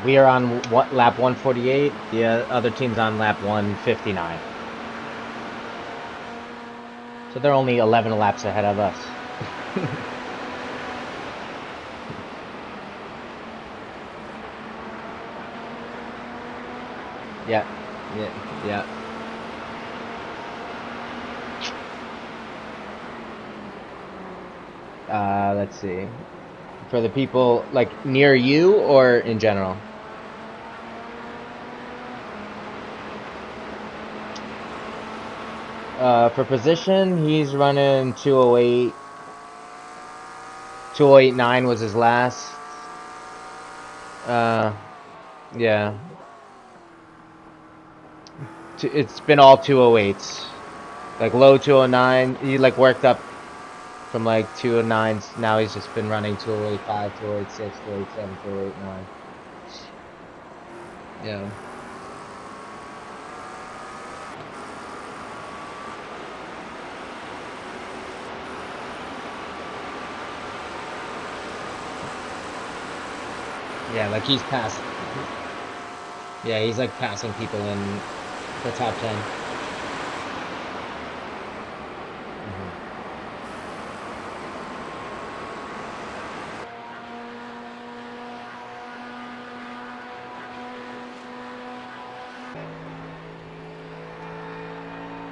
We are on what, lap 148. The other team's on lap 159. So they're only 11 laps ahead of us. Yeah. Let's see. For the people, like, near you or in general? For position, he's running 208. 208.9 was his last. Yeah. It's been all 208s. Like, low 209. He, like, worked up from, like, 209s. Now he's just been running 208.5, 208.6, 208.7, 208.9. Yeah. Yeah, like he's past. Yeah, he's like passing people in the top 10.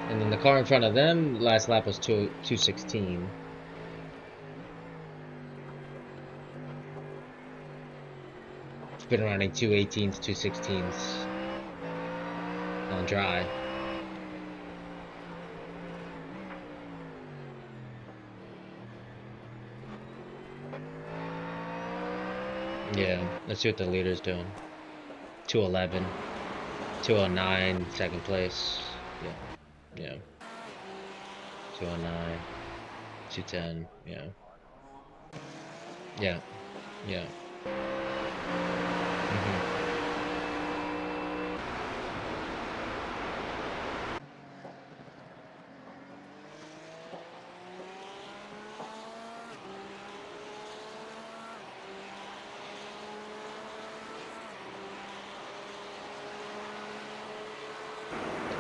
And then the car in front of them, last lap was 216. It's been running 218s, 216s on dry. Yeah, let's see what the leader's doing. 211, 209, second place. Yeah. 209, 210. Yeah.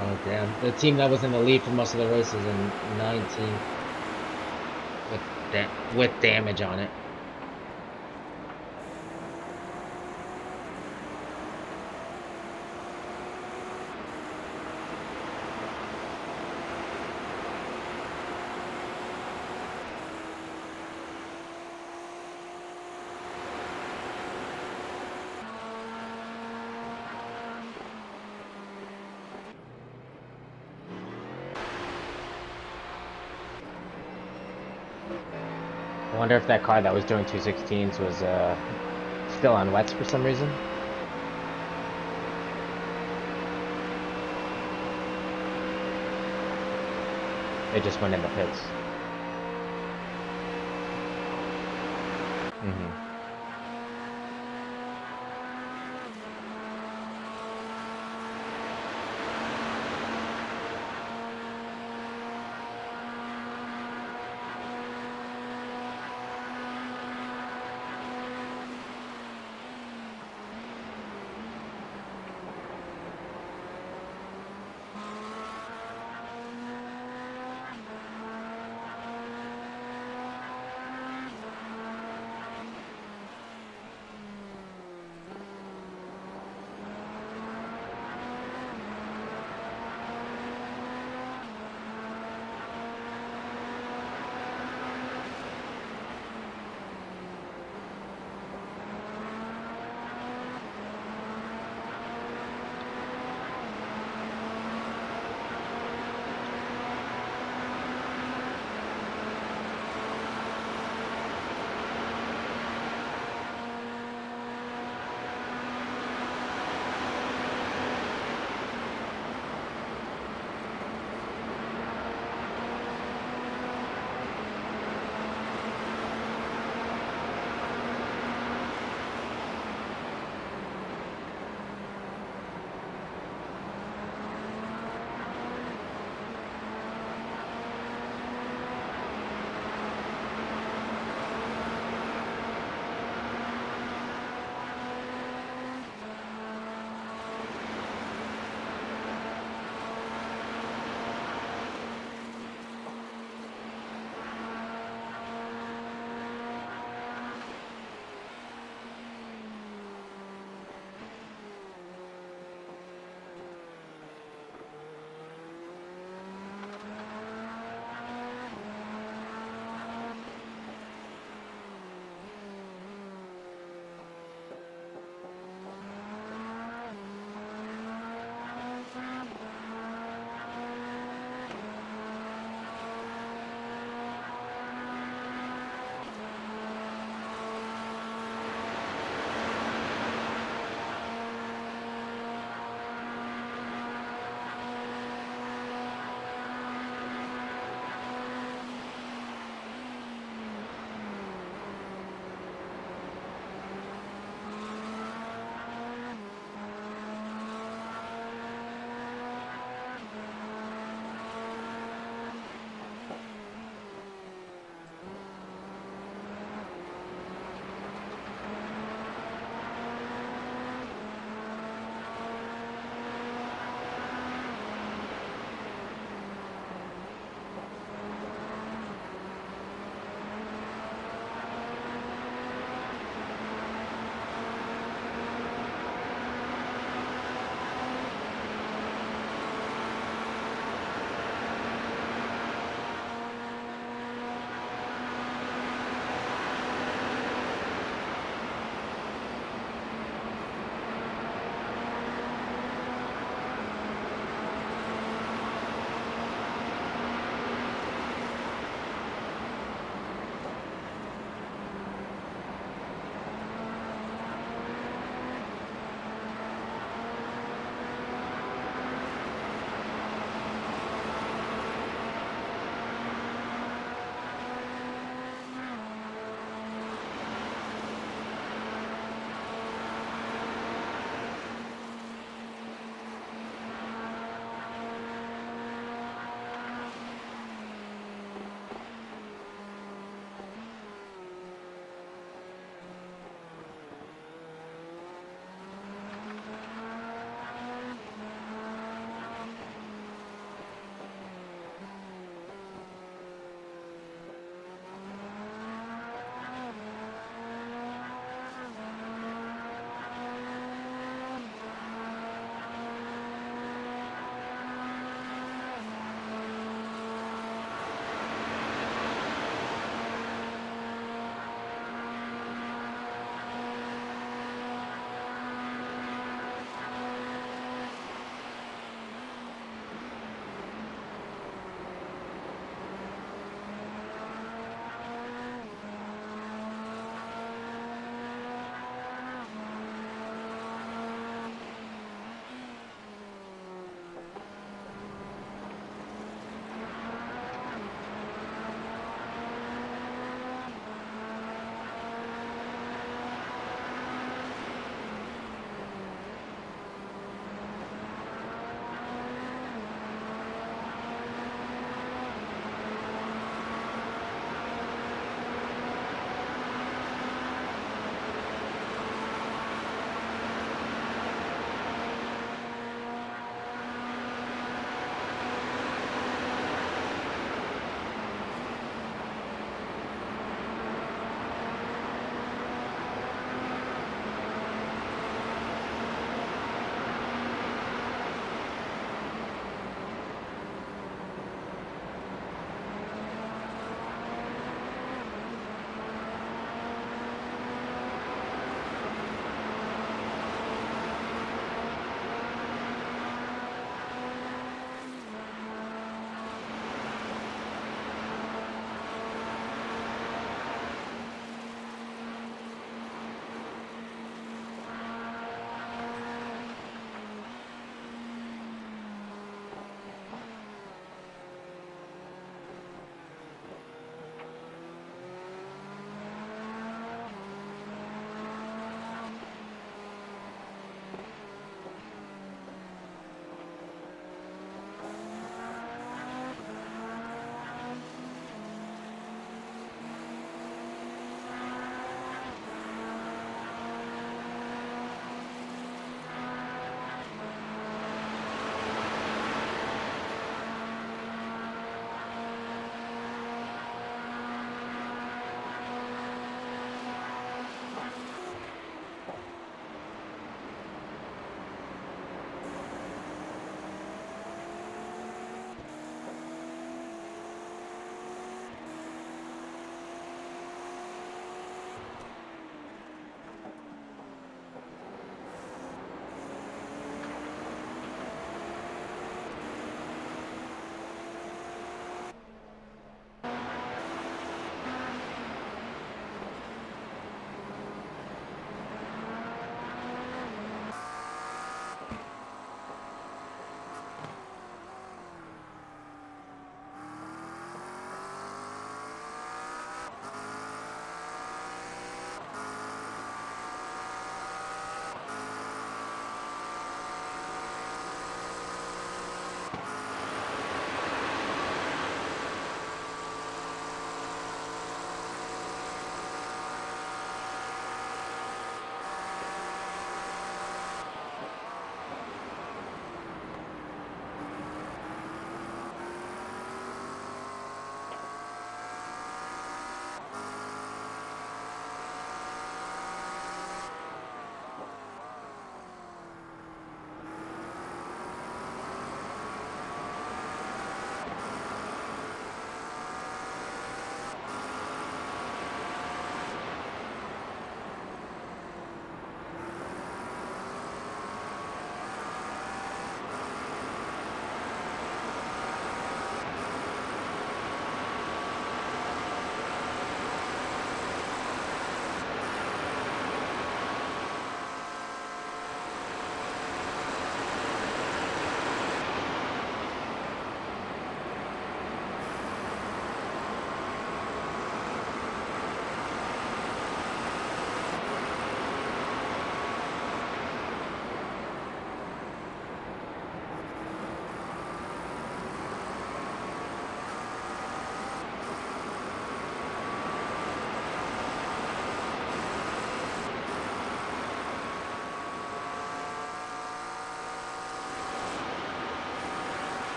Oh damn! The team that was in the lead for most of the races in 19 with damage on it. I wonder if that car that was doing 216s was still on wets for some reason. They just went in the pits.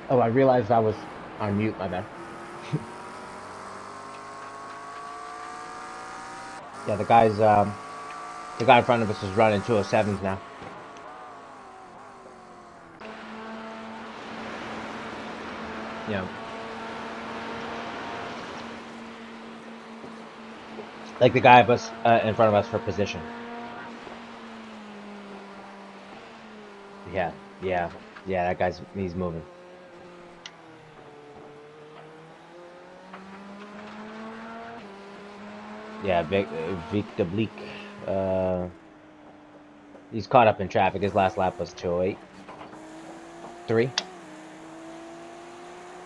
Oh, I realized I was on mute, my bad. Yeah, the guy in front of us is running 207s now. Yeah. Like the guy of us in front of us for position. Yeah, yeah, yeah. He's moving. Yeah, Vic de Bleek. He's caught up in traffic. His last lap was 208. 3.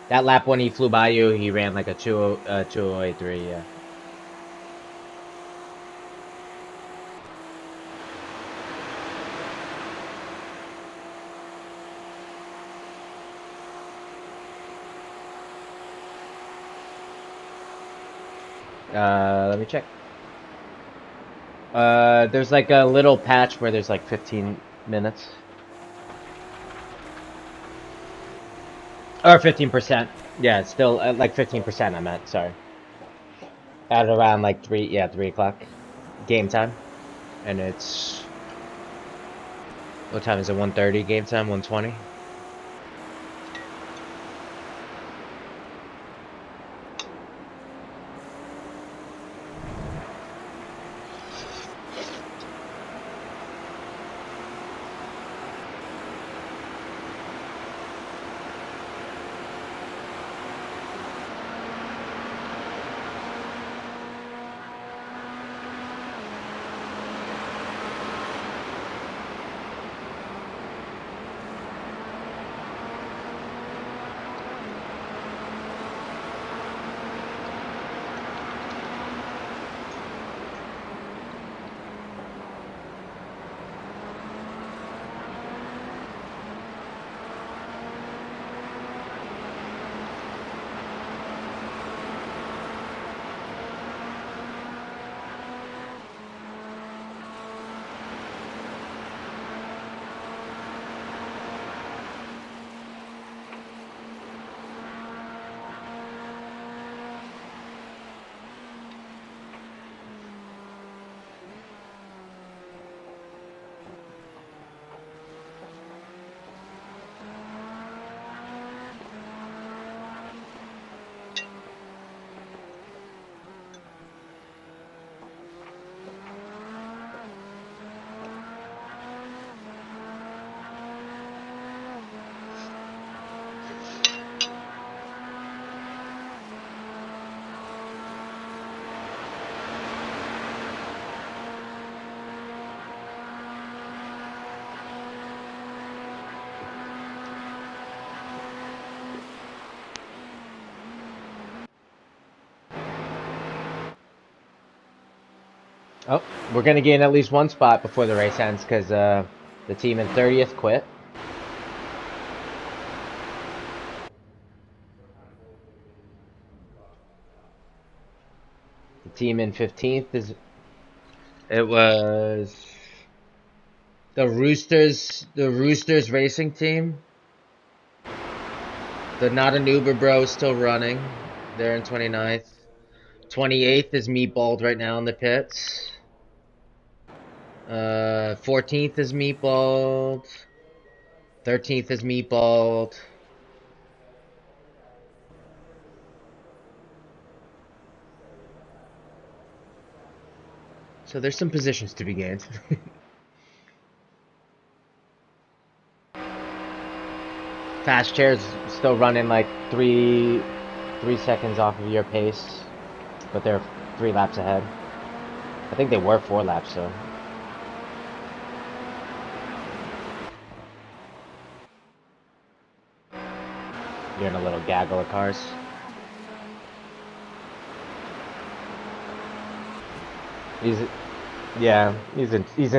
That lap when he flew by you, he ran like a 2083. Yeah. Let me check. There's like a little patch where there's like 15 minutes. Or 15%. Yeah, it's still like 15% I meant, sorry. At around like 3 o'clock. Game time. And it's... What time is it? 1:30 game time? 1:20? Oh, we're gonna gain at least one spot before the race ends because the team in 30th quit. The team in 15th is... It was the Roosters racing team. The Not an Uber Bro is still running. They're in 29th. 28th is Meatballed right now in the pits. 14th is Meatballed. 13th is Meatballed. So there's some positions to be gained. Fast Chair's still running like 3 seconds off of your pace, but they're 3 laps ahead. I think they were 4 laps, so. You're in a little gaggle of cars. He's in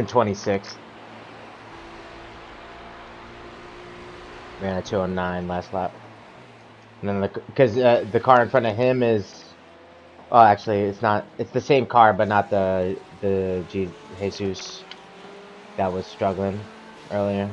26th. Ran a 209 last lap. And then because the car in front of him is... Oh, actually, it's not. It's the same car, but not the Jesus that was struggling earlier.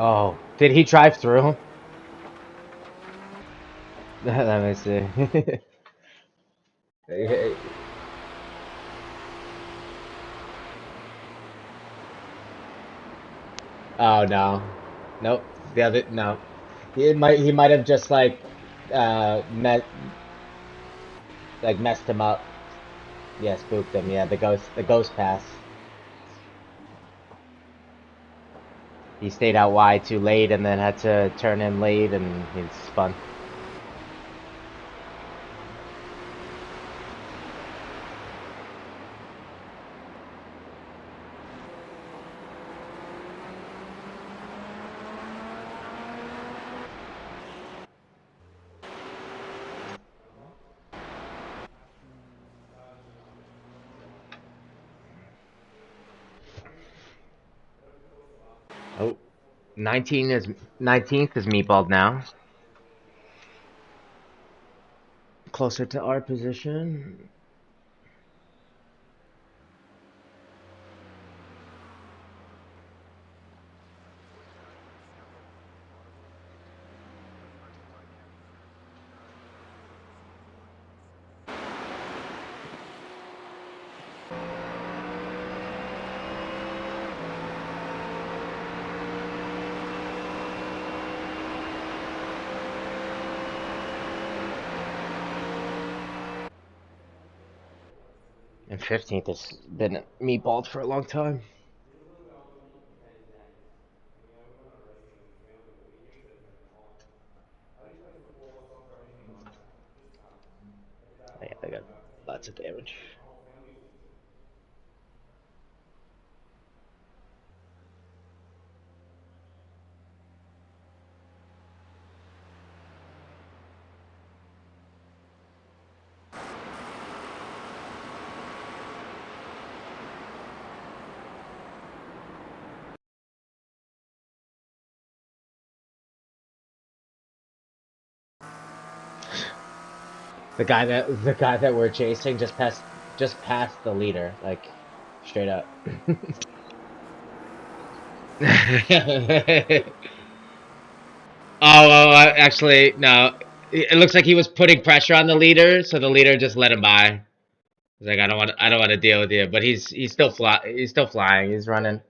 Oh, did he drive through? Let me see. Oh no, nope. The other no. He might have just messed him up. Yeah, spooked him. Yeah, the ghost pass. He stayed out wide too late and then had to turn in late and he's spun. Oh, 19th is meatballed now. Closer to our position. And 15th has been meatballed for a long time. Oh, yeah, they got lots of damage. The guy that we're chasing just passed the leader, like straight up. Actually, no. It looks like he was putting pressure on the leader, so the leader just let him by. He's like, I don't want to deal with you, but he's still flying. He's running.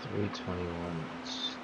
.321.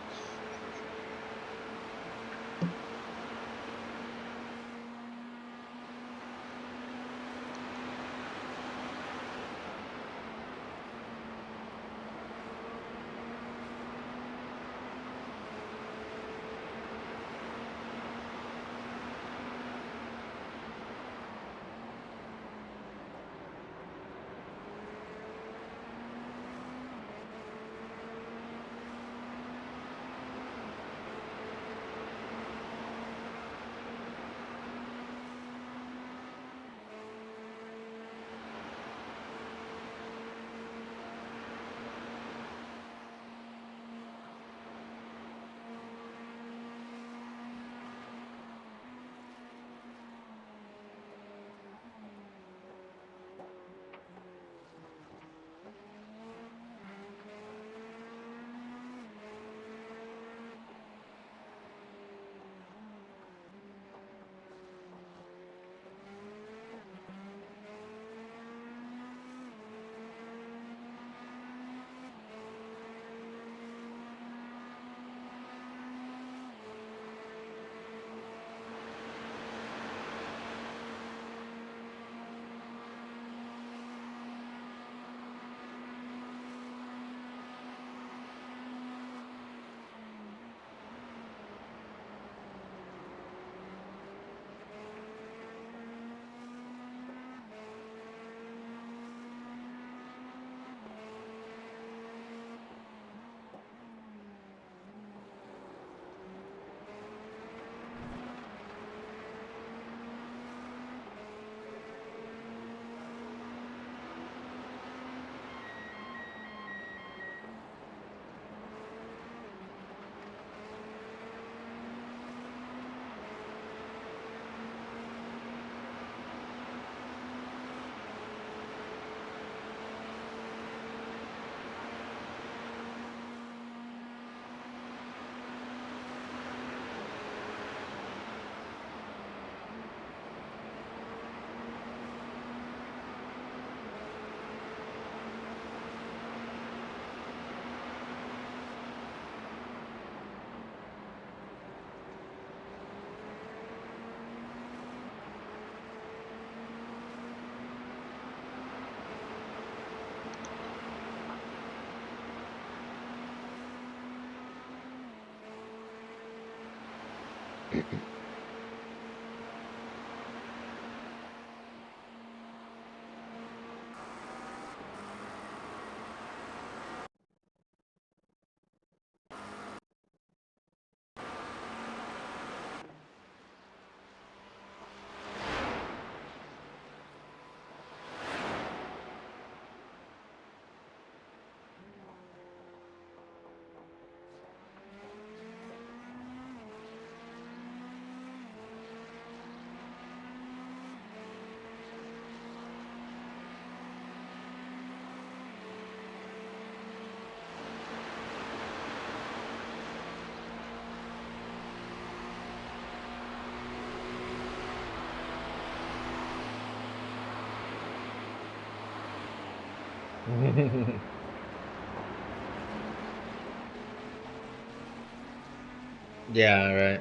Yeah, right.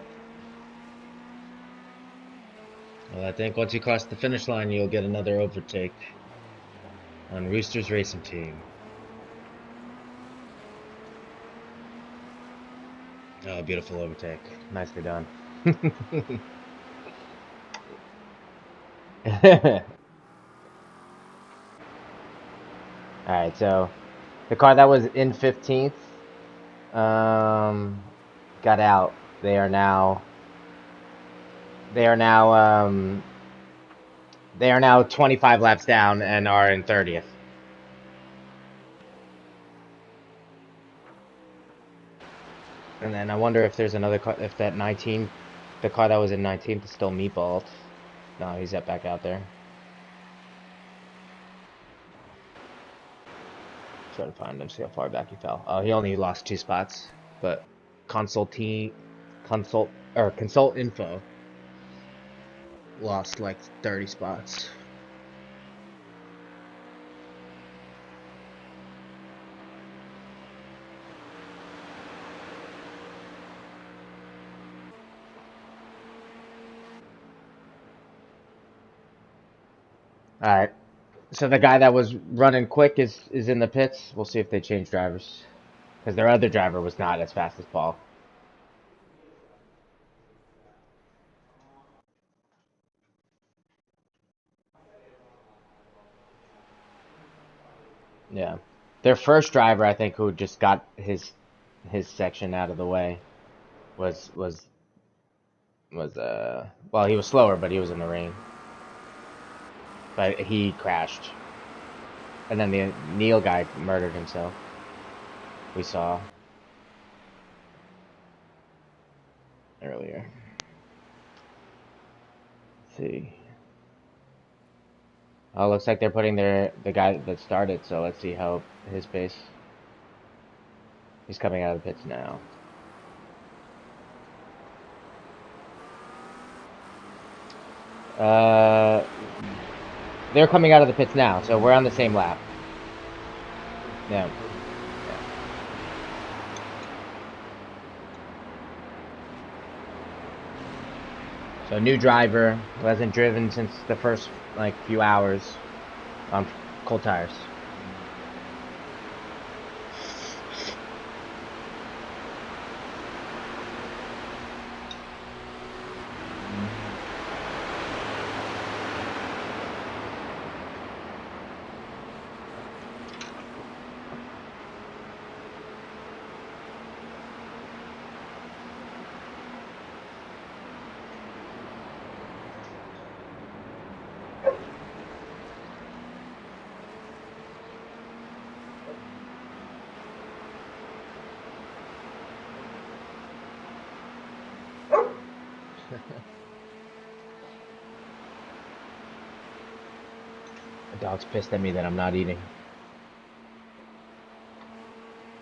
Well, I think once you cross the finish line, you'll get another overtake on Rooster's racing team. Oh, beautiful overtake. Nicely done. Alright, so the car that was in 15th got out. They are now 25 laps down and are in 30th. And then I wonder if there's another car, if that 19, the car that was in 19th is still meatballed. No, he's back out there. Try to find him, see how far back he fell. Oh, he only lost 2 spots, but consult info lost like 30 spots. All right. So the guy that was running quick is in the pits. We'll see if they change drivers, because their other driver was not as fast as Paul. Yeah, their first driver, I think, who just got his section out of the way, was well, he was slower, but he was in the rain. But he crashed, and then the Neil guy murdered himself. We saw earlier. Let's see. Oh, looks like they're putting the guy that started. So let's see how his pace. He's coming out of the pits now. They're coming out of the pits now, so we're on the same lap. Yeah. So new driver who hasn't driven since the first like few hours on cold tires. The dog's pissed at me that I'm not eating.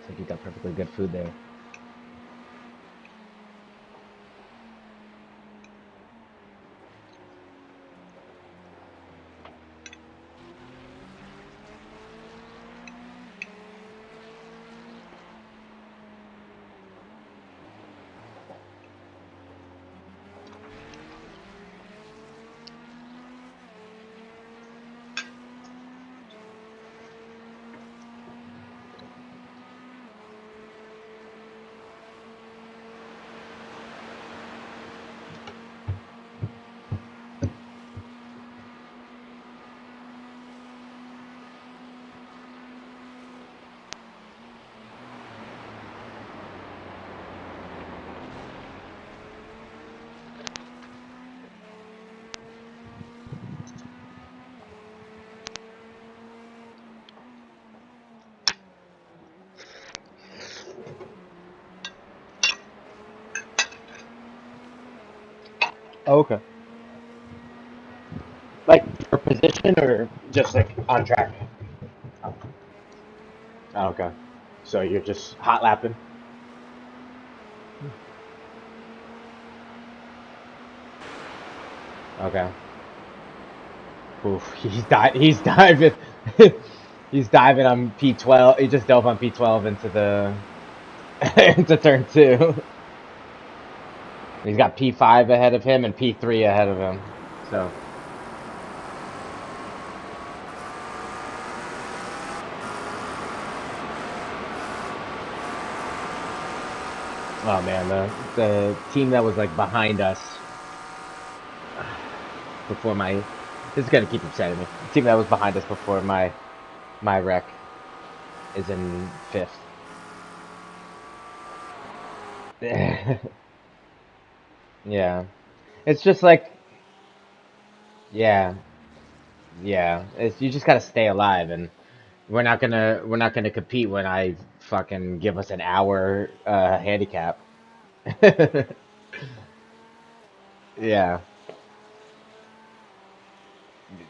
It's like you got perfectly good food there. Oh, okay. Like for position or just like on track? Oh, okay. So you're just hot lapping? Okay. Oof, he's diving. He's diving on P12. He just dove on P12 into the into turn two. He's got P5 ahead of him and P3 ahead of him. So, oh man, the team that was like behind us before my this is gonna keep upsetting me. The team that was behind us before my wreck is in fifth. Yeah, it's just like yeah, yeah. It's you just gotta stay alive, and we're not gonna compete when I fucking give us an hour handicap. Yeah,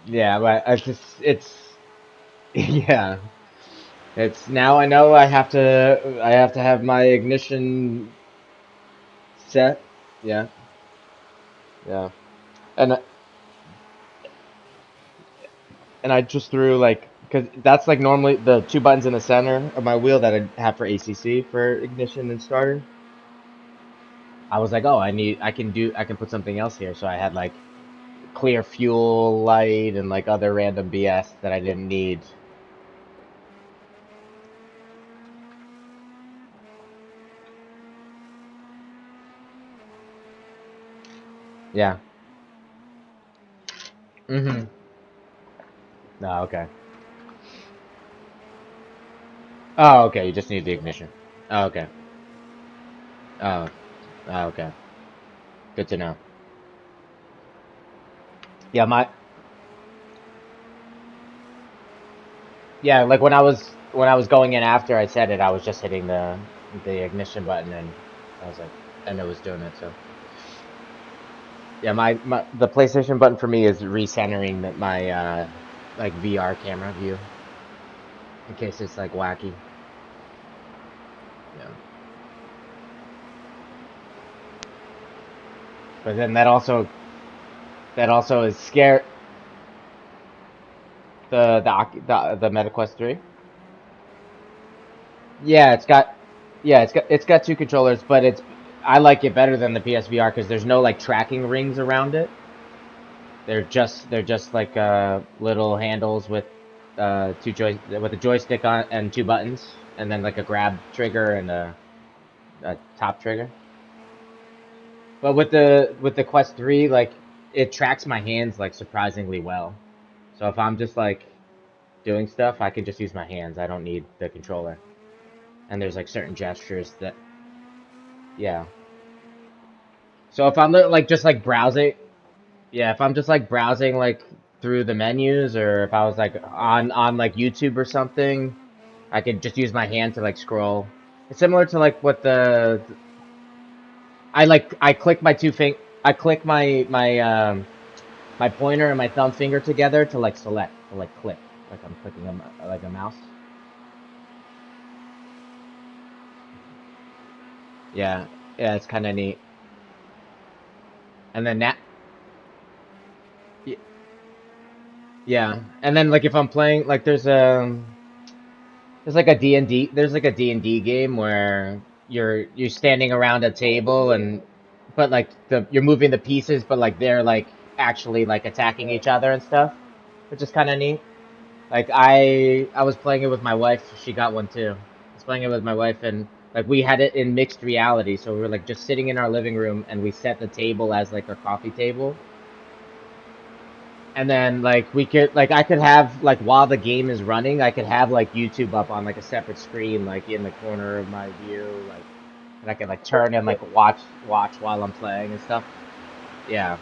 yeah, but it's yeah. It's now I know I have to have my ignition set. Yeah, yeah. And and I just threw like because that's like normally the two buttons in the center of my wheel that I have for ACC for ignition and starter. I was like, oh, I can put something else here. So I had like clear fuel light and like other random BS that I didn't need. Yeah. Mm-hmm. Oh, okay. Oh, okay. You just need the ignition. Oh, okay. Oh, oh, okay. Good to know. Yeah, yeah, like when I was going in after I said it, I was just hitting the ignition button and I was like, and it was doing it. So yeah, my the PlayStation button for me is recentering my like VR camera view in case it's like wacky. Yeah, but then that also is scare the MetaQuest 3. Yeah, it's got two controllers, but I like it better than the PSVR because there's no like tracking rings around it. They're just like little handles with with a joystick on and two buttons, and then like a grab trigger and a top trigger. But with the Quest 3, like it tracks my hands like surprisingly well. So if I'm just like doing stuff, I can just use my hands. I don't need the controller. And there's like certain gestures that yeah. So if I'm like just like browsing, yeah, if I'm just like browsing like through the menus or if I was like on like YouTube or something, I could just use my hand to like scroll. It's similar to like what I click my I click my pointer and my thumb finger together to like select to like click like I'm clicking like a mouse. Yeah, yeah, it's kind of neat. And then that yeah, and then like if I'm playing like there's like a D&D there's like a D&D game where you're standing around a table and but like you're moving the pieces but like they're like actually like attacking each other and stuff, which is kind of neat. Like I was playing it with my wife. She got one too. I was playing it with my wife and like we had it in mixed reality. So we were like just sitting in our living room and we set the table as like our coffee table. And then like we could like I could have like while the game is running, I could have like YouTube up on like a separate screen like in the corner of my view like and I could like turn and like watch while I'm playing and stuff. Yeah.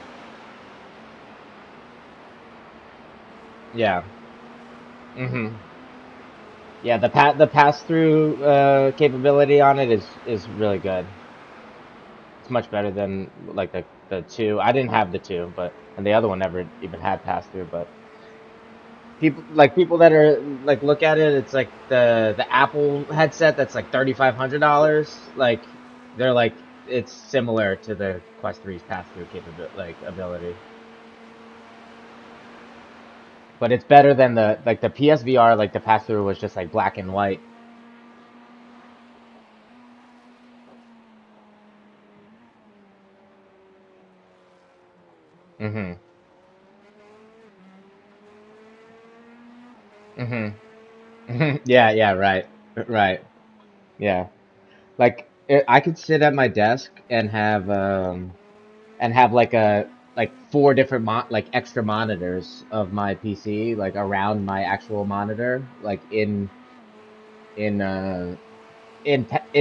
Yeah. Mhm. Yeah, the pass through capability on it is really good. It's much better than like the the 2. I didn't have the 2, but and the other one never even had pass through. But people that are like look at it, it's like the Apple headset that's like $3,500. Like they're like it's similar to the Quest 3's pass through capability, like ability, but it's better than the PSVR. Like the pass through was just like black and white. Mm-hmm. Mm-hmm. Yeah, yeah, right, right, yeah. Like I could sit at my desk and have like a like 4 different like extra monitors of my PC like around my actual monitor like in in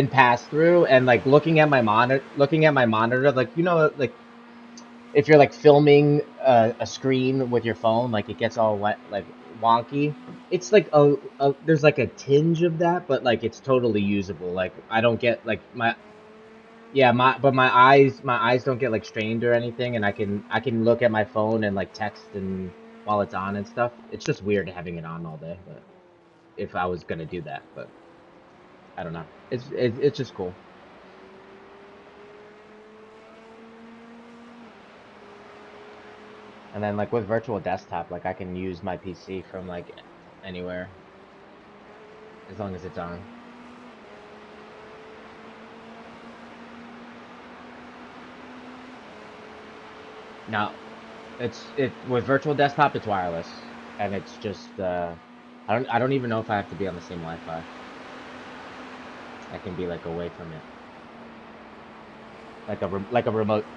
pass through and like looking at my monitor like like if you're like filming a screen with your phone like it gets all wet like wonky. It's like a there's like a tinge of that, but like it's totally usable. Like I don't get like my yeah, my eyes don't get like strained or anything, and I can look at my phone and like text and while it's on and stuff. It's just weird having it on all day, but if I was gonna do that, but I don't know. It's just cool. And then like with virtual desktop, like I can use my PC from like anywhere as long as it's on. Now, it with virtual desktop, it's wireless, and it's just I don't even know if I have to be on the same Wi-Fi. I can be like away from it, like a remote.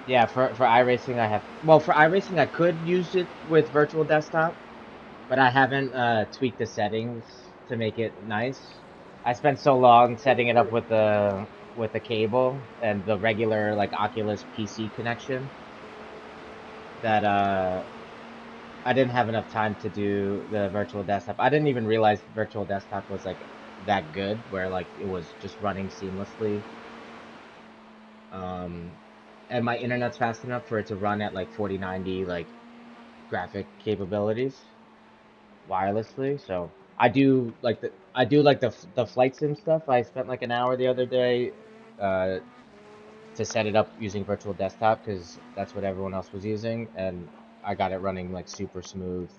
Yeah, for iRacing I have. Well, for iRacing I could use it with virtual desktop, but I haven't tweaked the settings to make it nice. I spent so long setting it up with the cable and the regular like Oculus PC connection that I didn't have enough time to do the virtual desktop. I didn't even realize virtual desktop was like that good, where like it was just running seamlessly. Um, and my internet's fast enough for it to run at like 4090 like graphic capabilities wirelessly. So I do like the flight sim stuff. I spent like an hour the other day uh to set it up using virtual desktop because that's what everyone else was using, and I got it running like super smooth,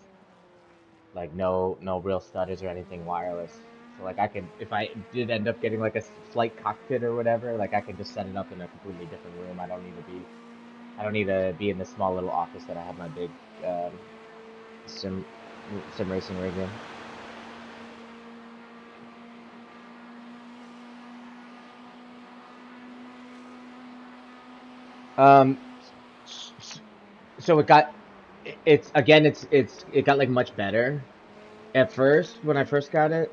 like no real stutters or anything wireless. So like I could if I did end up getting like a flight cockpit or whatever, like I could just set it up in a completely different room. I don't need to be in the small little office that I have my big um, sim sim racing rig in. Um, so it's again it got like much better. At first, when I first got it,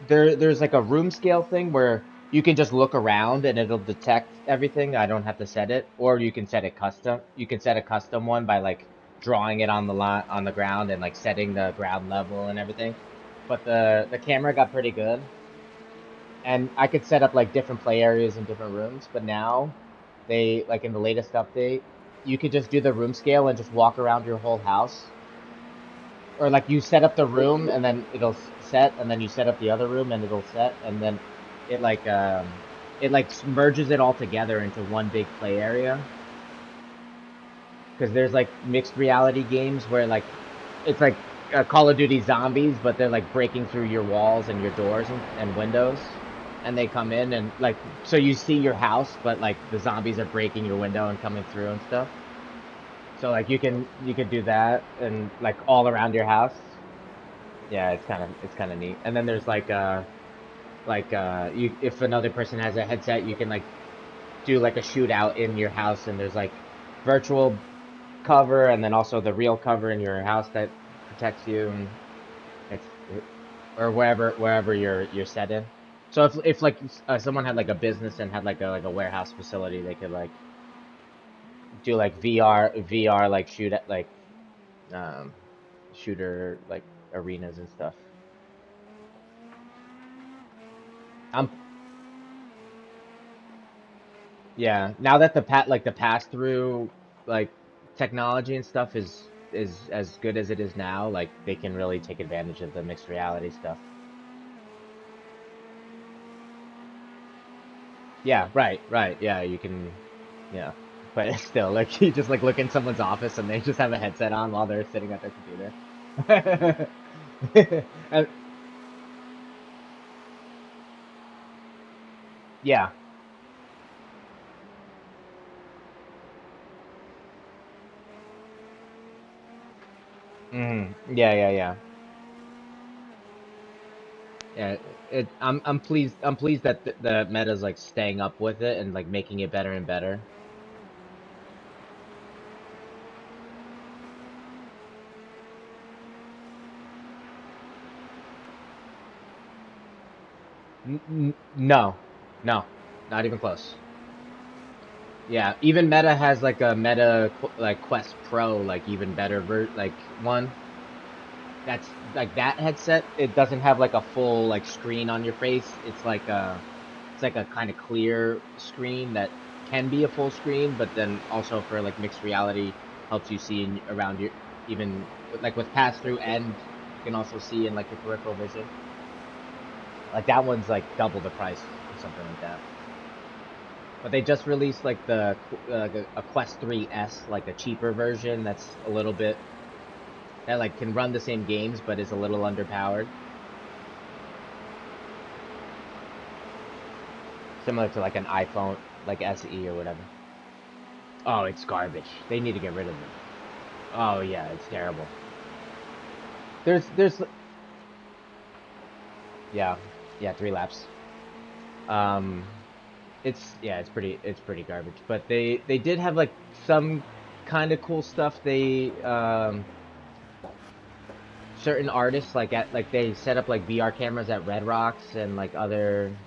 there's like a room scale thing where you can just look around and it'll detect everything. I don't have to set it, or you can set it custom. You can set a custom one by like drawing it on the line on the ground and like setting the ground level and everything. But the camera got pretty good, and I could set up like different play areas in different rooms. But now they like in the latest update, you could just do the room scale and just walk around your whole house, or like you set up the room and then it'll set, and then you set up the other room and it'll set, and then it like it like merges it all together into one big play area. Because there's like mixed reality games where like it's like Call of Duty zombies, but they're like breaking through your walls and your doors and windows, and they come in and like so you see your house, but like the zombies are breaking your window and coming through and stuff. So like you can do that and like all around your house. Yeah, it's kind of neat. And then there's like you if another person has a headset, you can like do like a shootout in your house, and there's like virtual cover and then also the real cover in your house that protects you, and it's or wherever you're set in. So if like someone had like a business and had like a warehouse facility, they could like do like VR like shoot at like um shooter like arenas and stuff. I'm Yeah, now that the pass through like technology and stuff is as good as it is now, like they can really take advantage of the mixed reality stuff. Yeah, right. Yeah, you can, yeah. But it's still, like you just like look in someone's office and they just have a headset on while they're sitting at their computer. And- yeah. Yeah. Yeah, I'm pleased that the meta's like staying up with it and like making it better and better. No, no, not even close. Yeah, even Meta has like a like Quest Pro, like even better like one that's like that headset. It doesn't have like a full like screen on your face. It's like a kind of clear screen that can be a full screen, but then also for like mixed reality helps you see around your even like with pass through and you can also see in like your peripheral vision. Like that one's like double the price or something like that. But they just released like a Quest 3S, like a cheaper version that's a little bit that like can run the same games but is a little underpowered, similar to like an iPhone, like SE or whatever. Oh, it's garbage. They need to get rid of it. Oh yeah, it's terrible. There's yeah, yeah, 3 laps. Um, it's pretty garbage. But they did have like some kind of cool stuff. They certain artists like they set up like VR cameras at Red Rocks and like other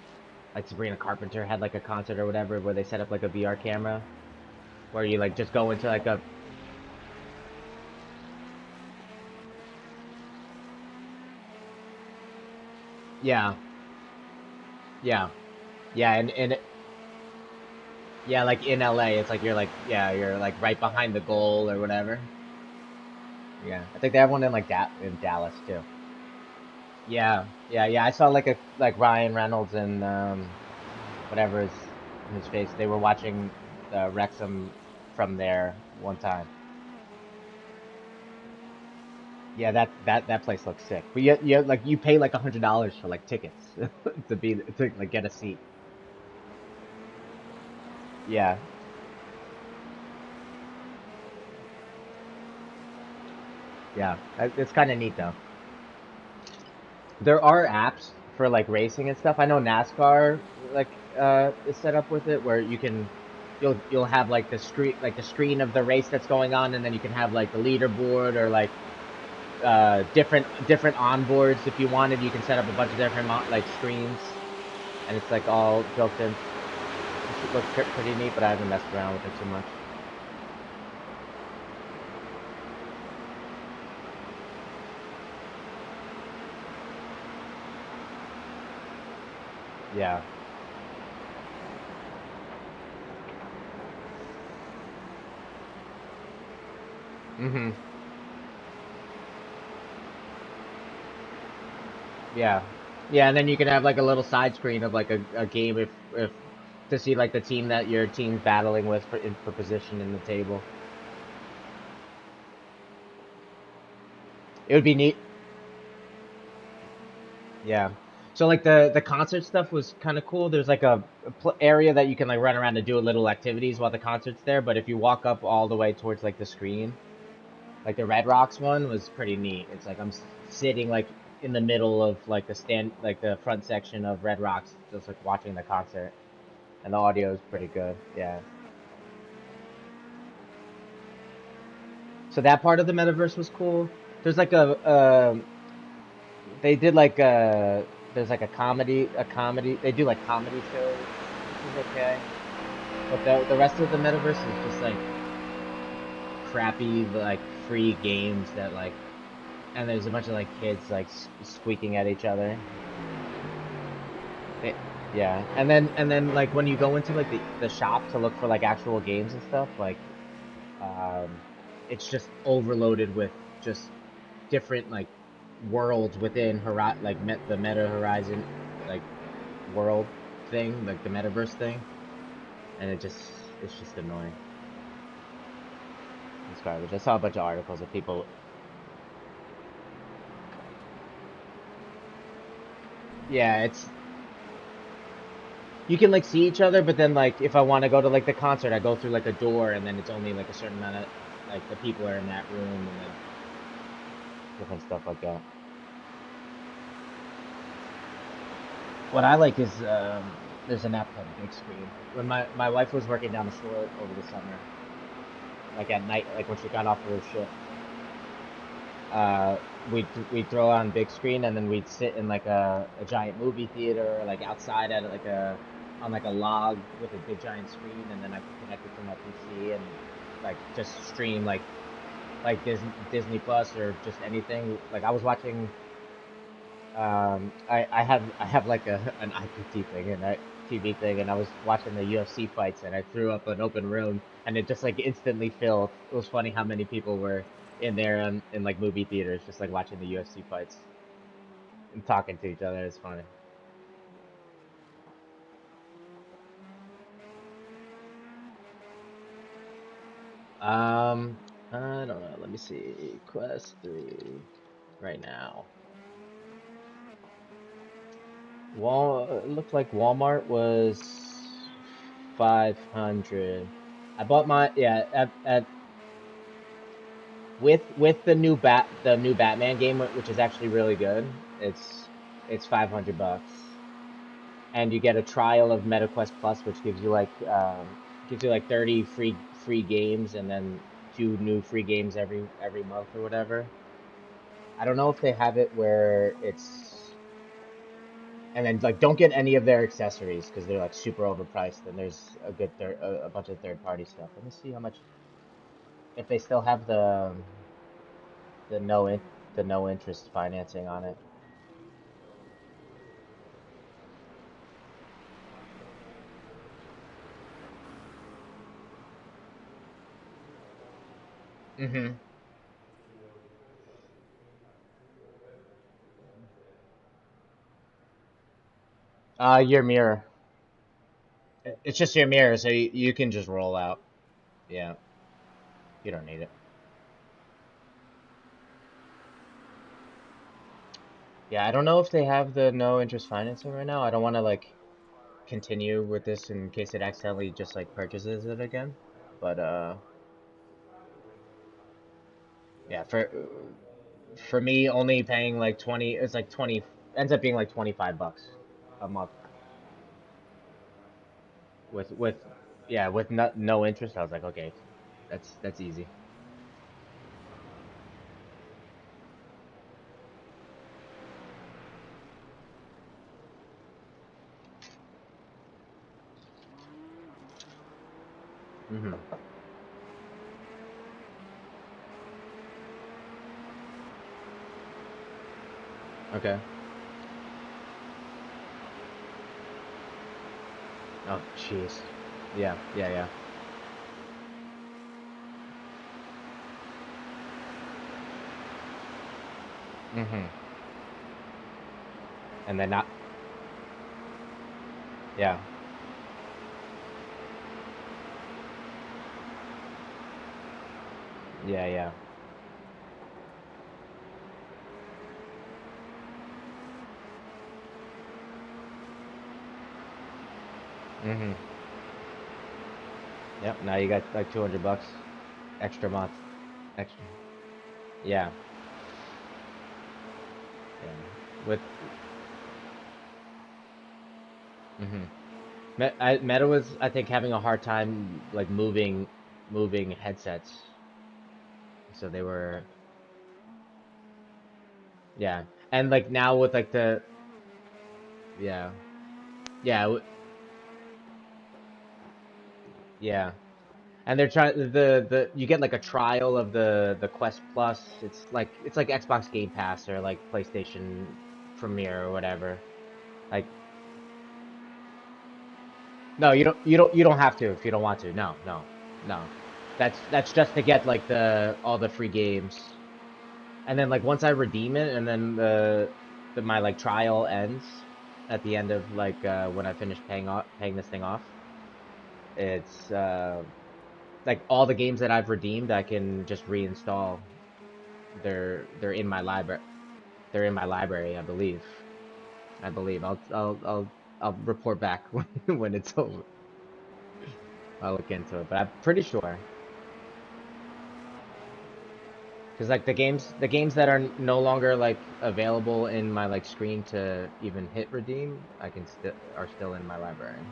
like Sabrina Carpenter had like a concert or whatever where they set up like a VR camera where you like just go into like a yeah yeah yeah and yeah, like in LA it's like you're like right behind the goal or whatever. Yeah, I think they have one in like in Dallas too. Yeah. I saw like a like Ryan Reynolds and whatever his face. They were watching Wrexham from there one time. Yeah, that place looks sick. But you like you pay like $100 for like tickets to like get a seat. Yeah, yeah. It's kind of neat though. There are apps for like racing and stuff. I know NASCAR like is set up with it where you'll have like the screen of the race that's going on, and then you can have like the leaderboard or like different onboards if you wanted. You can set up a bunch of different like screens, and it's like all built in. It looks pretty neat, but I haven't messed around with it too much. Yeah. Mm-hmm. Yeah. Yeah, and then you can have like a little side screen of like a game if to see like the team that your team's battling with for position in the table. It would be neat. Yeah. So like the concert stuff was kind of cool. There's like a area that you can like run around and do little activities while the concert's there. But if you walk up all the way towards like the screen, like the Red Rocks one was pretty neat. It's like I'm sitting like in the middle of like like the front section of Red Rocks, just like watching the concert, and the audio is pretty good. Yeah. So that part of the metaverse was cool. There's like they did like there's like a comedy. They do like comedy shows, which is okay. But the rest of the metaverse is just like crappy like free games that like, and there's a bunch of like kids like squeaking at each other. Yeah, and then like when you go into like the shop to look for like actual games and stuff, like um, it's just overloaded with just different like worlds within the Meta Horizon like world thing, like the metaverse thing, and it's just annoying. It's garbage. I saw a bunch of articles of people. Yeah, it's you can like see each other, but then like if I want to go to like the concert, I go through like a door, and then it's only like a certain amount of like the people are in that room, and then different stuff like that. What I like is there's an app called Big Screen. When my wife was working down the shore over the summer, like at night, like when she got off of her shift, uh, we'd throw on big screen, and then we'd sit in like a giant movie theater, or like outside at like a on like a log with a big giant screen, and then I could connect it to my PC and like just stream like Disney Plus or just anything. Like I was watching. I have like a an IPT thing and a TV thing, and I was watching the UFC fights, and I threw up an open room, and it just like instantly filled. It was funny how many people were in there in like movie theaters, just like watching the UFC fights and talking to each other. It's funny. Um, I don't know. Let me see. Quest 3 right now. It looked like Walmart was 500. I bought my yeah at with the new Batman game, which is actually really good. It's 500 bucks, and you get a trial of MetaQuest Plus, which gives you like 30 free games, and then two new free games every month or whatever. I don't know if they have it where it's and then like don't get any of their accessories because they're like super overpriced, and there's a bunch of third party stuff. Let me see how much if they still have the no in the no interest financing on it. Mm-hmm. Your mirror. It's just your mirror, so you can just roll out. Yeah, you don't need it. Yeah, I don't know if they have the no interest financing right now. I don't want to like continue with this in case it accidentally just like purchases it again. But yeah, for me only paying like 20, it's like 20 ends up being like 25 bucks a month with yeah, with no interest. I was like, okay, that's easy. Mm-hmm. Okay. Oh, jeez. Yeah, yeah, yeah. Mm-hmm. And then not, yeah. Yeah, yeah. Mm-hmm. Yep, now you got like 200 bucks extra month. Extra. Yeah, yeah. With mm-hmm. Meta was, I think, having a hard time like moving headsets. So they were yeah. And like now with like the yeah. Yeah, yeah. And they're trying the you get like a trial of the Quest Plus. It's like Xbox Game Pass or like PlayStation Premiere or whatever. Like No, you don't have to if you don't want to. No, no, no. That's just to get like the all the free games. And then like once I redeem it and then the my like trial ends at the end of like when I finish paying this thing off, it's like all the games that I've redeemed I can just reinstall. They're in my library. They're in my library, I believe. I believe. I'll report back when it's over. I'll look into it, but I'm pretty sure. Because like the games that are no longer like available in my like screen to even hit redeem, I can still are still in my library.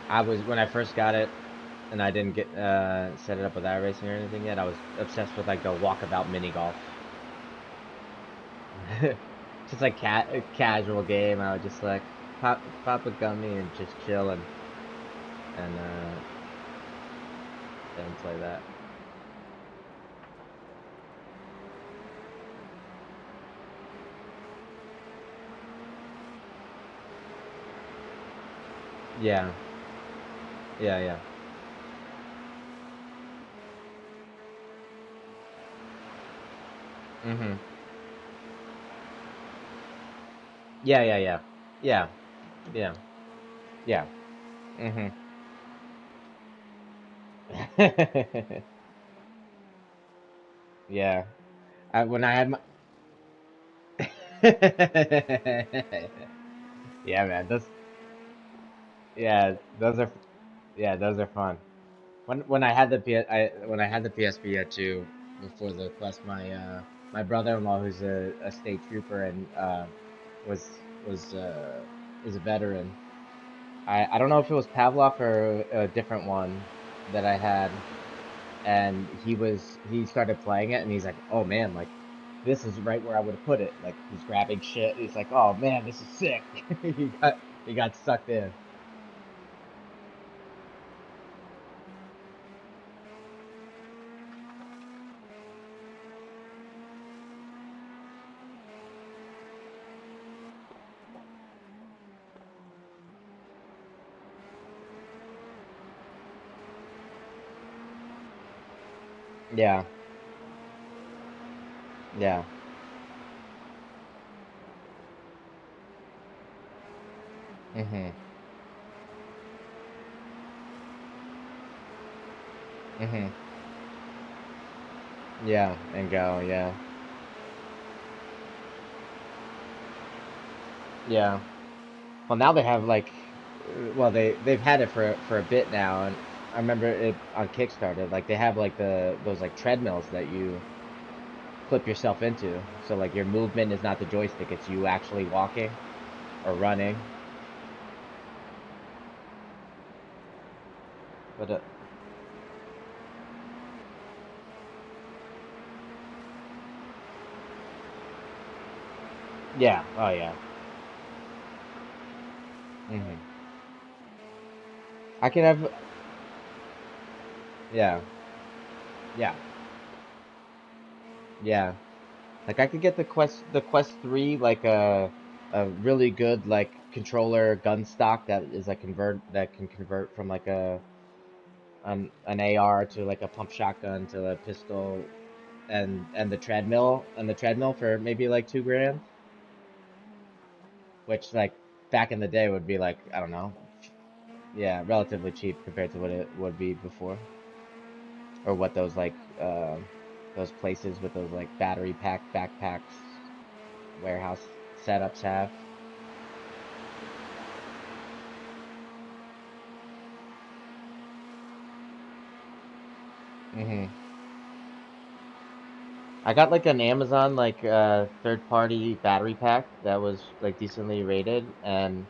I was when I first got it and I didn't get set it up with iRacing or anything yet. I was obsessed with like the walkabout mini golf. Just like casual game. I would just like pop a gummy and just chill and play that. Yeah, yeah, yeah. Mhm. Yeah, yeah, yeah, yeah, yeah, yeah. Mhm. Yeah. When I had my Yeah, man. Those are yeah, those are fun. When I had the when I had the PSP yet too before the Quest, my brother-in-law who's a state trooper and was is a veteran. I don't know if it was Pavlov or a different one that I had, and he started playing it and he's like, oh man, like this is right where I would have put it. Like he's grabbing shit. He's like, oh man, this is sick. He got sucked in. Yeah, yeah. Mhm. Mhm. Yeah, and go. Yeah. Yeah. Well, now they have like, well, they've had it for a bit now, and I remember it on Kickstarter. Like they have like those like treadmills that you clip yourself into, so like your movement is not the joystick; it's you actually walking or running. But yeah, oh yeah. Hmm. I could have, yeah, yeah, yeah. Like I could get the Quest 3 like a really good like controller gun stock that is like that can convert from like an AR to like a pump shotgun to a pistol and the treadmill for maybe like 2 grand, which like back in the day would be like I don't know, yeah, relatively cheap compared to what it would be before or what those like those places with those like battery pack backpacks warehouse setups have. Hmm. I got like an Amazon like third party battery pack that was like decently rated, and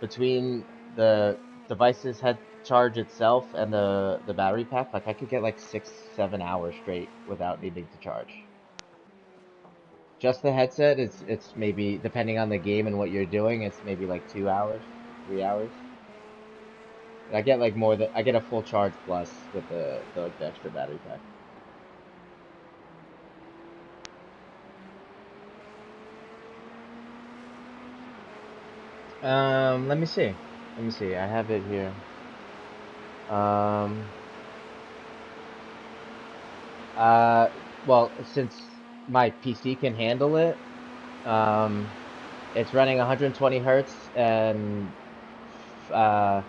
between the device's head charge itself and the battery pack, like I could get like 6, 7 hours straight without needing to charge. Just the headset, it's maybe depending on the game and what you're doing, it's maybe like 2 hours, 3 hours. I get like more than I get a full charge plus with the like the extra battery pack. Let me see. Let me see. I have it here. Um, uh, well, since my PC can handle it, um, it's running 120 hertz and uh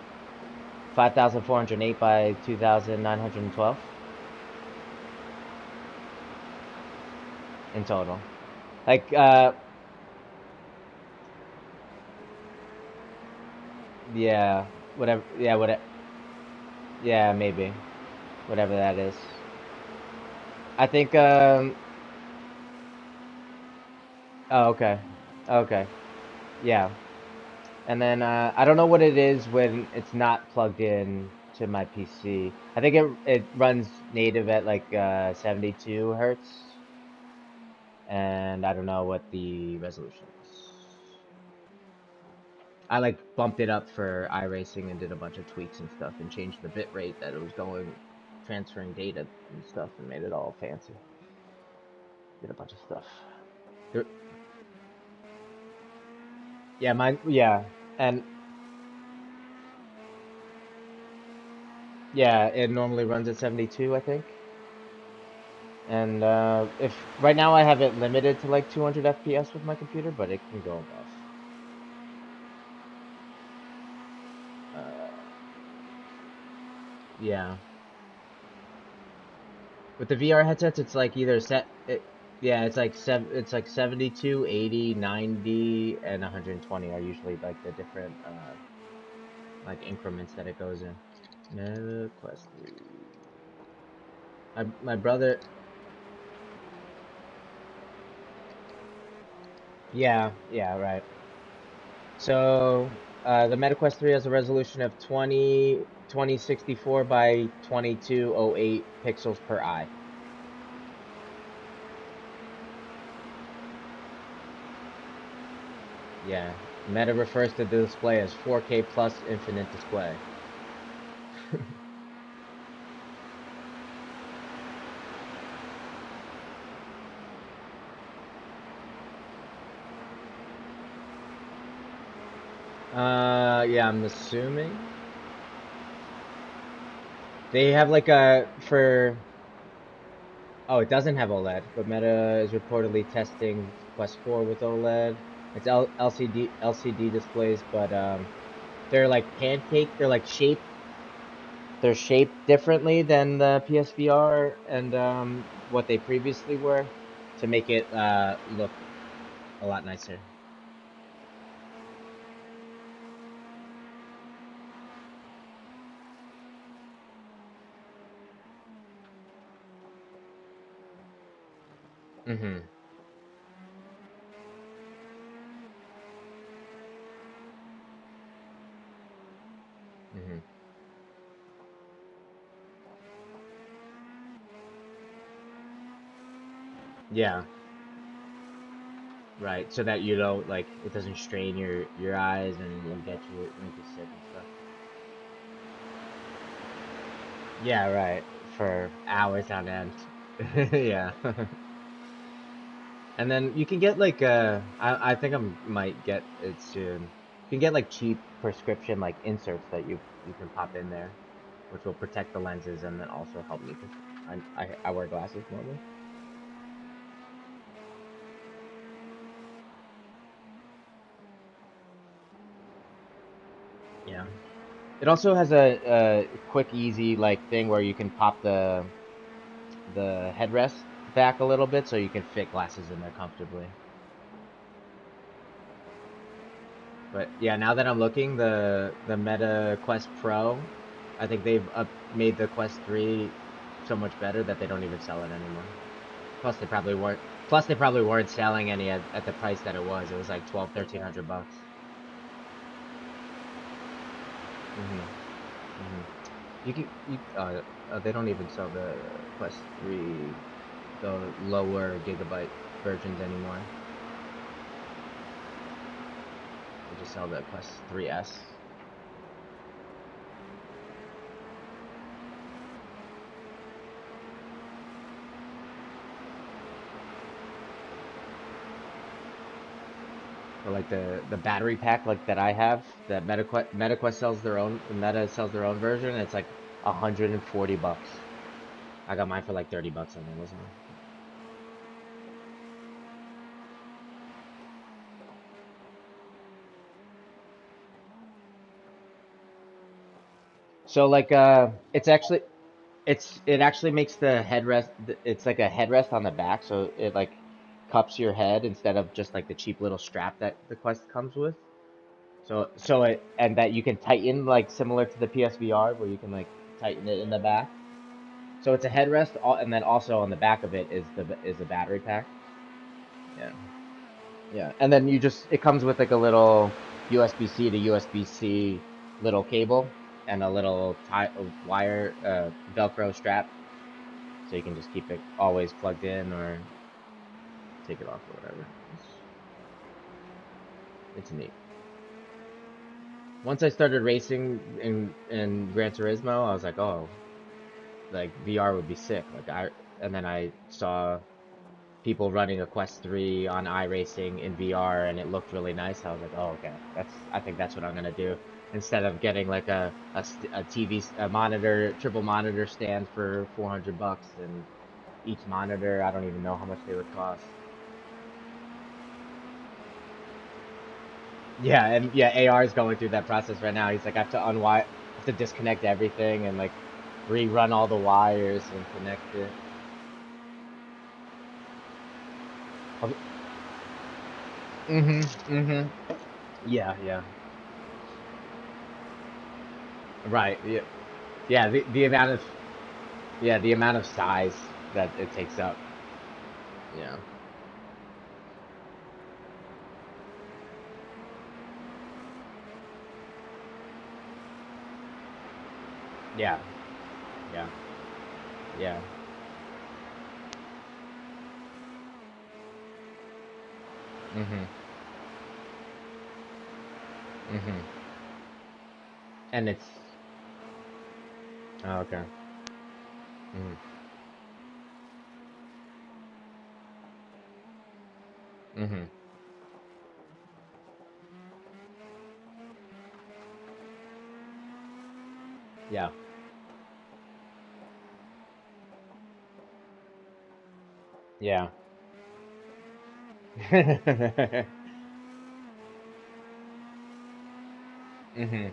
5,408 by 2,912 in total. Like, yeah, whatever. Yeah, whatever. Yeah, maybe whatever that is. I think. Oh, okay. Okay. Yeah. And then I don't know what it is when it's not plugged in to my PC. I think it runs native at like 72 hertz, and I don't know what the resolution is. I like bumped it up for iRacing and did a bunch of tweaks and stuff and changed the bit rate that it was going, transferring data and stuff and made it all fancy. Did a bunch of stuff. There, yeah, mine. Yeah, and yeah, it normally runs at 72, I think. And if right now I have it limited to like 200 FPS with my computer, but it can go above. Uh, yeah. With the VR headsets, it's like either yeah, it's like 72, 80, 90, and 120 are usually like the different like increments that it goes in. Meta Quest 3. My brother, yeah, yeah, right. So the MetaQuest 3 has a resolution of 2064 by 2208 pixels per eye. Yeah, Meta refers to the display as 4K plus infinite display. Yeah, I'm assuming they have like a for. Oh, it doesn't have OLED, but Meta is reportedly testing Quest 4 with OLED. It's LCD displays, but they're like pancake. They're shaped differently than the PSVR and what they previously were to make it look a lot nicer. Mm-hmm. Mm-hmm. Yeah, right. So that you don't like it doesn't strain your eyes and it'll get you make you sick and stuff. Yeah, right. For hours on end. Yeah. And then you can get like I think I might get it soon. You can get like cheap prescription like inserts that you can pop in there, which will protect the lenses and then also help me because I wear glasses normally. Yeah. It also has a quick, easy like thing where you can pop the headrest back a little bit so you can fit glasses in there comfortably. But yeah, now that I'm looking, the Meta Quest Pro, I think they've made the Quest 3 so much better that they don't even sell it anymore. Plus they probably weren't plus they probably weren't selling any at the price that it was. It was like 12, 1300 bucks. Mhm. Mhm. They don't even sell the Quest 3 the lower gigabyte versions anymore. They just sell the Quest 3S. But like the battery pack like that I have, that MetaQuest sells their own, Meta sells their own version. It's like $140. I got mine for like $30 on Amazon. So like it actually makes the headrest, it's like a headrest on the back, so it like cups your head instead of just like the cheap little strap that the Quest comes with. So it, and that you can tighten like similar to the PSVR where you can like tighten it in the back. So it's a headrest, and then also on the back of it is the battery pack. Yeah. Yeah. And then it comes with like a little USB-C to USB-C little cable and a little wire Velcro strap, so you can just keep it always plugged in or take it off or whatever. It's neat. Once I started racing in Gran Turismo, I was like, oh, like VR would be sick. And then I saw people running a Quest 3 on iRacing in VR and it looked really nice. I was like, oh, okay, I think that's what I'm gonna do. Instead of getting like a TV, a monitor, triple monitor stand for $400 and each monitor, I don't even know how much they would cost. Yeah, and yeah, AR is going through that process right now. He's like, I have to unwire, I have to disconnect everything and like rerun all the wires and connect it. Mm-hmm. Yeah, yeah. Right. Yeah. Yeah, the amount of size that it takes up. Yeah. Yeah. Yeah. Yeah. Mm-hmm. Mm-hmm. And it's oh, okay. Mm-hmm. Mm-hmm. Yeah. Yeah. Mm-hmm.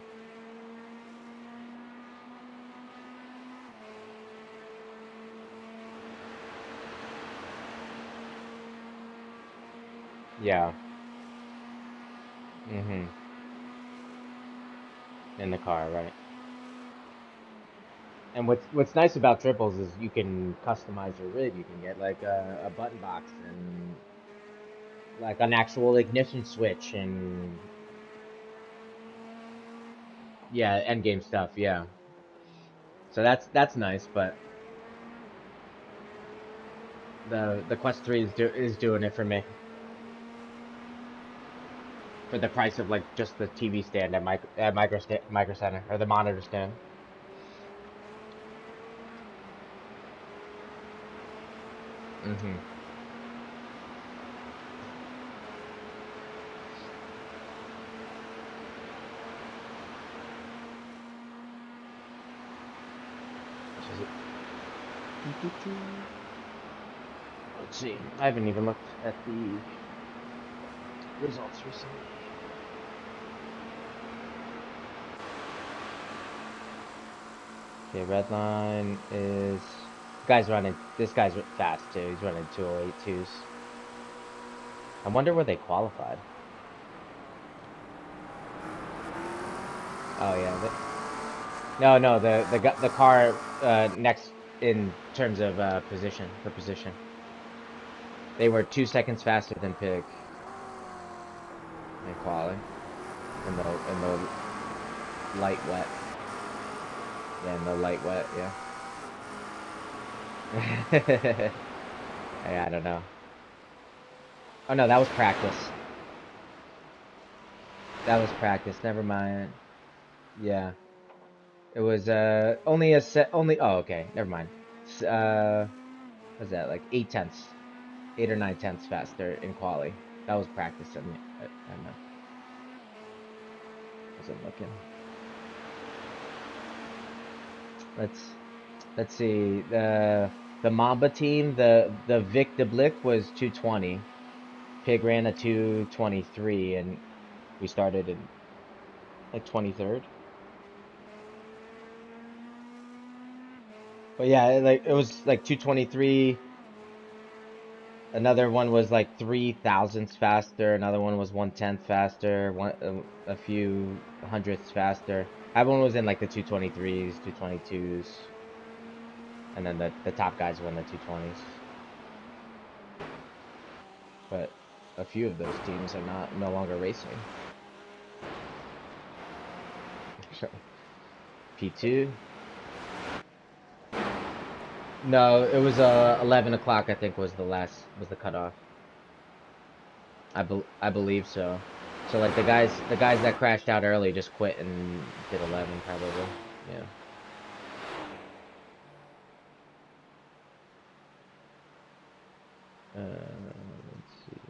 Yeah. Mm-hmm. In the car, right? And what's nice about triples is you can customize your rig. You can get like a button box and like an actual ignition switch and yeah, end game stuff. Yeah. So that's nice, but the Quest 3 is doing it for me for the price of like just the TV stand at Micro Center or the monitor stand. Mm-hmm. Let's see. I haven't even looked at the results recently. Okay, red line is guy's running. This guy's fast too. He's running 208 twos. I wonder where they qualified. Oh yeah, no, no, the car next in terms of position for position. They were 2 seconds faster than Pig in quali in the light wet. Yeah, in the light wet. Yeah. Yeah, I don't know. Oh no, that was practice. That was practice. Never mind. Yeah, it was only a set. Only oh okay. Never mind. What's that like 8 tenths, 8 or 9 tenths faster in quali. That was practice. I'm not. Wasn't looking. Let's see. The Mamba team, the Vic de Blick was 220. Pig ran a 223, and we started in like 23rd. But yeah, it was like 223. Another one was like 3 thousandths faster. Another one was 1/10 faster. A few hundredths faster. Everyone was in like the 223s, 222s, and then the top guys were in the 220s. But a few of those teams are no longer racing. P2. No, it was 11 o'clock. I think was the cutoff. I believe so. So like the guys that crashed out early just quit and did 11 probably. Yeah. Let's see.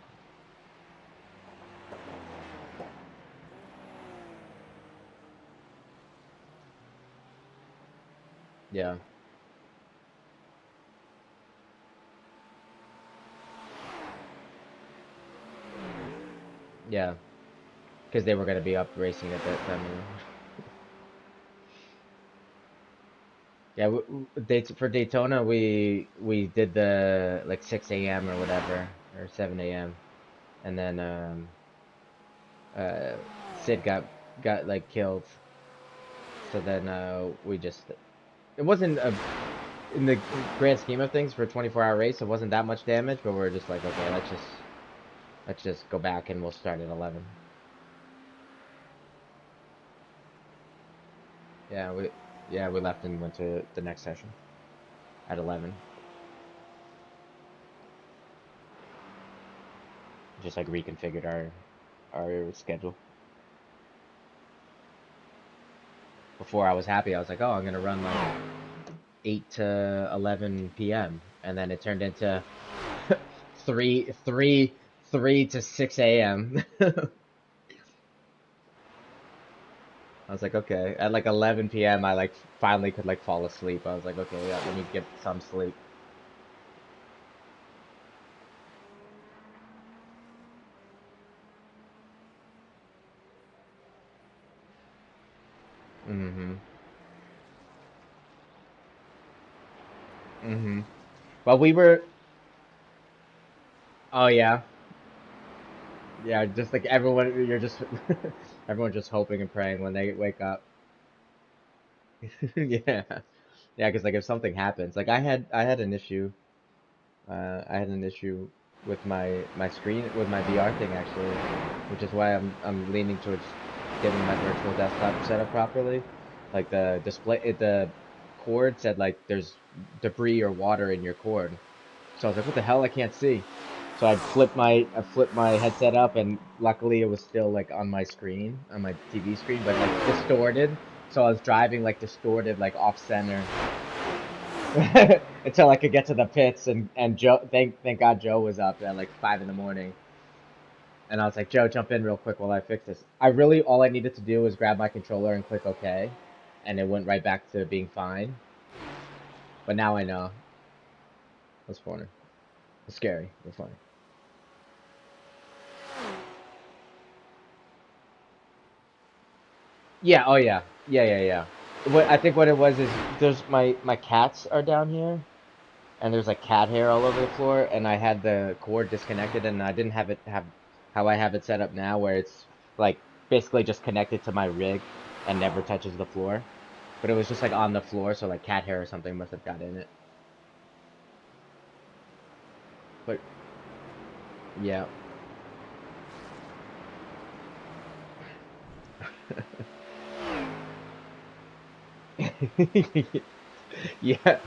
Yeah. Yeah. Because they were gonna be up racing at that time. Yeah. For Daytona, we did the like 6 a.m. or whatever, or 7 a.m. And then uh Sid got like killed. So then we just it wasn't a in the grand scheme of things for a 24-hour race, it wasn't that much damage, but we're just like, okay, let's just go back and we'll start at 11. Yeah, we left and went to the next session at 11. Just like reconfigured our schedule. Before I was happy, I was like, oh, I'm gonna run like 8 to 11 p.m. and then it turned into 3 3 3 to 6 a.m. I was like, okay. At like 11 p.m., I like finally could like fall asleep. I was like, okay, yeah, let me get some sleep. Mm-hmm. Mm-hmm. Well, we were. Oh yeah, yeah. Just like everyone, you're just everyone's just hoping and praying when they wake up. Yeah, yeah. Because like if something happens, like I had an issue. I had an issue with my screen with my VR thing actually, which is why I'm leaning towards getting my virtual desktop set up properly. Like the display, the cord said like there's debris or water in your cord. So I was like, what the hell? I can't see. So I flipped my headset up, and luckily it was still like on my screen, on my TV screen, but like distorted. So I was driving like distorted, like off center. Until I could get to the pits, and Joe, thank God Joe was up at like 5 in the morning, and I was like, Joe, jump in real quick while I fix this. All I needed to do was grab my controller and click OK, and it went right back to being fine. But now I know. It was funny. It was scary. It was funny. Yeah. Oh yeah. Yeah. Yeah. Yeah. What I think what it was is there's my cats are down here, and there's like cat hair all over the floor, and I had the cord disconnected, and I didn't have it have how I have it set up now, where it's like basically just connected to my rig and never touches the floor. But it was just like on the floor, so like cat hair or something must have got in it. But yeah. Yeah.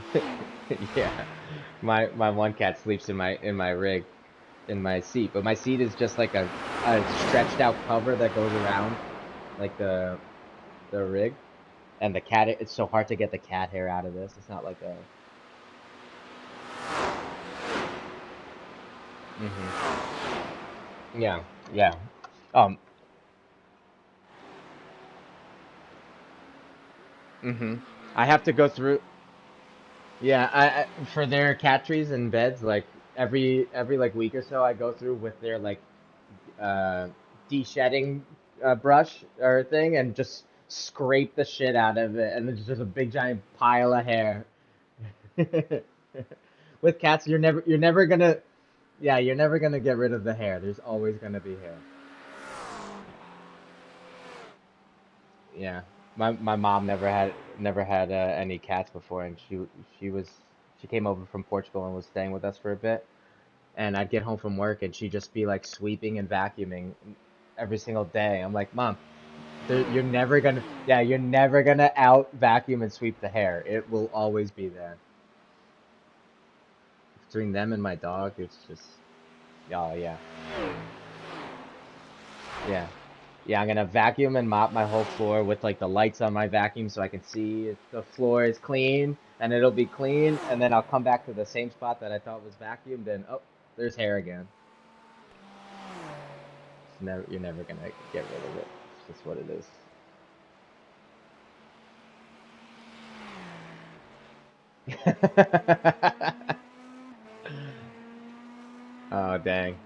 Yeah. My one cat sleeps in my rig in my seat, but my seat is just like a stretched out cover that goes around like the rig. And the cat, it's so hard to get the cat hair out of this. It's not like a. Hmm. Yeah, yeah. Um. I have to go through. Yeah, I for their cat trees and beds, like every like week or so, I go through with their like uh de-shedding brush or thing and just scrape the shit out of it, and it's just a big giant pile of hair. With cats, you're never gonna yeah, you're never gonna get rid of the hair. There's always gonna be hair. Yeah, my mom never had any cats before, and she was she came over from Portugal and was staying with us for a bit. And I'd get home from work and she'd just be like sweeping and vacuuming every single day. I'm like, Mom, you're never gonna, yeah, you're never gonna out vacuum and sweep the hair. It will always be there. Between them and my dog, it's just, oh yeah, yeah, yeah. I'm gonna vacuum and mop my whole floor with like the lights on my vacuum so I can see if the floor is clean and it'll be clean. And then I'll come back to the same spot that I thought was vacuumed and oh, there's hair again. You're never gonna get rid of it. It's just what it is. Oh, dang.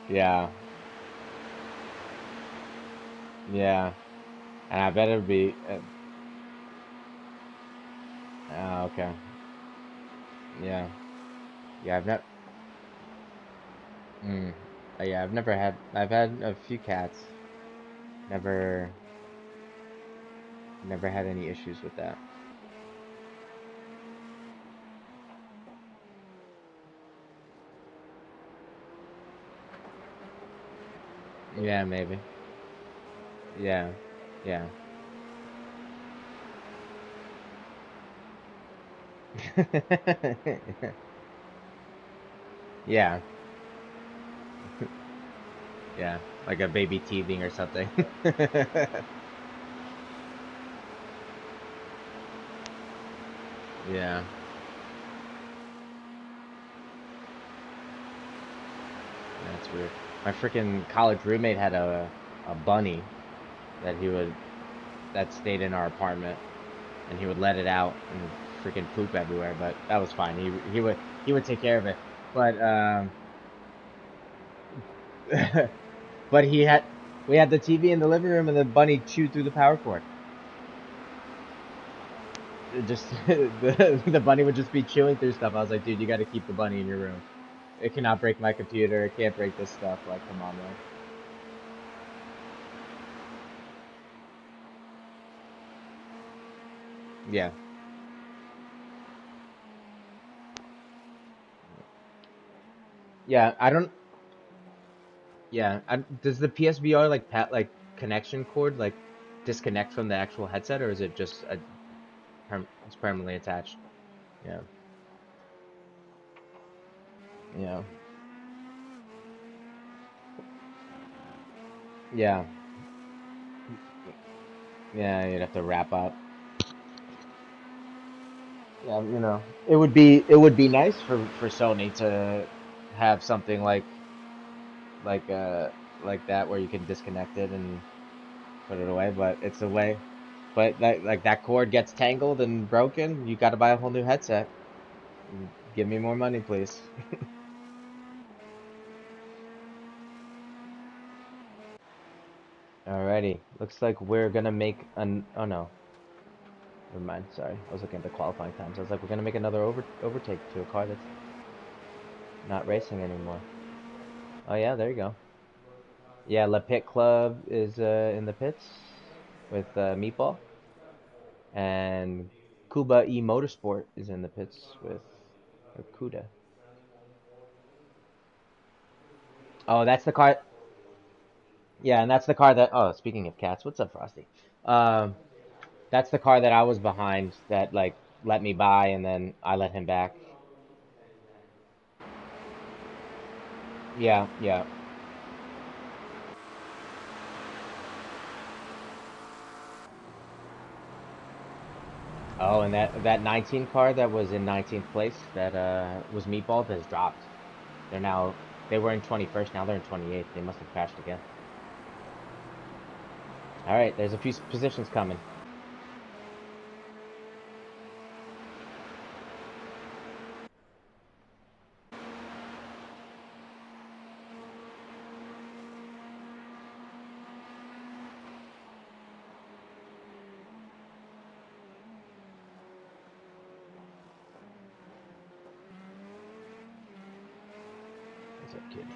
Yeah, yeah. And I better be. Oh, okay. Yeah, yeah. Mm, yeah, I've never had. I've had a few cats. Never, never had any issues with that. Yeah, maybe. Yeah, yeah. Yeah, yeah. Like a baby teething or something. Yeah, that's weird. My freaking college roommate had a bunny that he would that stayed in our apartment, and he would let it out and freaking poop everywhere. But that was fine. He would take care of it. But but we had the TV in the living room, and the bunny chewed through the power cord. It just the bunny would just be chewing through stuff. I was like, dude, you got to keep the bunny in your room. It cannot break my computer. It can't break this stuff. Like, come on, man. Yeah, yeah. I don't. Yeah. Does the PSVR like like connection cord like disconnect from the actual headset, or is it just it's permanently attached? Yeah. Yeah. Yeah. Yeah, you'd have to wrap up. Yeah, it would be nice for Sony to have something like uh like that where you can disconnect it and put it away, but it's away. But that cord gets tangled and broken, you got to buy a whole new headset. Give me more money, please. Alrighty. Looks like we're gonna make an oh no. Never mind. Sorry. I was looking at the qualifying times. I was like, we're gonna make another overtake to a car that's not racing anymore. Oh yeah, there you go. Yeah, La Pit Club is in the pits with Meatball, and Kuba E Motorsport is in the pits with Kuda. Oh, that's the car. Yeah, and that's the car that. Oh, speaking of cats, what's up, Frosty? Um, that's the car that I was behind that like let me by, and then I let him back. Yeah, yeah. Oh, and that 19 car that was in 19th place that was meatballed has dropped. They're now they were in 21st, now they're in 28th. They must have crashed again. All right, there's a few positions coming. What's up, kid?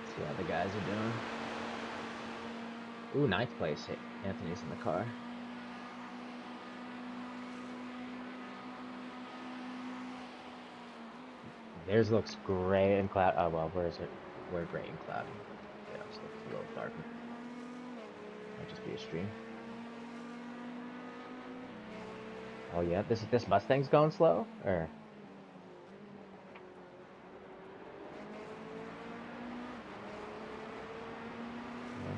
See how the guys are doing. Ooh, 9th place. Hey, Anthony's in the car. Theirs looks gray and cloud. Oh well, where is it? We're gray and cloudy. Yeah, it looks a little darker. Might just be a stream. Oh yeah, this Mustang's going slow, or yeah.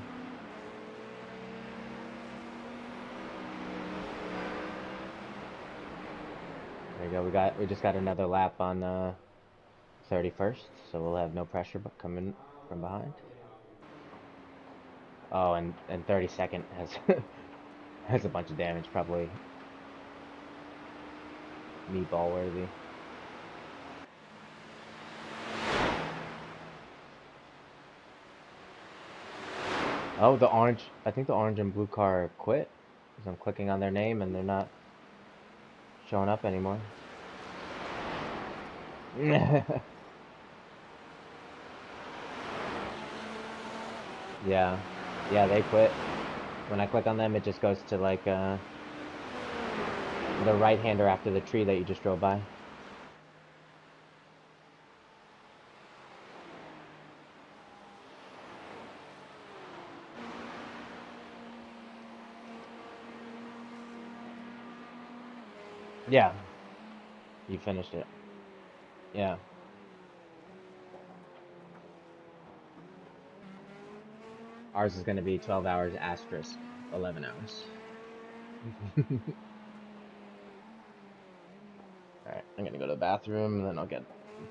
There you go. We just got another lap on 31st, so we'll have no pressure but coming from behind. Oh, and 32nd has has a bunch of damage, probably meatball worthy. Oh, the orange. I think the orange and blue car quit because I'm clicking on their name and they're not showing up anymore. Yeah, yeah, they quit. When I click on them, it just goes to like the right-hander after the tree that you just drove by. Yeah, you finished it. Yeah. Ours is going to be 12 hours asterisk 11 hours. Alright, I'm going to go to the bathroom and then I'll get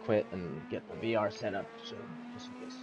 quit and get the VR set up, so just in case.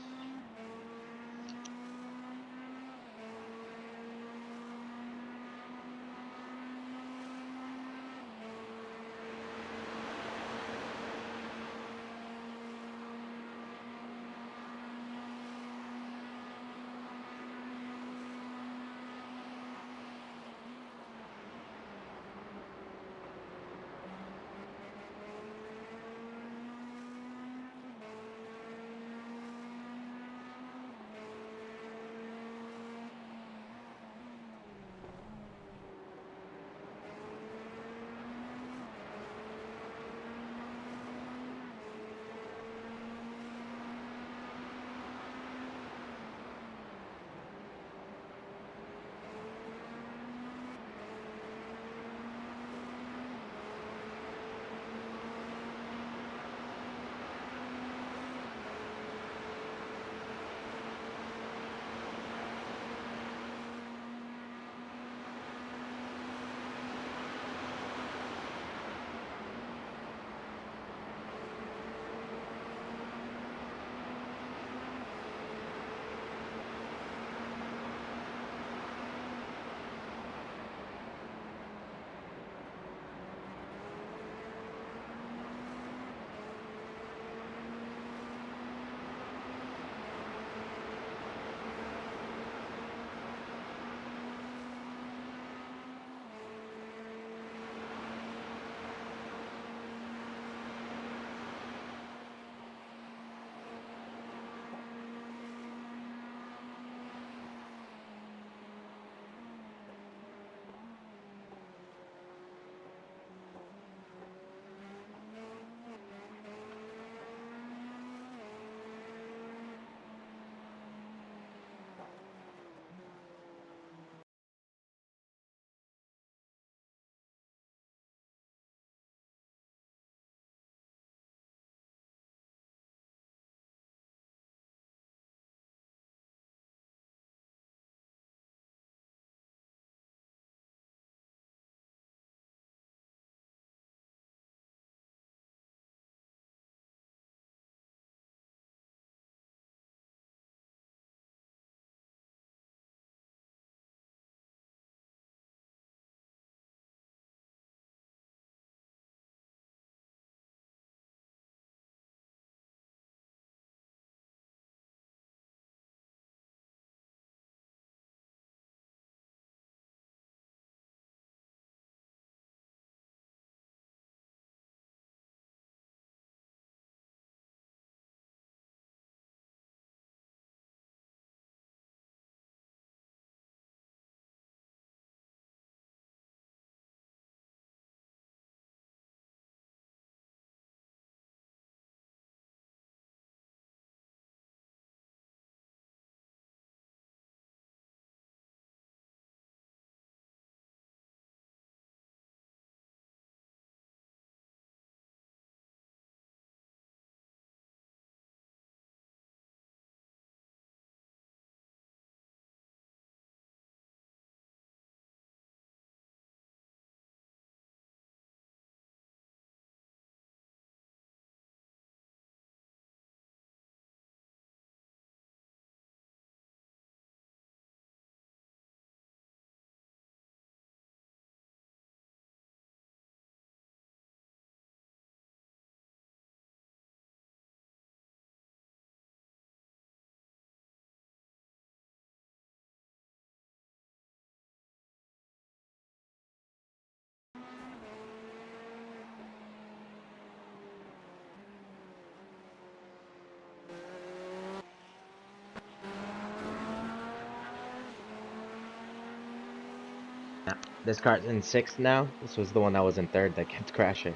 This car's in 6th now. This was the one that was in 3rd that kept crashing.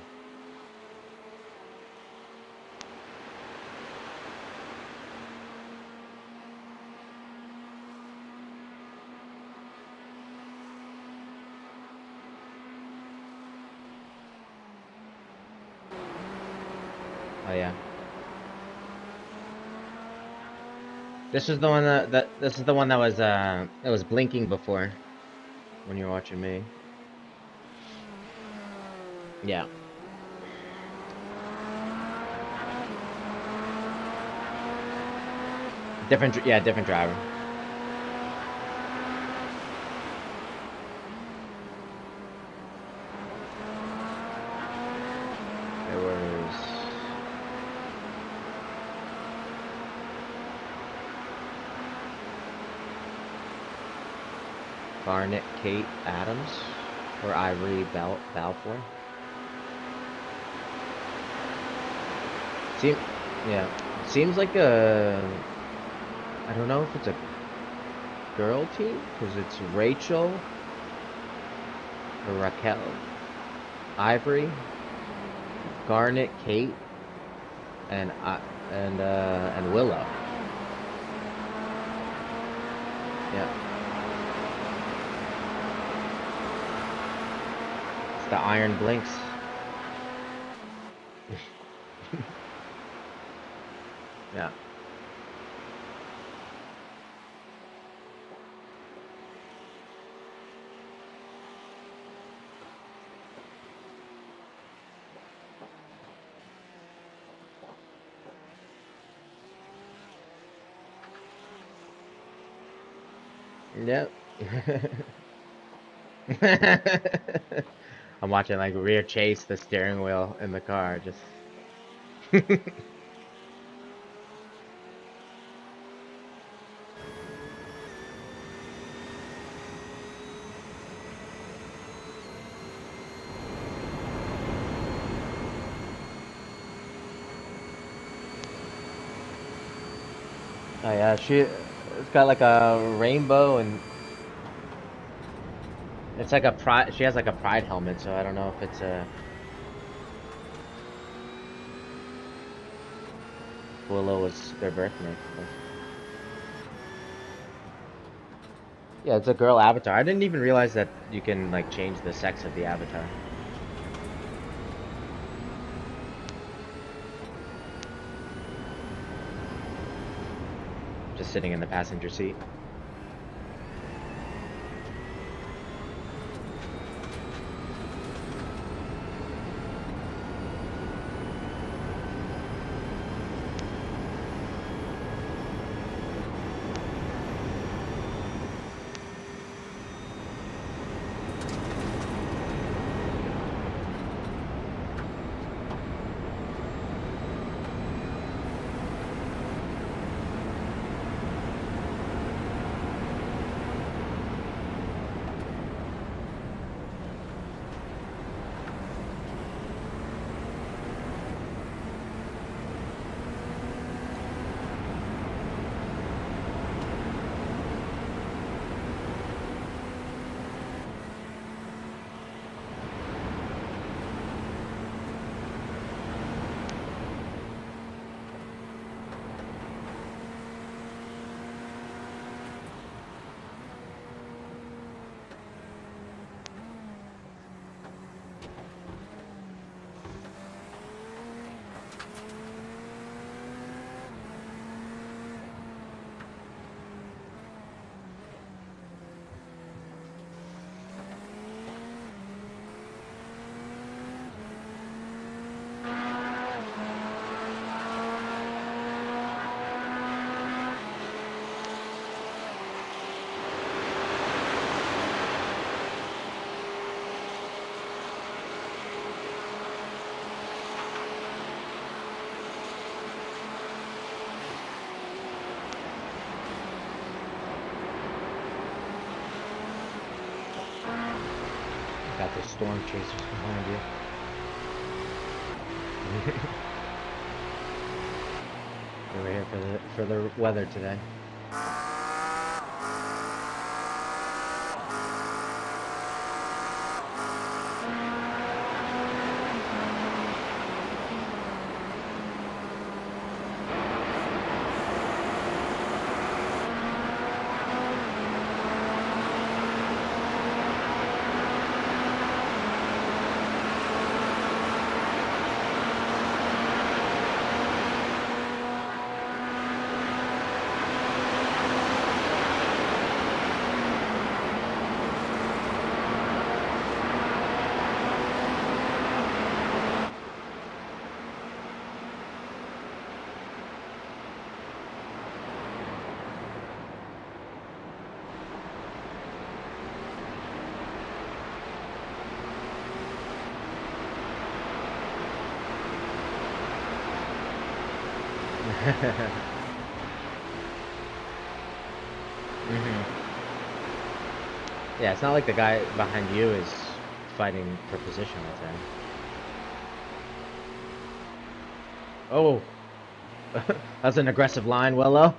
Oh yeah. This is the one this is the one that was blinking before when you were watching me. Yeah. Different driver. It was Garnet Kate Adams or Ivory Balfour. Seems like I don't know if it's a girl team because it's Rachel or Raquel, Ivory, Garnet, Kate, and Willow. Yeah. It's the Iron Blinks. Yeah. Yep. I'm watching like rear chase the steering wheel in the car, just Oh yeah, it's got like a rainbow and it's like a pride. She has like a pride helmet, so I don't know if it's a Willow was their birthday. Yeah, it's a girl avatar. I didn't even realize that you can like change the sex of the avatar. Just sitting in the passenger seat. Got the storm chasers behind you. We're here for the weather today. Yeah, it's not like the guy behind you is fighting for position, I'd say. Oh, that's an aggressive line, Willow.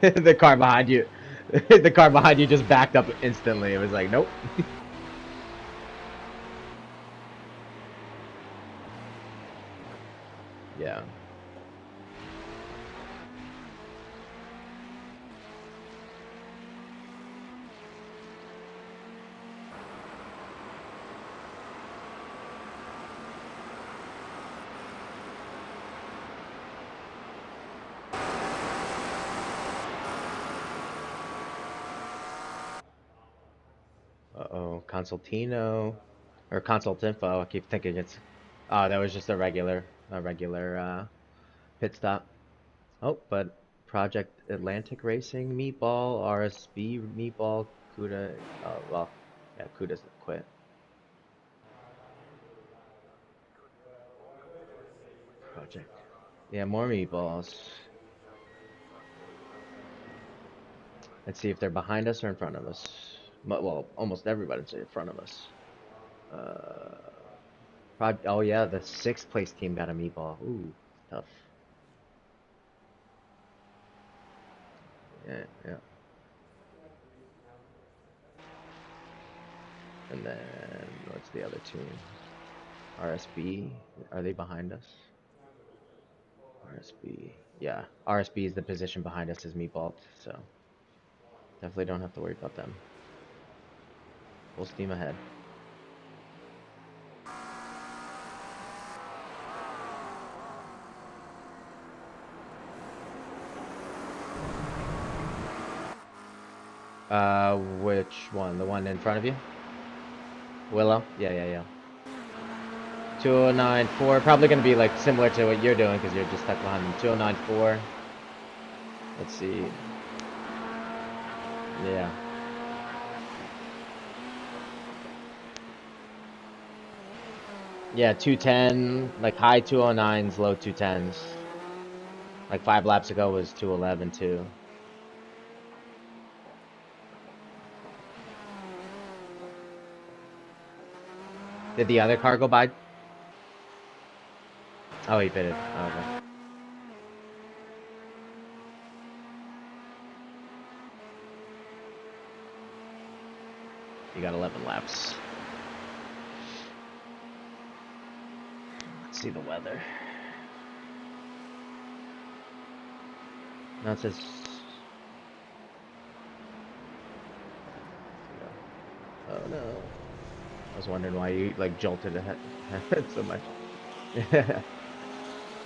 The car behind you, the car behind you just backed up instantly. It was like, nope. Yeah. Uh-oh, Consultino or Consultinfo. I keep thinking it's. Oh, that was just a regular pit stop. Oh, but Project Atlantic Racing, Meatball, RSB, Meatball, Kuda. Oh, well, yeah, Kuda's quit. Project. Yeah, more Meatballs. Let's see if they're behind us or in front of us. Well, almost everybody's in front of us. Uh, oh yeah, the sixth place team got a Meatball. Ooh, tough. Yeah, yeah. And then what's the other team? RSB. Are they behind us? RSB. Yeah, RSB is the position behind us as Meatball, so definitely don't have to worry about them. Full steam ahead. Which one? The one in front of you? Willow? Yeah, yeah, yeah. 2094, probably going to be like similar to what you're doing because you're just stuck behind them. 2094. Let's see. Yeah. Yeah, 210, like high 209s, low 210s. Like 5 laps ago was 211 too. Did the other car go by? Oh, he pitted. Oh, okay. You got 11 laps. Let's see the weather. No, it says. Oh no. I was wondering why you like jolted ahead so much.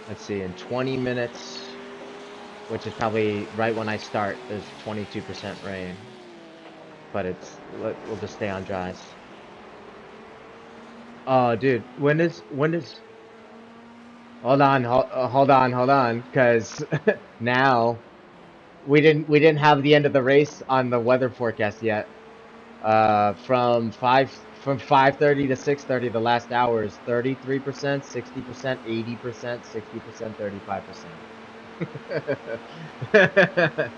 Let's see, in 20 minutes, which is probably right when I start, there's 22% rain. But we'll just stay on dries. Oh, dude, when is hold on, because now we didn't have the end of the race on the weather forecast yet. From 5:30 to 6:30, the last hour is 33%, 60%, 80%, 60%, 35%.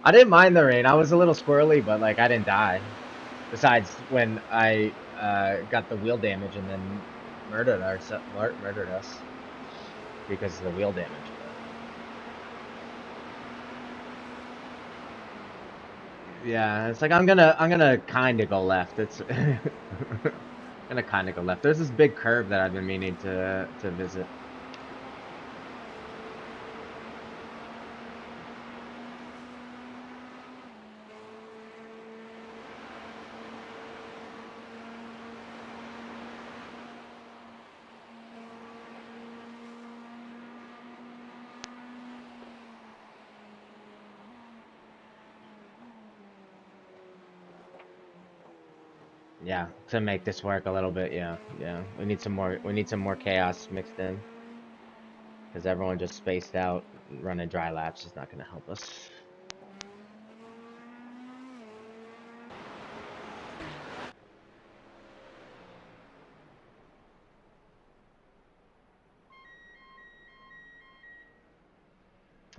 I didn't mind the rain. I was a little squirrely, but like I didn't die. Besides when I got the wheel damage and then murdered us because of the wheel damage. Yeah, it's like I'm gonna kind of go left. It's gonna kind of go left. There's this big curve that I've been meaning to visit. Yeah, to make this work a little bit. Yeah, yeah. We need some more chaos mixed in because everyone just spaced out running dry laps is not gonna help us.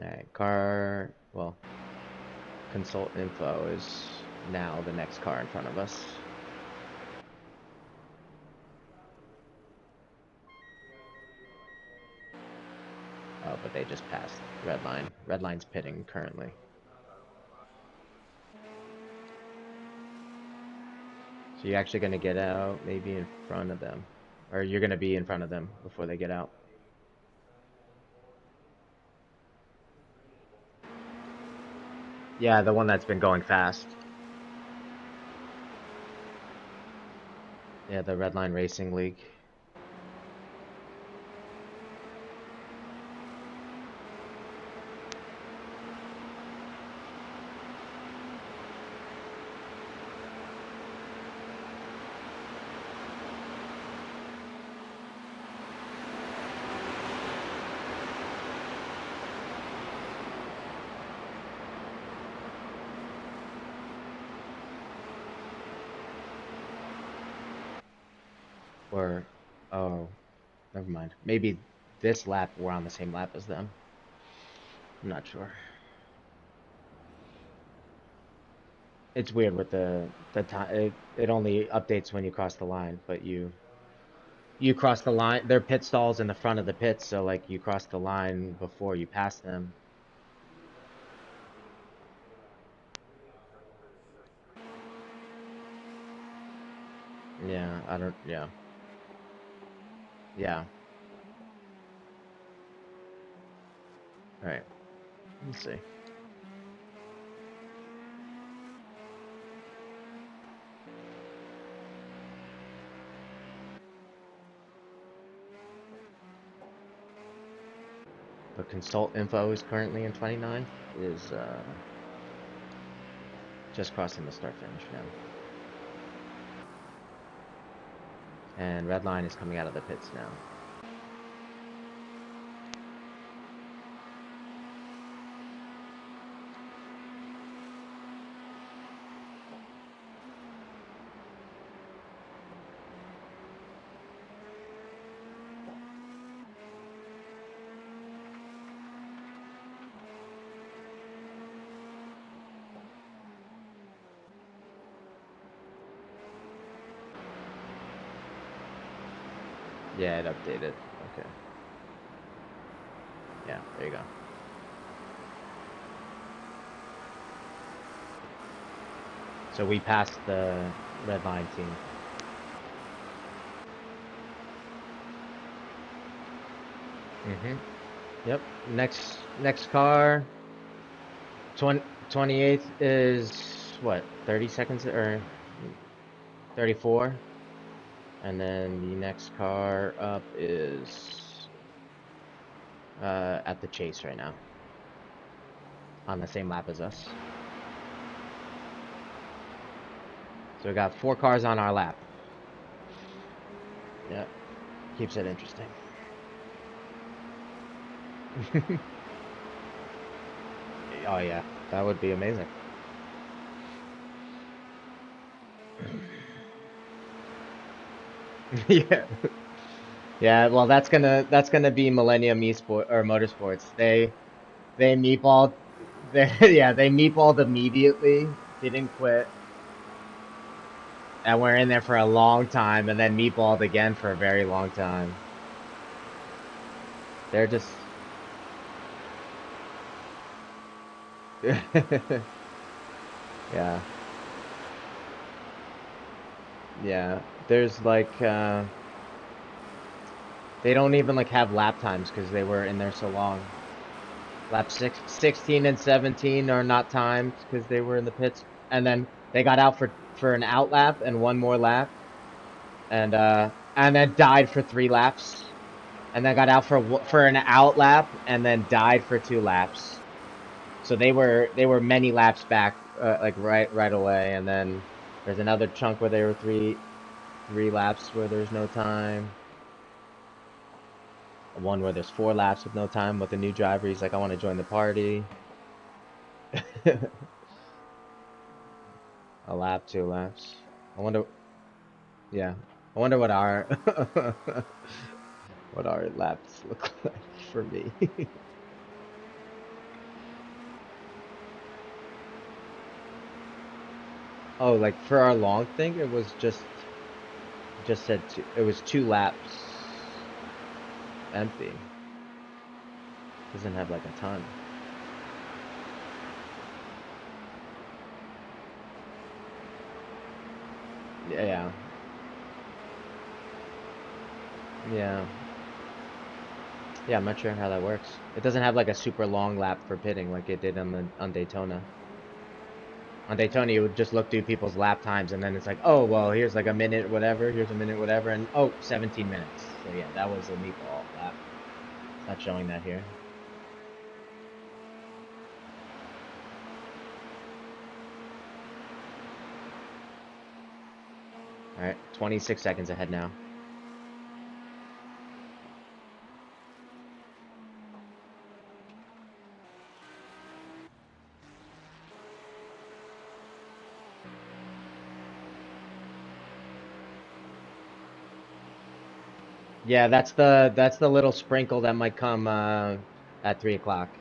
Alright, car, well, consult info is now the next car in front of us. Oh, but they just passed red line. Red line's pitting currently. So you're actually going to get out maybe in front of them. Or you're going to be in front of them before they get out. Yeah, the one that's been going fast. Yeah, the Red Line Racing League. Or, oh, never mind. Maybe this lap we're on the same lap as them. I'm not sure. It's weird with the time. It only updates when you cross the line, but you cross the line. Their pit stalls in the front of the pits, so like you cross the line before you pass them. Yeah, I don't. Yeah, yeah. All right. Let's see. The consult info is currently in 29th. Is just crossing the start finish now. And red line is coming out of the pits now. Yeah, it updated. Okay. Yeah, there you go. So we passed the red line team. Yep. Next car. 28th is what? 30 seconds or 34? And then the next car up is at the chase right now. On the same lap as us. So we got 4 cars on our lap. Yeah. Keeps it interesting. Oh yeah, that would be amazing. Yeah. Yeah, well that's gonna be Millennium Esport or Motorsports. They meatballed they meatballed immediately, didn't quit. And we're in there for a long time and then meatballed again for a very long time. They're just yeah. Yeah. There's like they don't even like have lap times because they were in there so long. Lap 16 and 17 are not timed because they were in the pits, and then they got out for an out lap and one more lap, and then died for 3 laps, and then got out for an out lap and then died for 2 laps. So they were many laps back, like right away, and then there's another chunk where they were three laps where there's no time. One where there's 4 laps with no time with the new driver. He's like, I want to join the party. A lap, 2 laps. I wonder, yeah. I wonder what our what our laps look like for me. Oh, like for our long thing, it was just said it was 2 laps empty. Doesn't have like a ton. Yeah, yeah, yeah. I'm not sure how that works. It doesn't have like a super long lap for pitting like it did on Daytona. On Daytona, you would just look through people's lap times, and then it's like, oh well, here's like a minute whatever, here's a minute whatever, and oh, 17 minutes. So yeah, that was a meatball lap. It's not showing that here. All right, 26 seconds ahead now. Yeah, that's the little sprinkle that might come at 3 o'clock,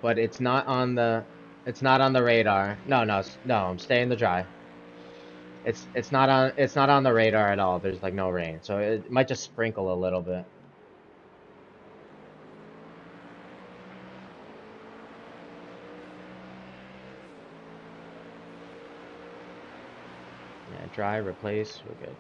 but it's not on the radar. No, no, no. I'm staying the dry. It's not on the radar at all. There's like no rain, so it might just sprinkle a little bit. Yeah, dry, replace. We're good.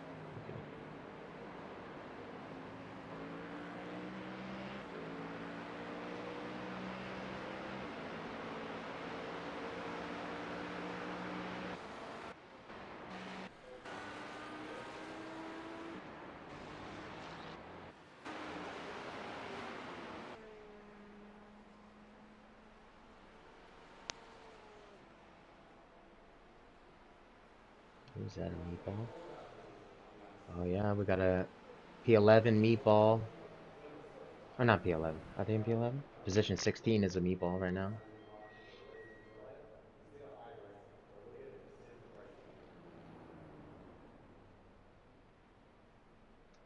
Is that a meatball? Oh yeah, we got a P11 meatball. Or not P11. Are they in P11? Position 16 is a meatball right now.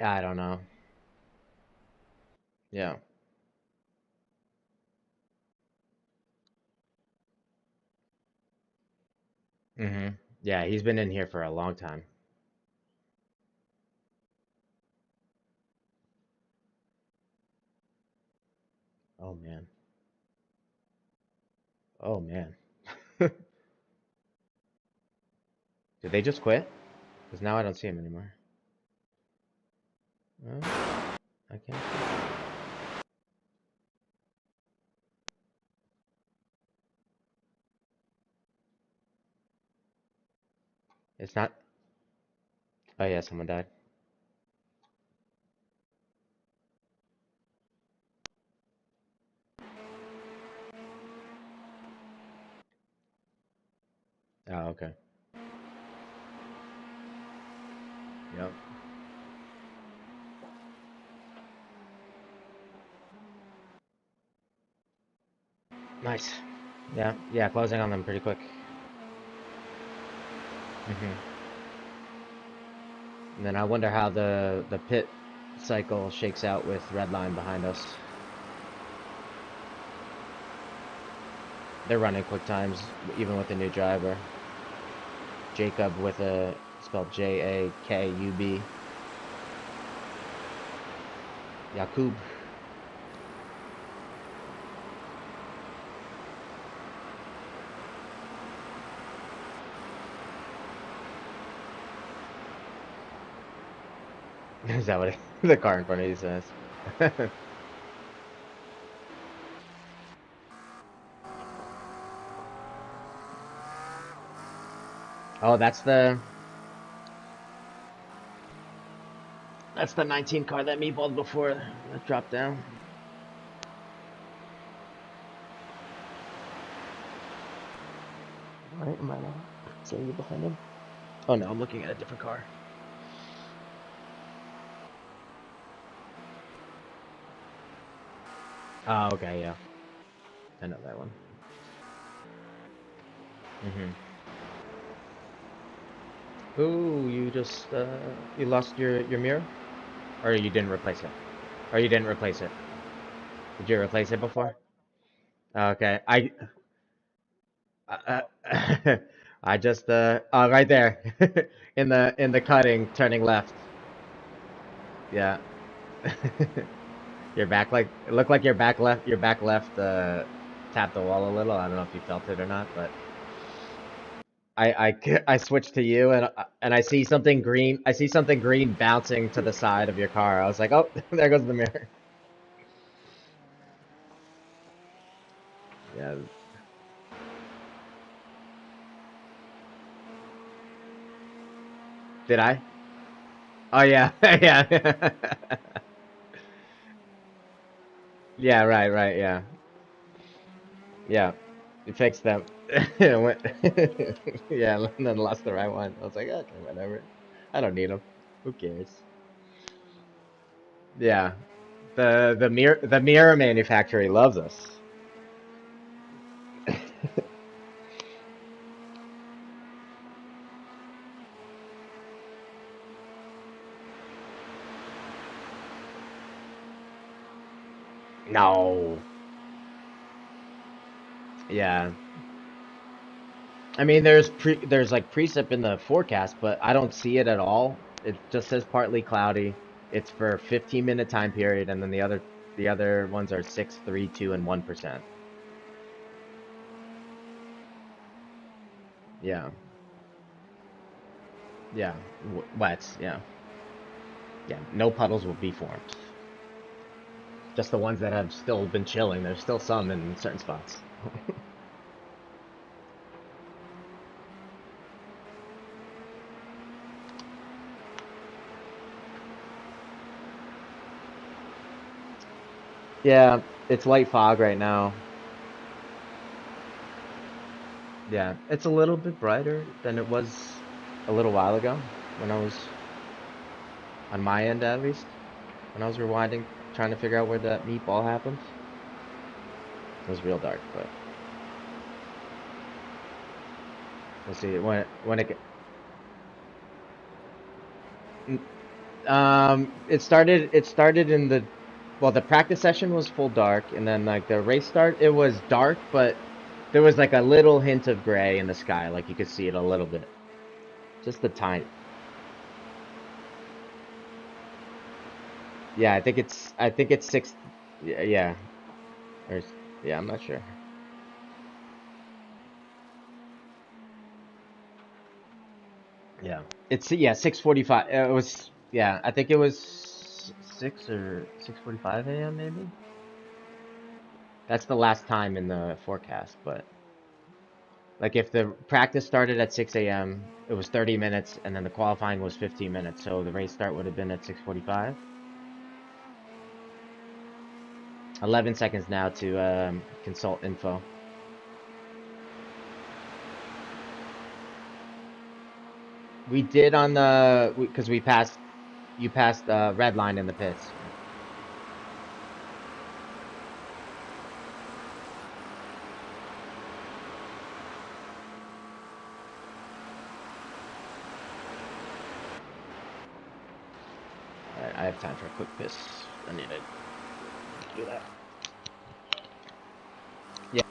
I don't know. Yeah. Mm-hmm. Yeah, he's been in here for a long time. Oh man. Oh man. Did they just quit? Because now I don't see him anymore. I can't see. It's not. Oh yeah, someone died. Oh, okay. Yep. Nice. Yeah, yeah, closing on them pretty quick. Hmm. And then I wonder how the pit cycle shakes out with Redline behind us. They're running quick times, even with the new driver. Jacob with a spelled Jakub. Jakub. Is that what the car in front of you says? Oh, that's the 19 car that meatballed before that dropped down. Right, am I not seeing you behind him? Oh no, I'm looking at a different car. Oh, okay, yeah. I know that one. Mm-hmm. Ooh, you just you lost your mirror? Or you didn't replace it? Or you didn't replace it? Did you replace it before? Okay, uh, I just right there in the cutting, turning left. Yeah. Your back like it looked like your back left tapped the wall a little. I don't know if you felt it or not, but I switched to you and I see something green. I see something green bouncing to the side of your car. I was like, "Oh, there goes the mirror." Yeah. Did I? Oh yeah. Yeah. Yeah, right, yeah. Yeah. You fixed them. Yeah, and then lost the right one. I was like, "Okay, whatever. I don't need them. Who cares?" Yeah. The mirror manufacturer loves us. No. Yeah. I mean, there's like precip in the forecast, but I don't see it at all. It just says partly cloudy. It's for 15-minute time period, and then the other ones are 6, 3, 2, and 1%. Yeah. Yeah. Wet. Yeah. Yeah. No puddles will be formed. Just the ones that have still been chilling. There's still some in certain spots. Yeah, it's light fog right now. Yeah, it's a little bit brighter than it was a little while ago when I was on my end at least. When I was rewinding, trying to figure out where that meatball happened. It was real dark, but we'll see when it it started in the well, the practice session was full dark, and then like the race start it was dark, but there was like a little hint of gray in the sky, like you could see it a little bit, just the tiny. Yeah, I think it's six. Yeah, yeah, or yeah, I'm not sure. Yeah, it's yeah 6:45. It was yeah, I think it was 6 or 6:45 a.m. maybe. That's the last time in the forecast, but like if the practice started at 6 a.m., it was 30 minutes, and then the qualifying was 15 minutes, so the race start would have been at 6:45. 11 seconds now to consult info. We did on the because we passed you passed red line in the pits. All right, I have time for a quick piss. I need to do that. Yeah.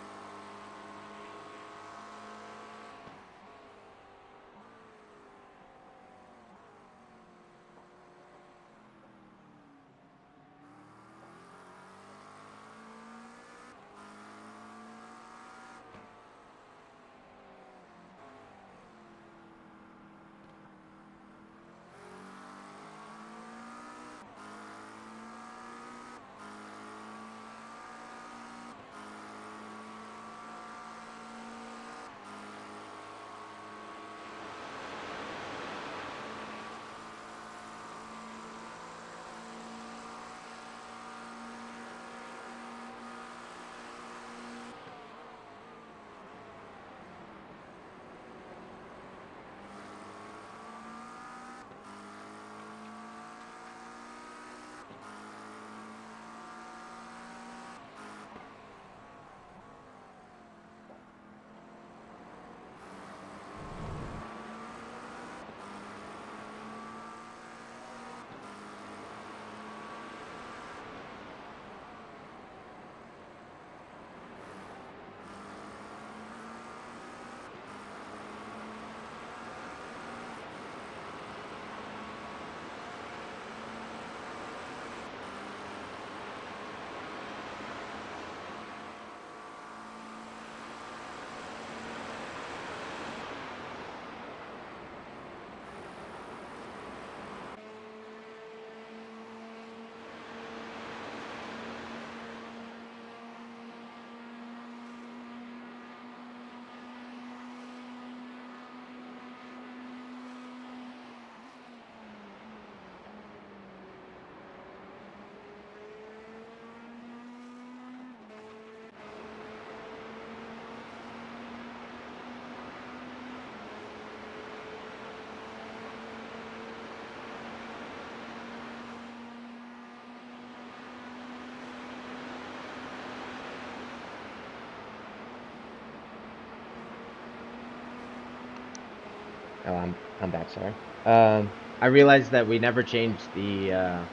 Oh, I'm back. Sorry. I realized that we never changed the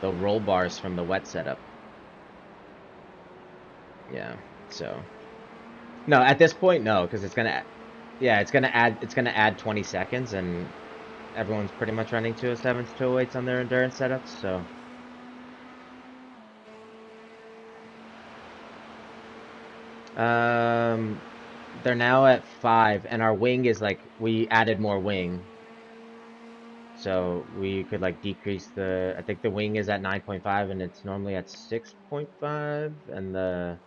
roll bars from the wet setup. Yeah. So no, at this point, no, because it's gonna. Yeah, it's gonna add 20 seconds, and everyone's pretty much running 207s, 208s on their endurance setups. So um, they're now at 5, and our wing is like we added more wing. So we could like decrease I think the wing is at 9.5 and it's normally at 6.5, and the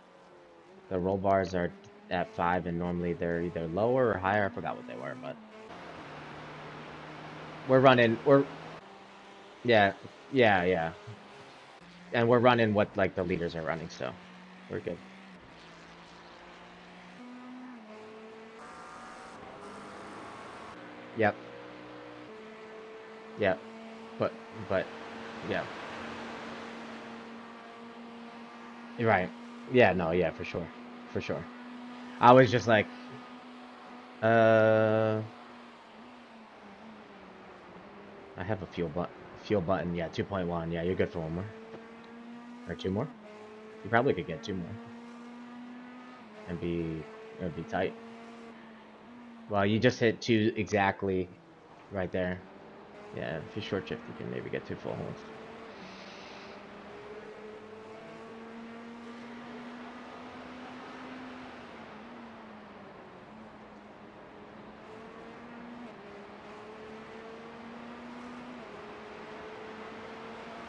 roll bars are at 5 and normally they're either lower or higher. I forgot what they were, but we're yeah, yeah. And we're running what like the leaders are running, so we're good. Yep. Yep. But yeah. You're right. Yeah, no, yeah, for sure. For sure. I was just like, uh I have a fuel button. Yeah, 2.1. Yeah, you're good for one more. Or two more? You probably could get two more and be tight. Well, you just hit two exactly right there. Yeah, if you short shift, you can maybe get two full holds.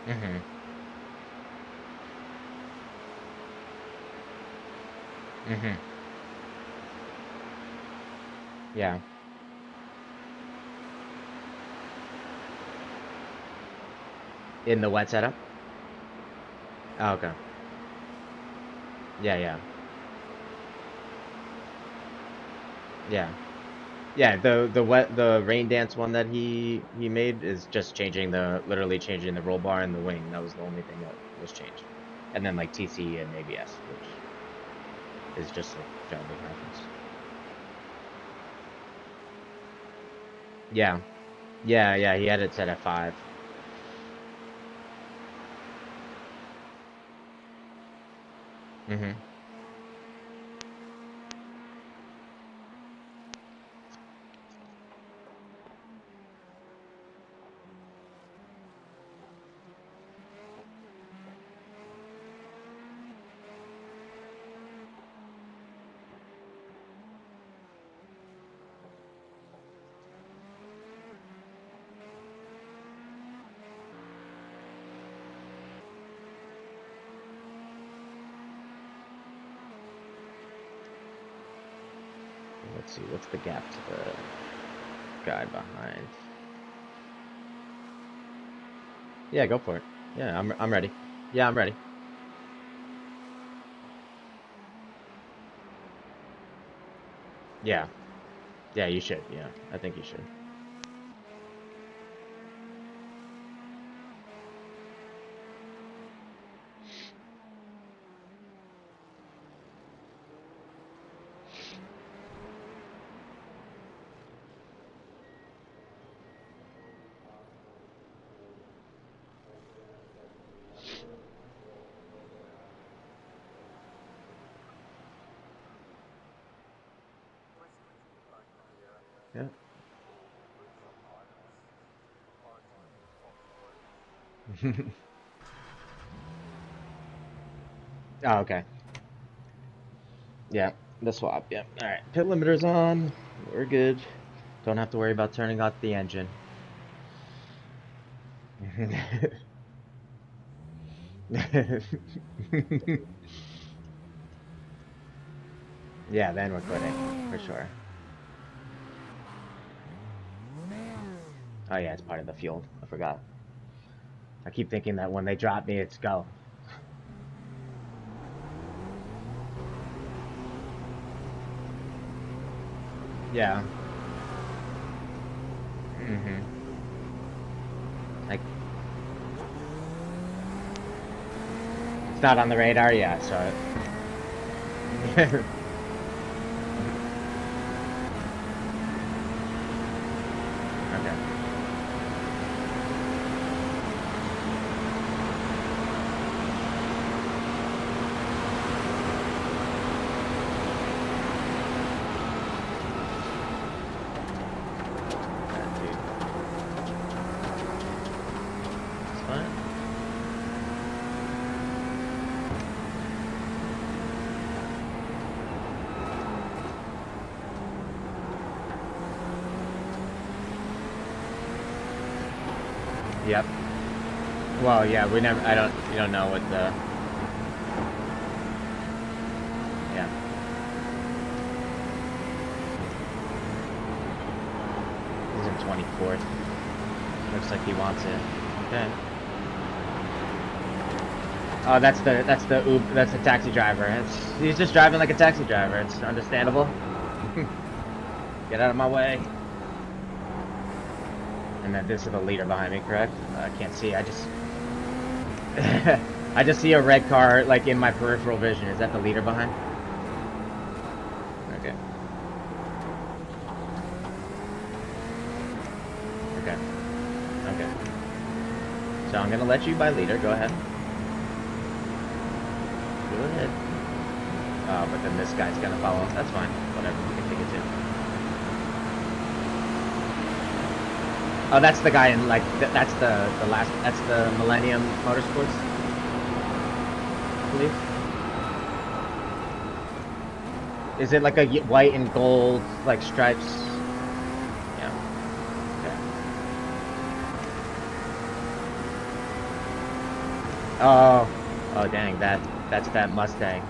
Mhm. Mhm. Yeah. In the wet setup? Oh, okay. Yeah, yeah. Yeah. Yeah, the rain dance one that he made is just literally changing the roll bar and the wing. That was the only thing that was changed. And then like TC and ABS, which is just a general preference. Yeah. Yeah, he had it set at 5. Mhm. Let's see, what's the gap to the guy behind? Yeah, go for it. Yeah, I'm ready. Yeah, I'm ready. Yeah. Yeah, you should. Yeah, I think you should. Yeah. Oh, okay. Yeah, the swap. Yeah. All right. Pit limiter's on. We're good. Don't have to worry about turning off the engine. Yeah, then we're quitting for sure. Oh yeah, it's part of the fuel. I forgot. I keep thinking that when they drop me, it's go. Yeah. Mhm. Like it's not on the radar. Yeah. So. Yep. Well, yeah, we never. You don't know what the. Yeah. He's in 24th. Looks like he wants it. Okay. Oh, that's the taxi driver. He's just driving like a taxi driver. It's understandable. Get out of my way. And then this is the leader behind me, correct? I can't see. I just I just see a red car like in my peripheral vision. Is that the leader behind? Okay. Okay. Okay. So I'm gonna let you by leader. Go ahead. Go ahead. But then this guy's gonna follow. That's fine. Whatever. We can take it too. Oh, that's the guy in like that's the last. That's the Millennium Motorsports, I believe. Is it like a white and gold like stripes? Yeah. Okay. Oh. Oh dang! That's that Mustang.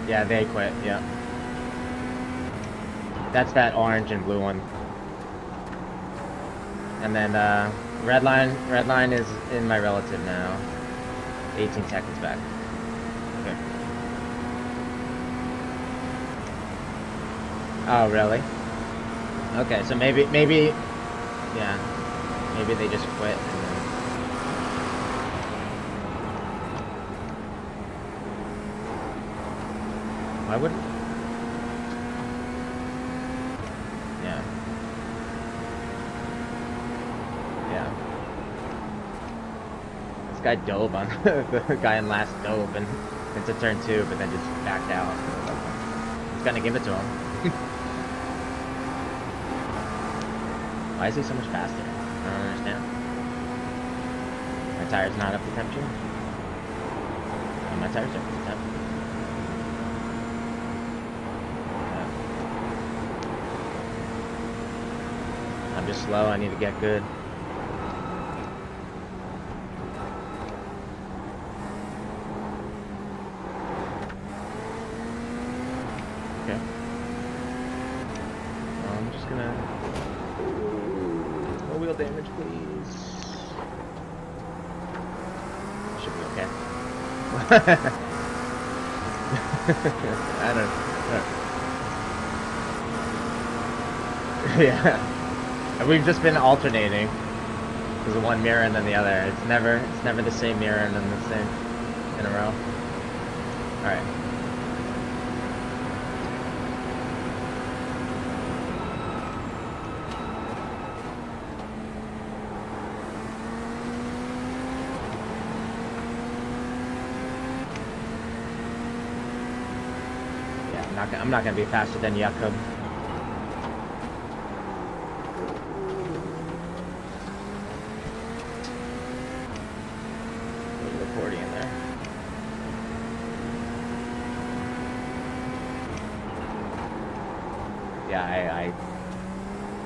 Yeah, they quit, yeah. That's that orange and blue one. And then, red line is in my relative now. 18 seconds back. Okay. Oh, really? Okay, so maybe, yeah. Maybe they just quit and then... Why would? Yeah. Yeah. This guy dove on the guy in last dove and into turn 2, but then just backed out. He's gonna give it to him. Why is he so much faster? I don't understand. My tire's not up to temperature. Oh, my tire's up to temperature. I'm just slow, I need to get good. Okay. Well, I'm just gonna... No wheel damage, please. Should be okay. I don't... Yeah. We've just been alternating. There's one mirror and then the other. It's never the same mirror and then the same in a row. Alright. Yeah, I'm not gonna be faster than Jakob.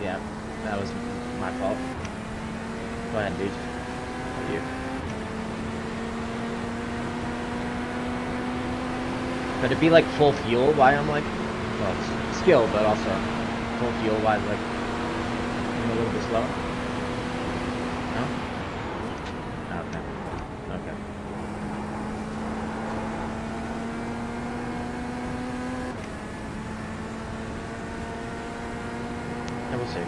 Yeah, that was my fault. Go ahead, dude. How are you? Could it be like full fuel why I'm like, well, it's skill, but also full fuel why like I'm a little bit slow? No? Okay. Okay. We'll see.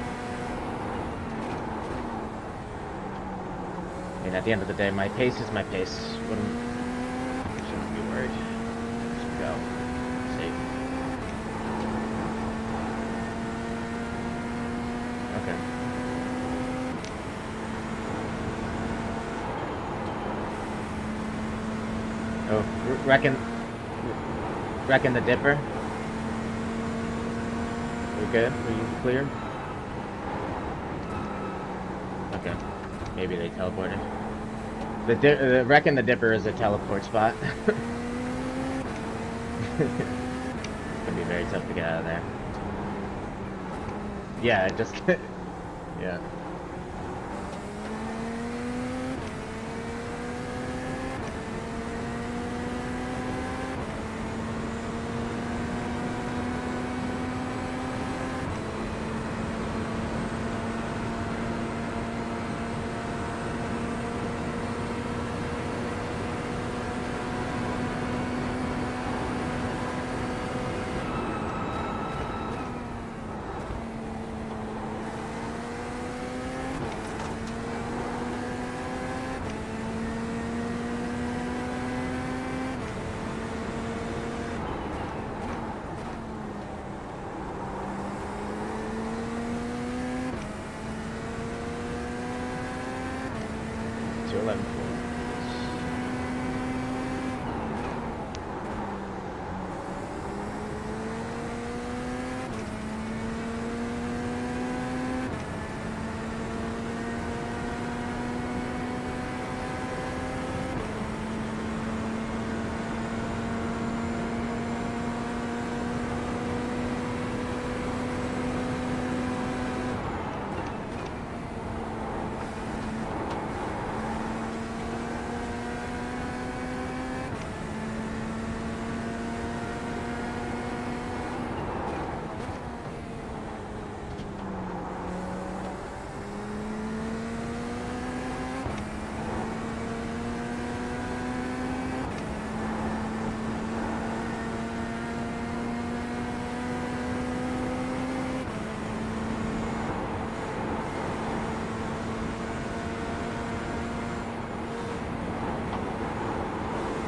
I mean, at the end of the day, my pace is my pace. Shouldn't be worried. Just go. Safe. Okay. Oh, reckon the dipper? We good? Are you clear? Okay. Maybe they teleported. The Reckon the Dipper is a teleport spot. It's gonna be very tough to get out of there. Yeah, just yeah.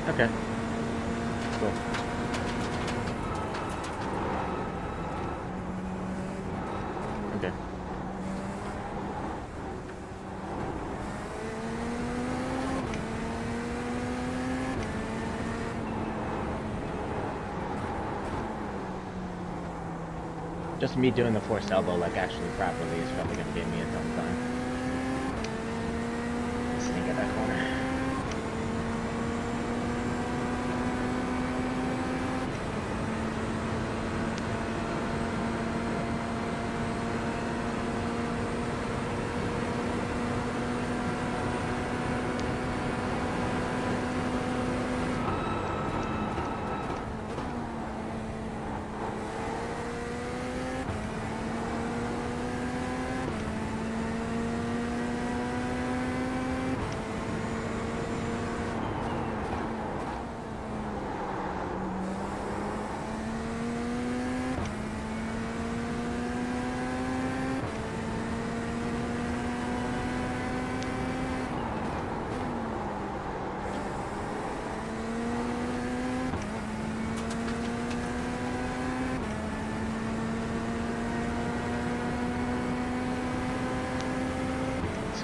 Okay. Cool. Okay. Just me doing the forced elbow like actually properly is probably gonna give me a dumb time. Sneak at that corner.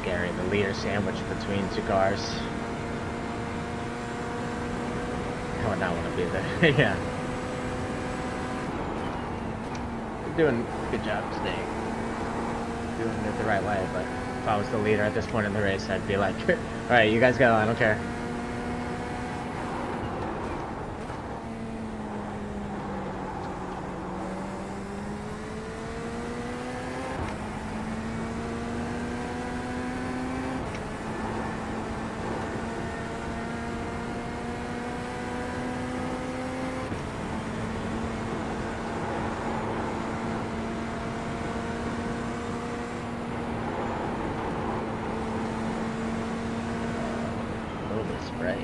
Scary, the leader sandwich between two cars. I would not want to be there. Yeah. You're doing a good job today. Doing it the right way, but if I was the leader at this point in the race, I'd be like, alright, you guys go, I don't care. Right.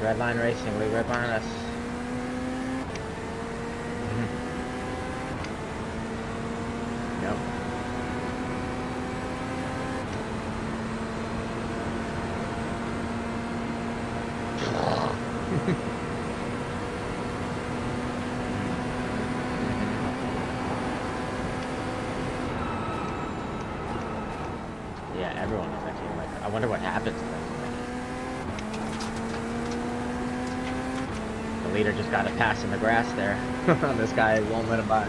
Red line racing, way right behind us. Yep. Yeah, everyone on that team. Like, I wonder what happens to them. The leader just got a pass in the grass there. This guy won't let him by.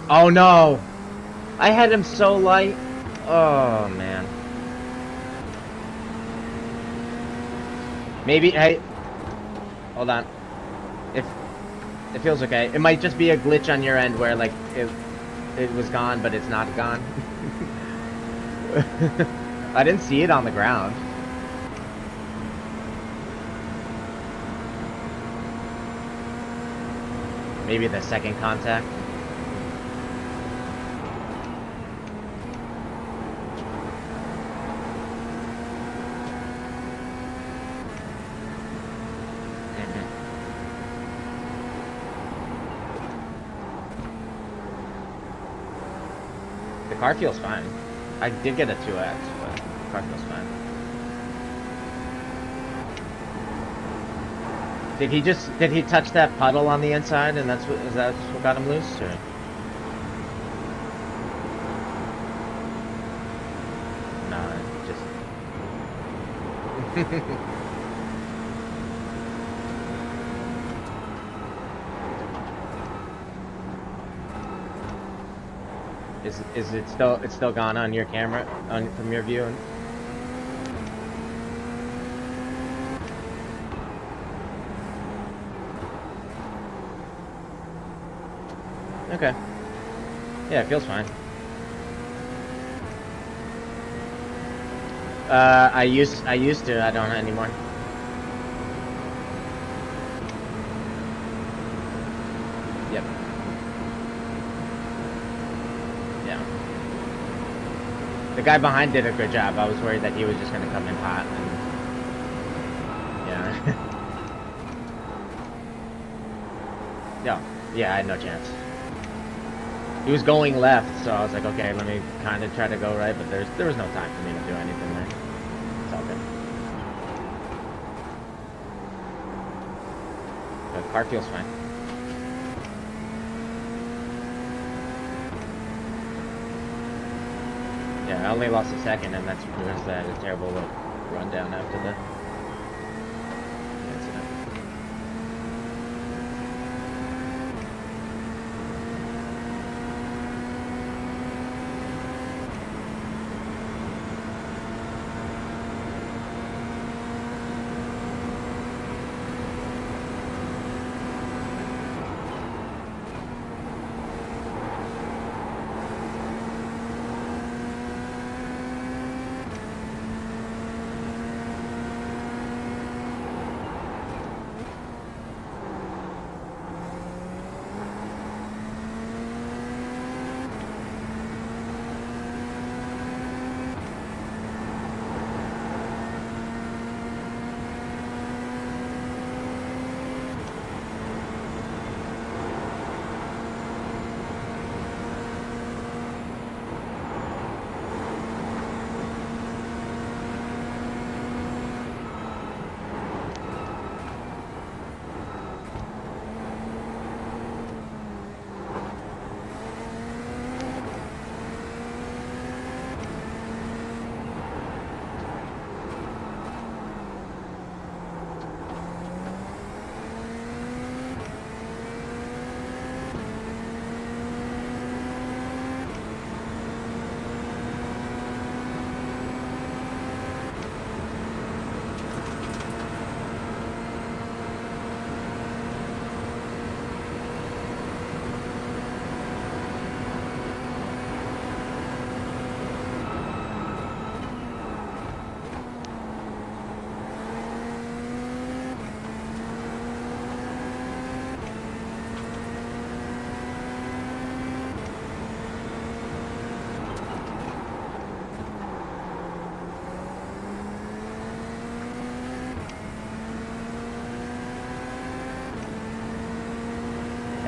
Oh no! I had him so light. Oh man. Maybe hold on. If it feels okay, it might just be a glitch on your end where like it was gone, but it's not gone. I didn't see it on the ground. Maybe the second contact. The car feels fine. I did get a 2X, but the car feels fine. Did he touch that puddle on the inside and is that what got him loose, or? No, just Is it still gone on your camera from your view? Okay. Yeah, it feels fine. I used to. I don't anymore. Yep. Yeah. The guy behind did a good job. I was worried that he was just gonna come in hot. And... yeah. Yeah, I had no chance. He was going left, so I was like, okay, let me kind of try to go right, but there was no time for me to do anything there. It's all good. The car feels fine. Yeah, I only lost a second, and that's because I had a terrible rundown after the incident.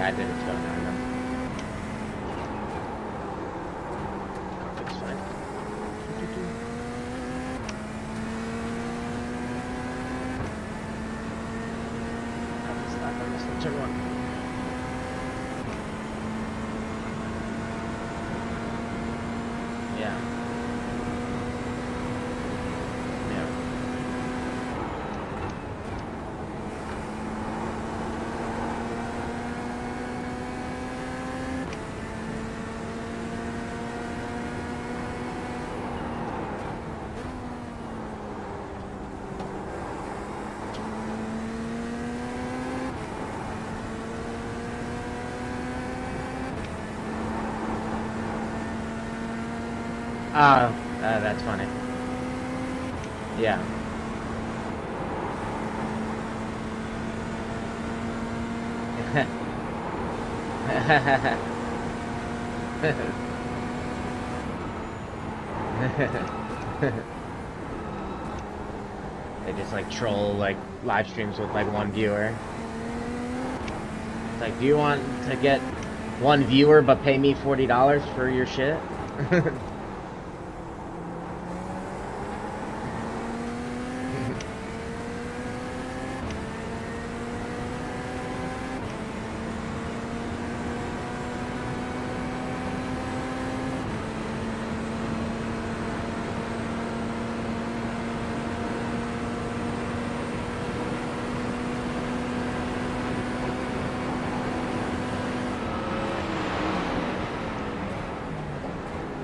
Yeah, I did it 209 though. It's fine. Turn one. Yeah. Oh, that's funny. Yeah. They just like troll like live streams with like one viewer. It's like, do you want to get one viewer but pay me $40 for your shit?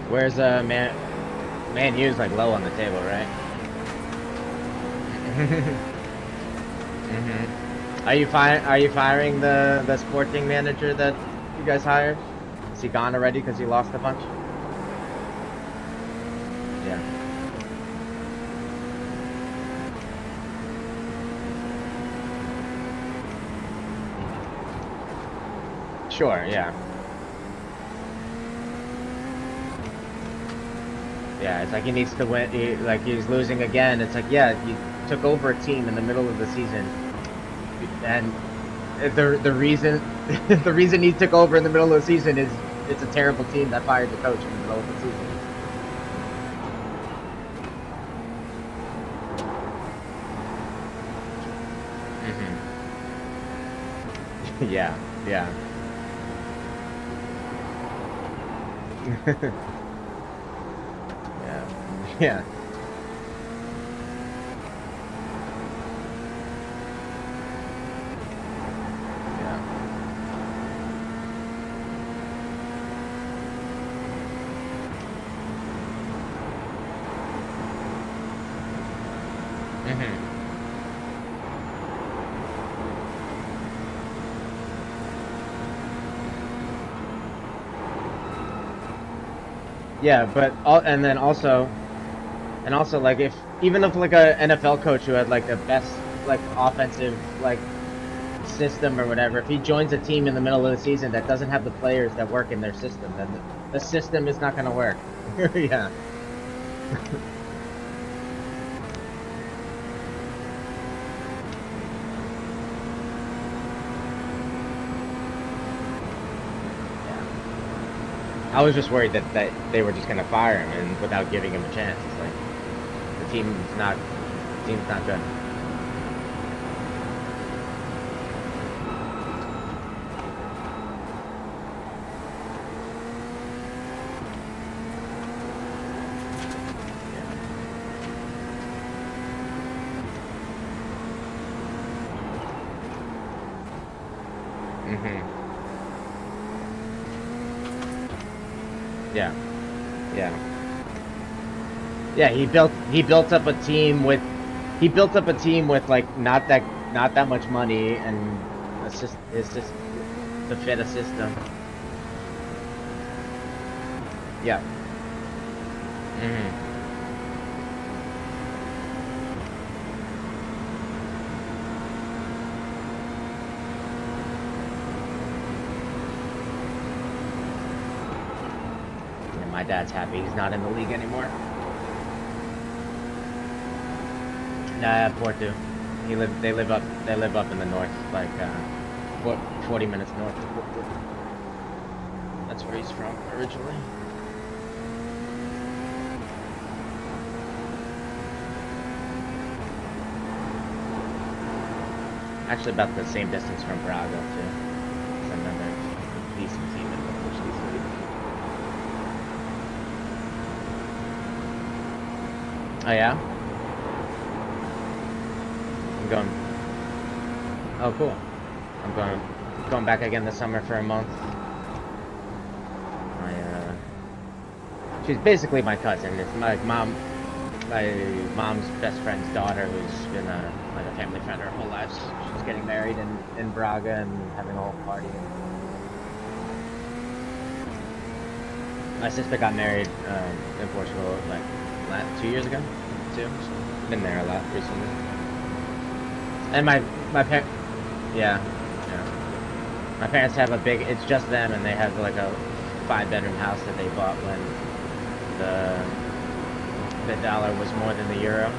Where's Man U's like low on the table, right? Are you firing the sporting manager that you guys hired? Is he gone already because he lost a bunch? Yeah. Sure, yeah. Yeah, it's like he needs to win. Like he's losing again. It's like, yeah, you took over a team in the middle of the season, and the reason the reason he took over in the middle of the season is it's a terrible team that fired the coach in the middle of the season. Yeah, yeah. Yeah. Yeah. Yeah, but also like if even if like a NFL coach who had like the best like offensive like system or whatever, if he joins a team in the middle of the season that doesn't have the players that work in their system, then the system is not going to work. Yeah. I was just worried that they were just gonna fire him and without giving him a chance. It's like the team's not good. Yeah. Yeah. Yeah, he built up a team with like not that much money and it's just to fit a system. Yeah. My dad's happy he's not in the league anymore. Nah, Porto. They live up in the north, like 40 minutes north of Portland. That's where he's from originally. Actually, about the same distance from Braga too. It's another decent team in the Portuguese league. Oh yeah? I'm going. Oh cool. I'm going back again this summer for a month. She's basically my cousin. It's my mom's best friend's daughter, who's been like a family friend her whole life. She's getting married in Braga and having a whole party. My sister got married in Portugal like 2 years ago, too. So been there a lot recently. And my parents, yeah. My parents have a big. It's just them, and they have like a 5-bedroom house that they bought when the dollar was more than the euro.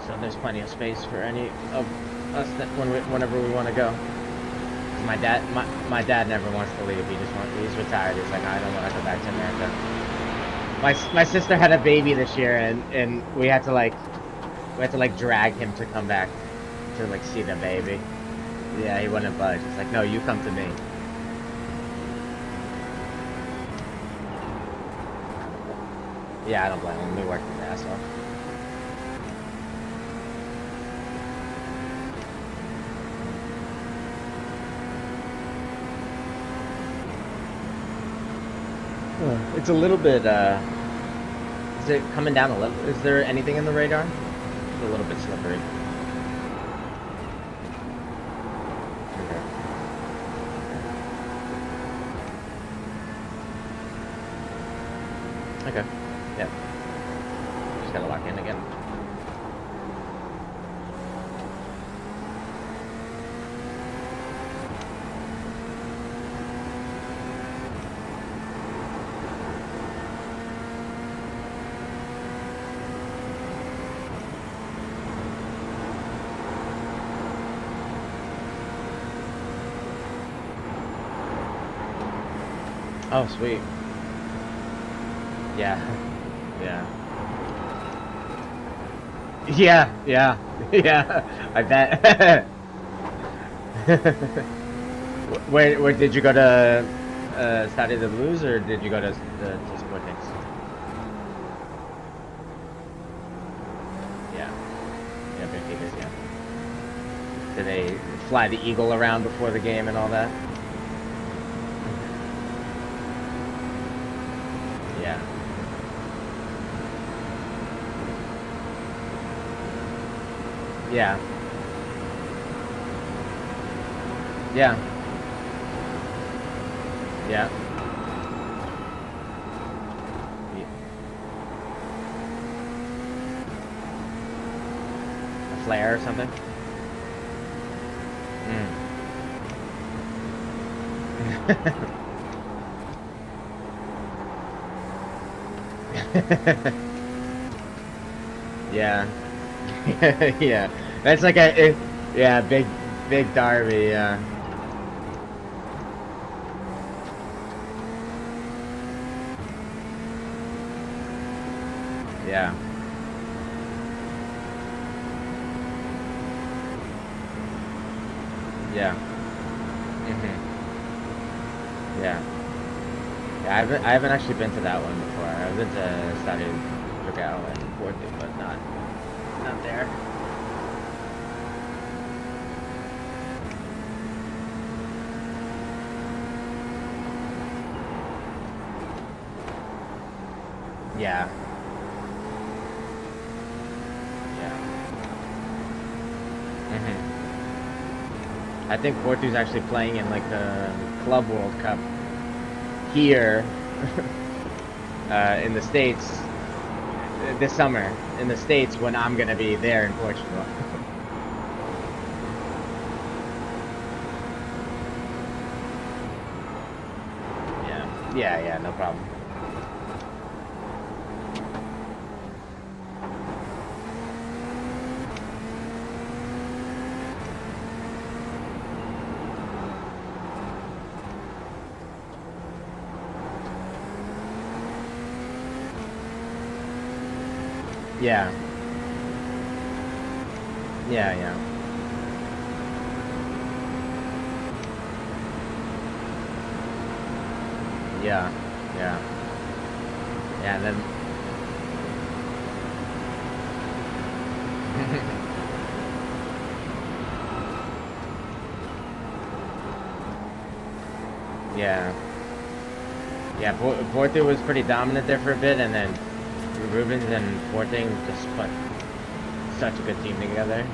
So there's plenty of space for any of us that whenever we want to go. My dad never wants to leave. He's retired. He's like, I don't want to go back to America. My sister had a baby this year, and we had to like drag him to come back to like see the baby. Yeah, he wouldn't budge. It's like, no, you come to me. Yeah, I don't blame him. We worked his ass off. It's a little bit, is it coming down a little? Is there anything in the radar? It's a little bit slippery. Okay. Yeah. Just gotta lock in again. Oh, sweet. Yeah. Yeah. Yeah, yeah, yeah. I bet. Where did you go to Stade de Blues, or did you go to Sportix? Yeah. Yeah, Benfica's, yeah. Did they fly the Eagle around before the game and all that? Yeah. Yeah. Yeah. Yeah. A flare or something? Yeah. Yeah. That's like yeah, big derby, yeah. Yeah. Yeah. Yeah. Yeah, I haven't actually been to that one before. I've been to Stade Dragao and Porto, but not there. Yeah. Yeah. I think Porto's actually playing in like the Club World Cup here in the States this summer in the States when I'm gonna be there in Portugal. Yeah, no problem. Yeah. Yeah, yeah. Yeah. Yeah. Yeah, and then yeah. Yeah, Porter was pretty dominant there for a bit, and then Rubens and Forting just put such a good team together.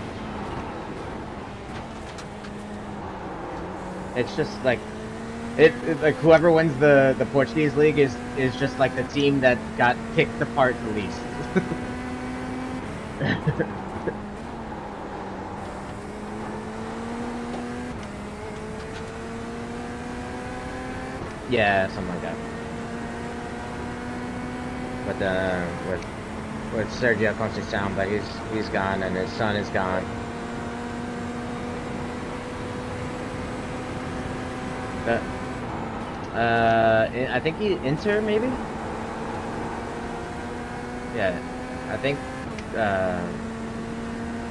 It's just like like whoever wins the Portuguese league is just like the team that got picked apart the least. Yeah, something like that. But with Sergio Conceição, but he's gone, and his son is gone. I think Inter maybe. Yeah, I think.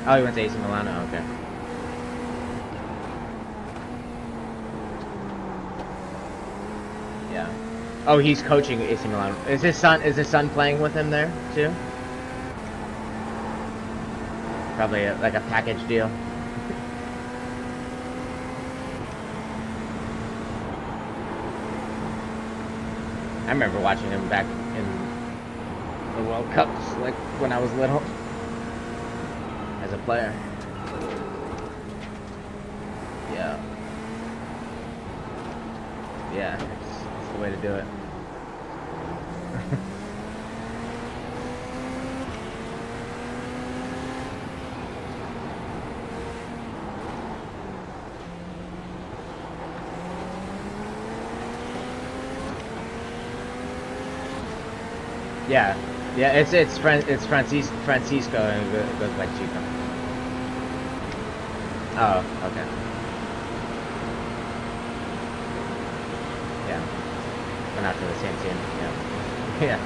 Oh, he went to AC Milan. Oh, okay. Yeah. Oh, he's coaching AC Milan. Is his son playing with him there too? Probably like a package deal. I remember watching him back in the World Cups, like when I was little, as a player. Yeah. Yeah, it's the way to do it. Yeah, yeah, it's Francisco and it goes by Chico. Oh, okay. Yeah, went out to the same team. Yeah, yeah.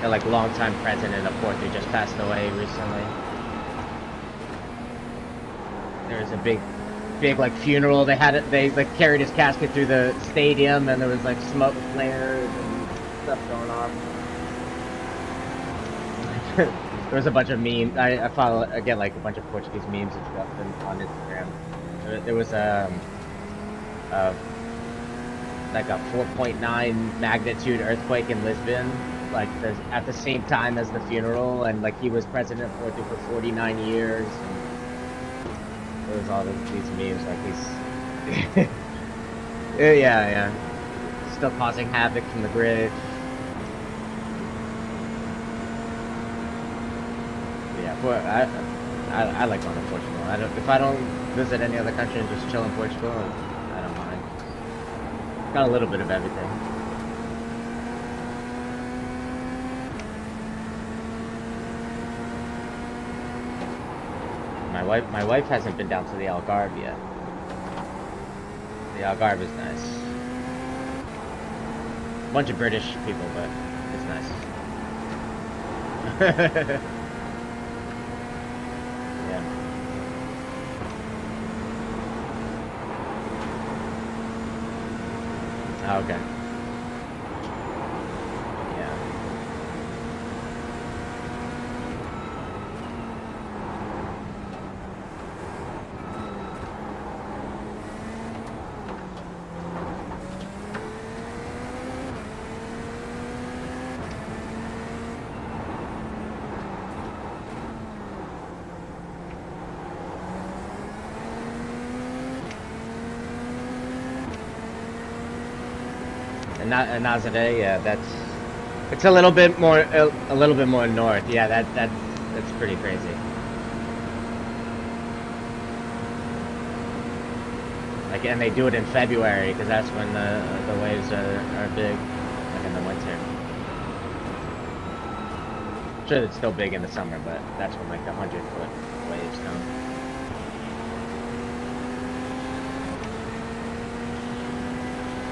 And like longtime president of Porto just passed away recently. There was a big like funeral. They had it. They like carried his casket through the stadium, and there was like smoke flares and stuff going on. There was a bunch of memes. I follow again like a bunch of Portuguese memes and stuff on Instagram. There was like a 4.9 magnitude earthquake in Lisbon, like at the same time as the funeral, and like he was president for 49 years. And there was all these memes like he's yeah, still causing havoc from the grid. I like going to Portugal. If I don't visit any other country and just chill in Portugal, I don't mind. Got a little bit of everything. My wife hasn't been down to the Algarve yet. The Algarve is nice. Bunch of British people, but it's nice. Oh, okay. Yeah. And Nazare, yeah, it's a little bit more north. Yeah, that's pretty crazy. Like, and they do it in February because that's when the waves are big, like in the winter. I'm sure it's still big in the summer, but that's when like the 100-foot waves come.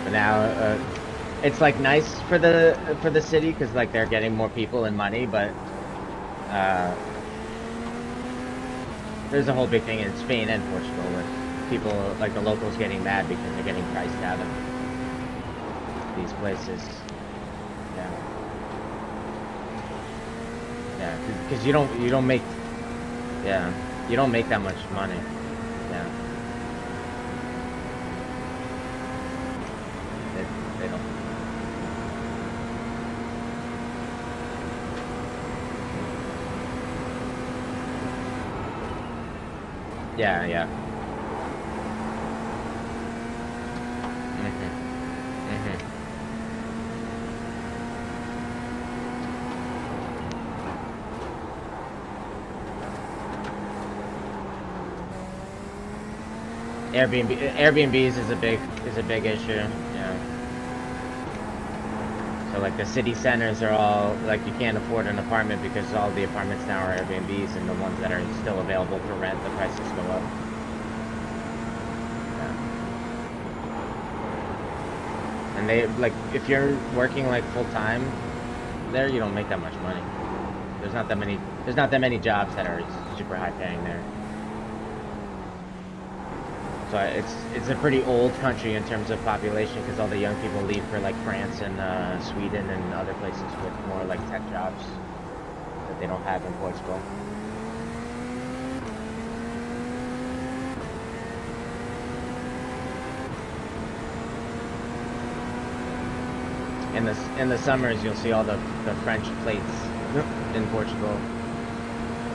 But now, it's like nice for the city because like they're getting more people and money, but there's a whole big thing in Spain and Portugal with people like the locals getting mad because they're getting priced out of these places. Yeah. Yeah, because you don't make, yeah, you don't make that much money. Yeah. They don't. Yeah, yeah. Mhm. Mhm. Airbnbs is a big issue. Yeah. So like the city centers are all like you can't afford an apartment because all the apartments now are Airbnbs, and the ones that are still available for rent, the prices go up. Yeah. And they like if you're working like full time there, you don't make that much money. There's not that many jobs that are super high paying there. So it's a pretty old country in terms of population because all the young people leave for like France and Sweden and other places with more like tech jobs that they don't have in Portugal. In the summers you'll see all the French plates in Portugal.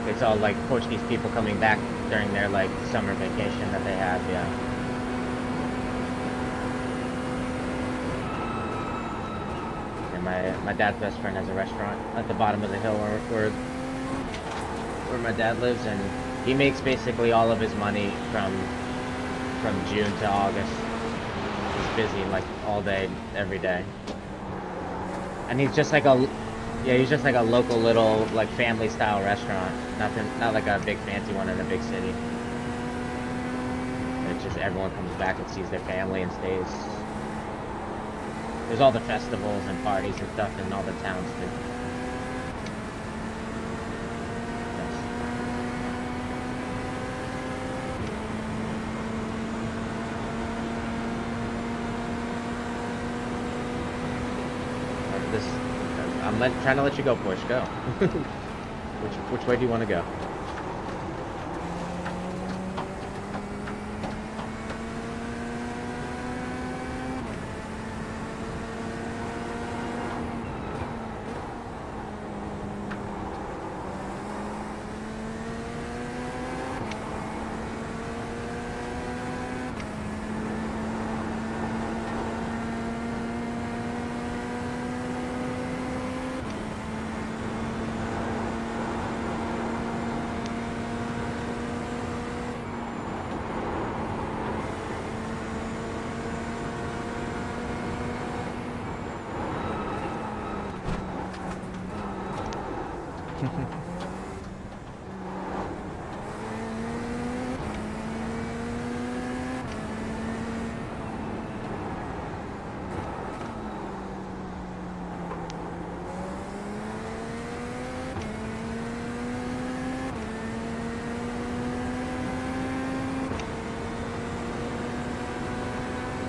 It's all like Portuguese people coming back during their like summer vacation that they have, yeah. And my dad's best friend has a restaurant at the bottom of the hill where my dad lives, and he makes basically all of his money from June to August. He's busy like all day, every day. And he's just like he's just like a local little like family style restaurant. Not like a big fancy one in a big city. It's just everyone comes back and sees their family and stays. There's all the festivals and parties and stuff in all the towns too. I'm trying to let you go, Porsche. Go. Which way do you want to go?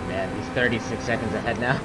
Man, he's 36 seconds ahead now.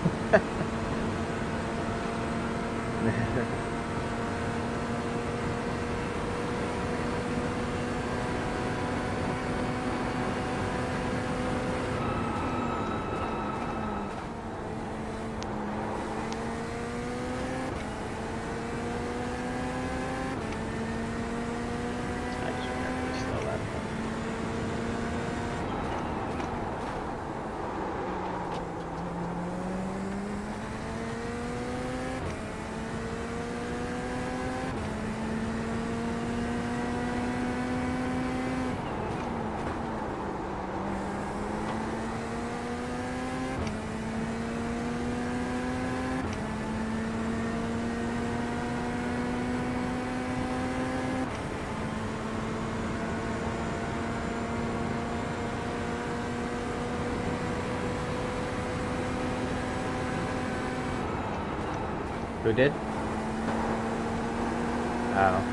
Who did? Oh.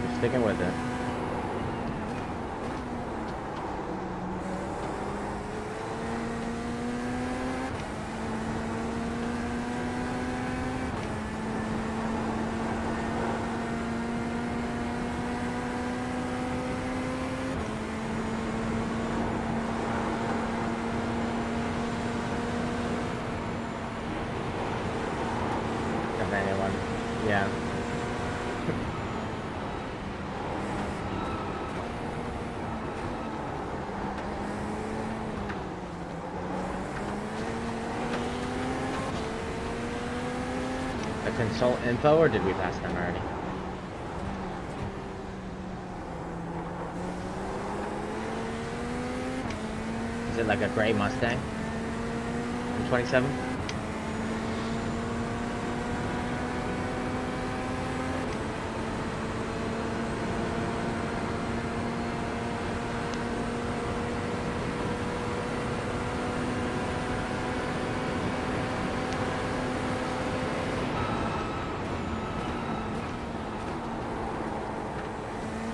You're sticking with it. Anyone. Yeah. A consult info, or did we pass them already? Is it like a gray Mustang? In 27?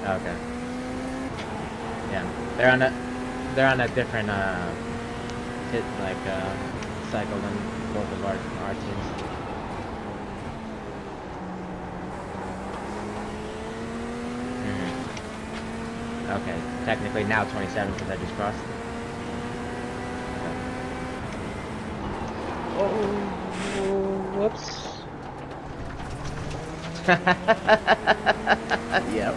Okay. Yeah, they're on a different cycle than both of our teams. Okay, technically now 27 because I just crossed. Okay. Oh, whoops. Yep.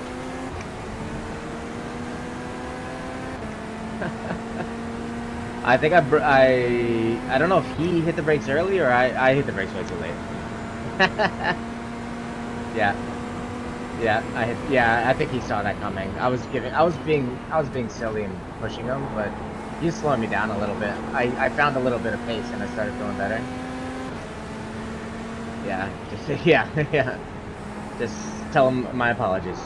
I think I don't know if he hit the brakes early or I hit the brakes way too late. Yeah. I think he saw that coming. I was being silly and pushing him, but he's slowing me down a little bit. I found a little bit of pace and I started feeling better. Yeah, just yeah. Just tell him my apologies.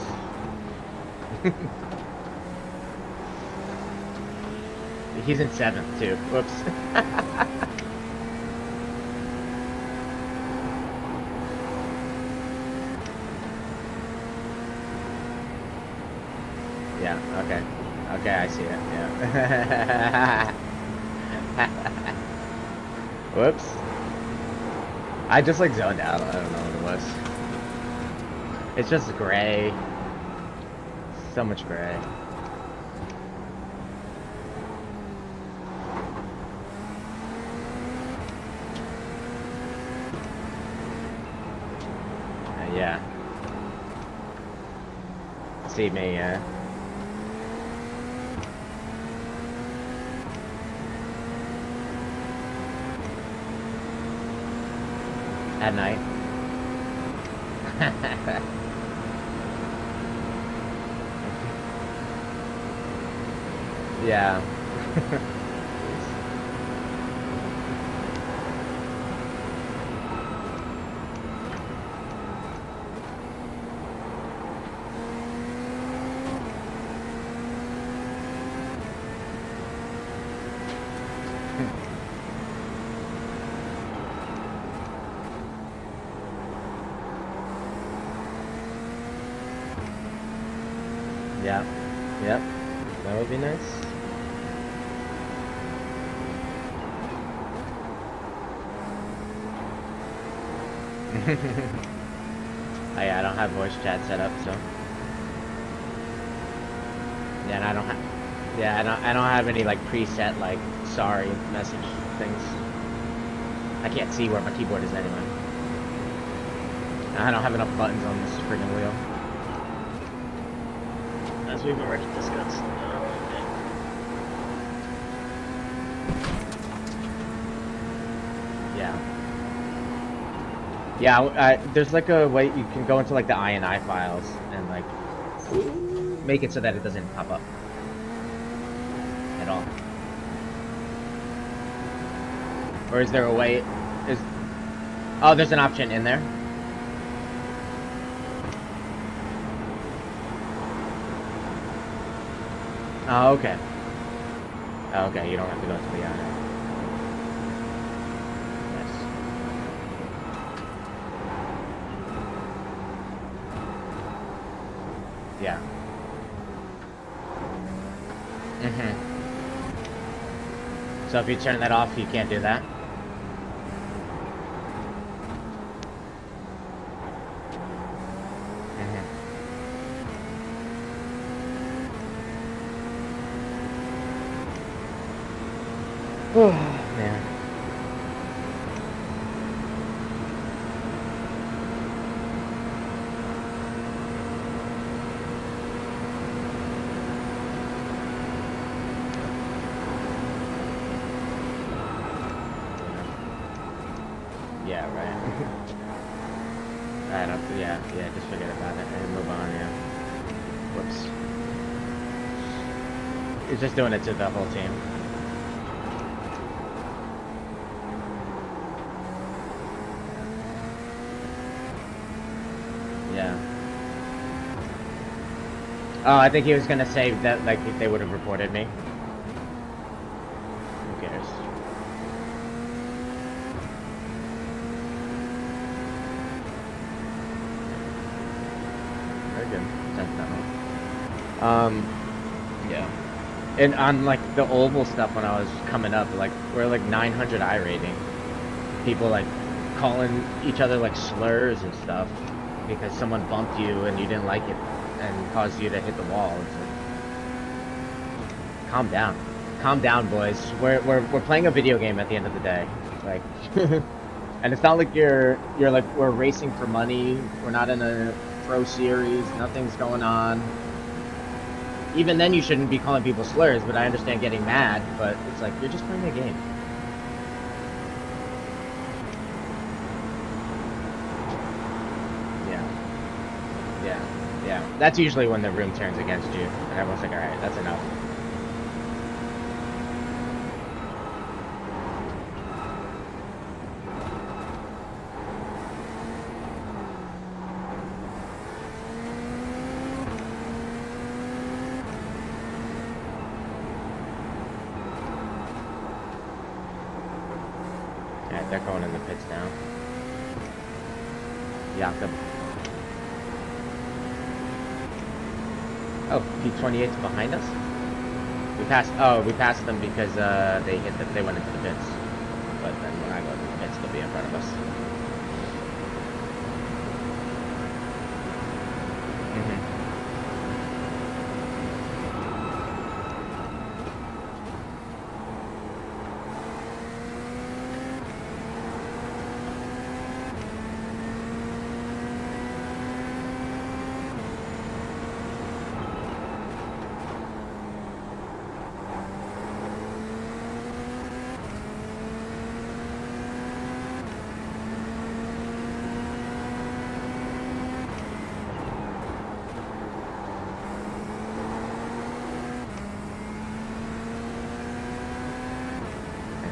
He's in 7th too. Whoops. Yeah, okay. Okay, I see it, yeah. Whoops. I just like zoned out, I don't know what it was. It's just gray. So much gray. Yeah. See me, at night. Yeah. Yeah. Yep. That would be nice. I don't have voice chat set up, so. Yeah, and I don't have. Yeah, I don't have any like preset like sorry message things. I can't see where my keyboard is anyway. I don't have enough buttons on this freaking wheel. As we've already discussed. Yeah. Yeah, there's like a way you can go into like the INI files and like make it so that it doesn't pop up at all. Or is there a way? Oh, there's an option in there. Oh, okay. Oh, okay, you don't have to go to the INI. Yeah. Mm-hmm. So if you turn that off, you can't do that? Mm-hmm. Oh, man. Yeah, right. I don't, yeah, just forget about it and move on, yeah. Whoops. He's just doing it to the whole team. Yeah. Oh, I think he was gonna say that, like, they would have reported me. Who cares? Very good. Yeah. And on, like, the oval stuff when I was coming up, like, we're, like, 900 iRating. People, like, calling each other, like, slurs and stuff because someone bumped you and you didn't like it and caused you to hit the wall. It's like, calm down, boys. We're playing a video game at the end of the day, like, and it's not like you're like, we're racing for money. We're not in a pro series. Nothing's going on. Even then, you shouldn't be calling people slurs. But I understand getting mad. But it's like, you're just playing a game. Yeah. That's usually when the room turns against you, and everyone's like, all right, that's enough. Yeah, they're going in the pits now. Jakob. Oh, P28's behind us? We passed them because they went into the pits. But then when I go to the pits, they'll be in front of us.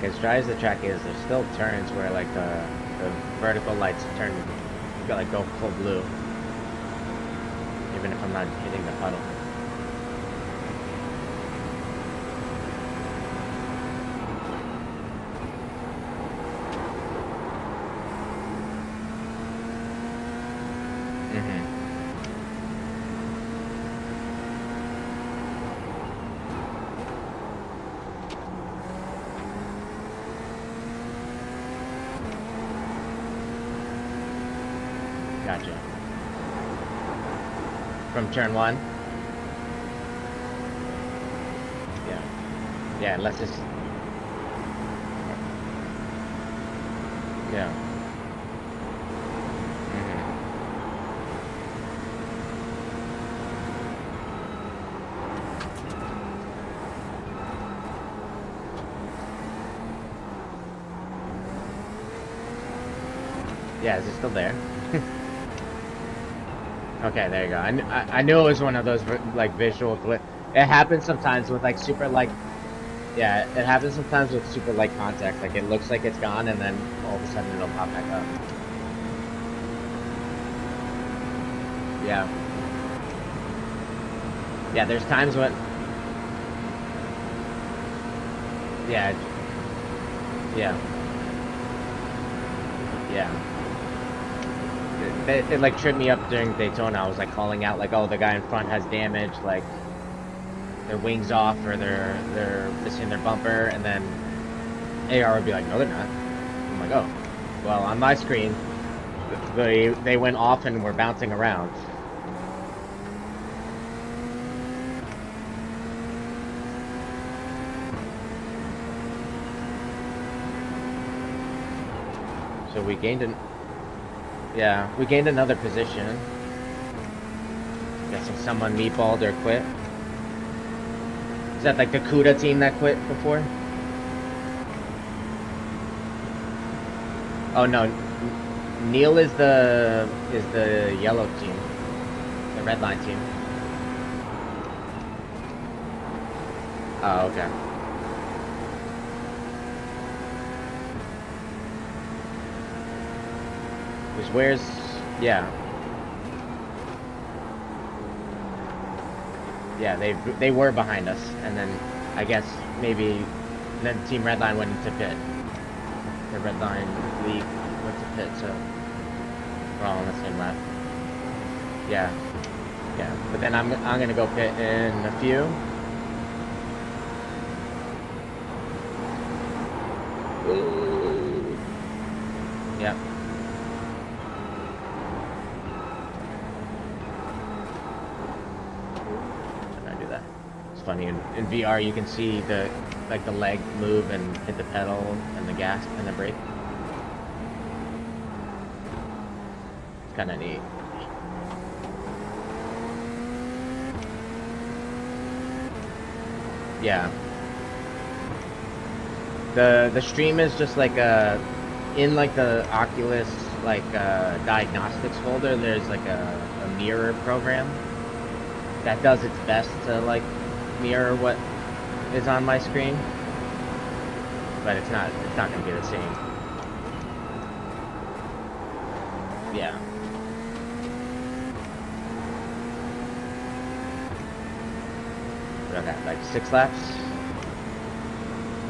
As dry as the track is, there's still turns where, like, the vertical lights turn, like, go full blue, even if I'm not hitting the puddle. Gotcha. From turn one? Yeah, let's just... Yeah. Yeah, is it still there? Okay, there you go. I knew it was one of those, like, visual glitch. It happens sometimes with, like, super, like... Yeah, it happens sometimes with super light contact. Like, it looks like it's gone, and then all of a sudden it'll pop back up. Yeah. Yeah, there's times when... Yeah. Yeah. it like tripped me up during Daytona. I was like calling out like, oh, the guy in front has damage, like their wings off or they're missing their bumper, and then AR would be like, no, they're not. I'm like, oh, well, on my screen, they went off and were bouncing around. So we gained we gained another position. Guessing someone meatballed or quit. Is that like the CUDA team that quit before? Oh no, Neil is the yellow team, the red line team. Oh, okay. Because where's, yeah, they were behind us, and then I guess maybe then Team Redline went into pit. The Redline league went to pit, so we're all on the same lap. Yeah, but then I'm gonna go pit in a few. Ooh. Yep. Funny in VR you can see the leg move and hit the pedal and the gas and the brake. It's kind of neat. Yeah. The stream is just like in like the Oculus diagnostics folder. There's like a mirror program that does its best to like mirror what is on my screen, but it's not gonna be the same. Yeah. What I got, like 6 laps?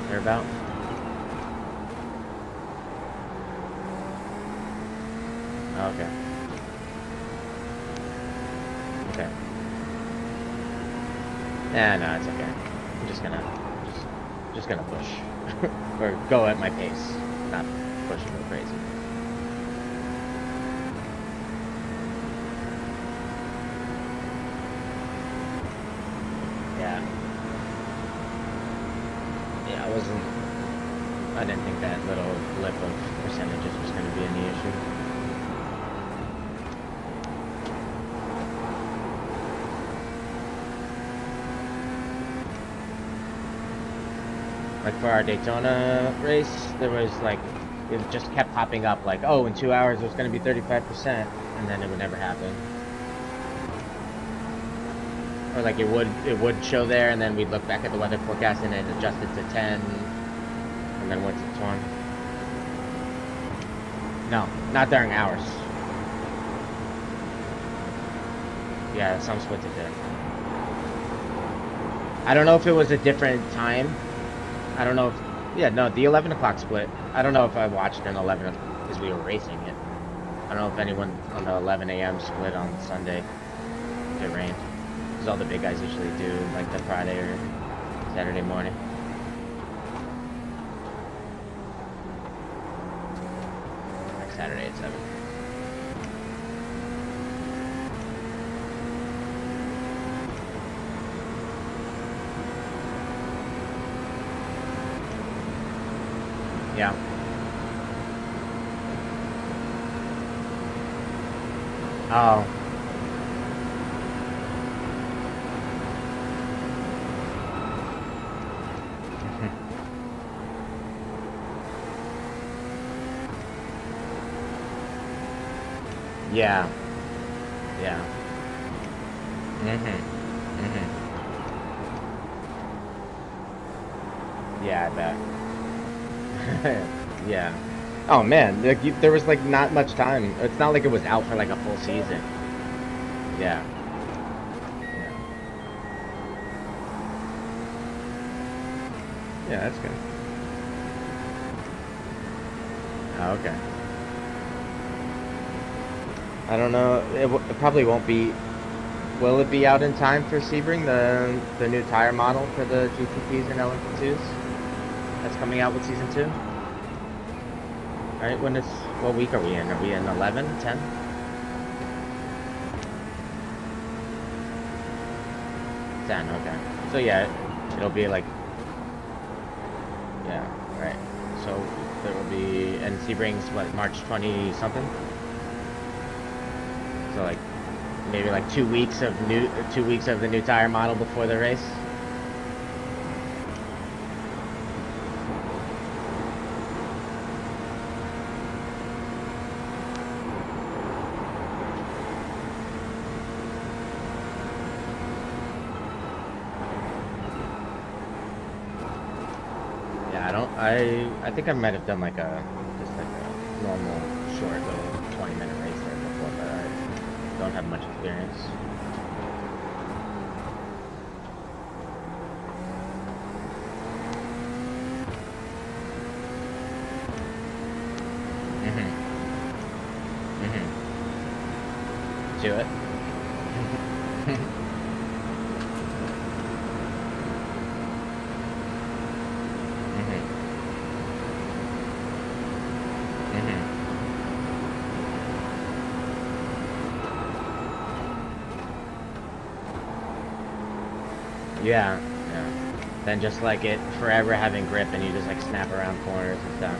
Thereabout. Oh, okay. Okay. Nah, no, it's okay. I'm just gonna push. Or go at my pace. Not push and go crazy. Yeah. Yeah, I didn't think that little blip of percentages was gonna be any issue. Like for our Daytona race, there was like, it just kept popping up like, oh, in 2 hours there's going to be 35%, and then it would never happen. Or like it would show there, and then we'd look back at the weather forecast and it adjusted to 10, and then went to 20. No, not during hours. Yeah, some splits it did. I don't know if it was a different time. I don't know if, yeah, no, the 11 o'clock split. I don't know if I watched an 11 because we were racing it. I don't know if anyone on the 11 a.m. split on Sunday if it rained. Because all the big guys usually do, like the Friday or Saturday morning. Like Saturday at 7. Yeah. Oh. Yeah. Yeah. Yeah, I bet. Yeah. Oh man, like there was like not much time. It's not like it was out for like a full season. Yeah. Yeah. Yeah, that's good. Oh, okay. I don't know. It probably won't be. Will it be out in time for Sebring, the new tire model for the GT3s and LMP2s that's coming out with season 2? Right? What week are we in? Are we in 11, 10? 10, okay. So yeah, it'll be like, yeah, right. So there will be, and Sebring's what, March 20 something? So like, maybe like 2 weeks of the new tire model before the race. I think I might have done like just like a normal short little 20-minute race there before, but I don't have much experience. Do it. Yeah, yeah. Then just like it forever having grip and you just like snap around corners and stuff.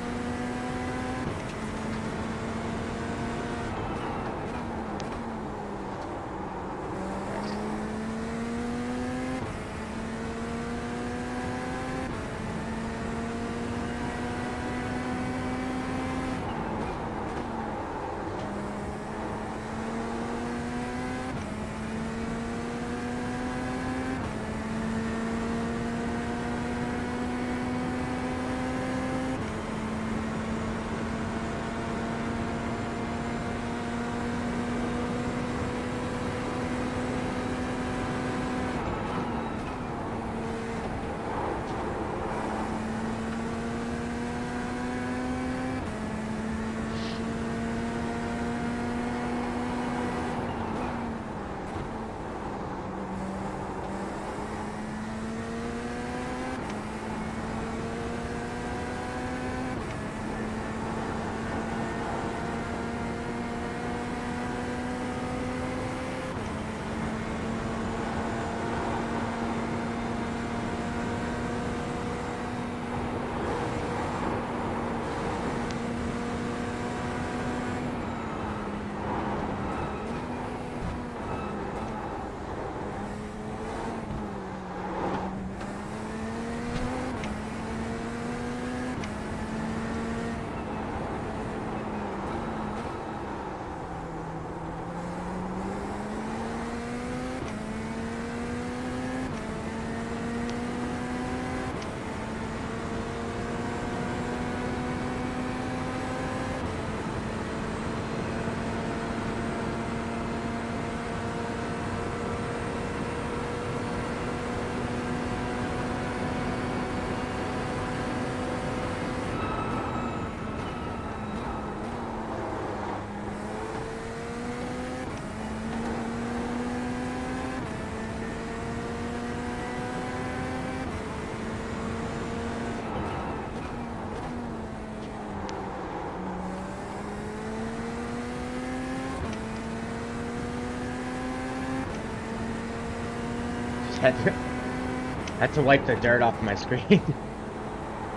Had to wipe the dirt off my screen.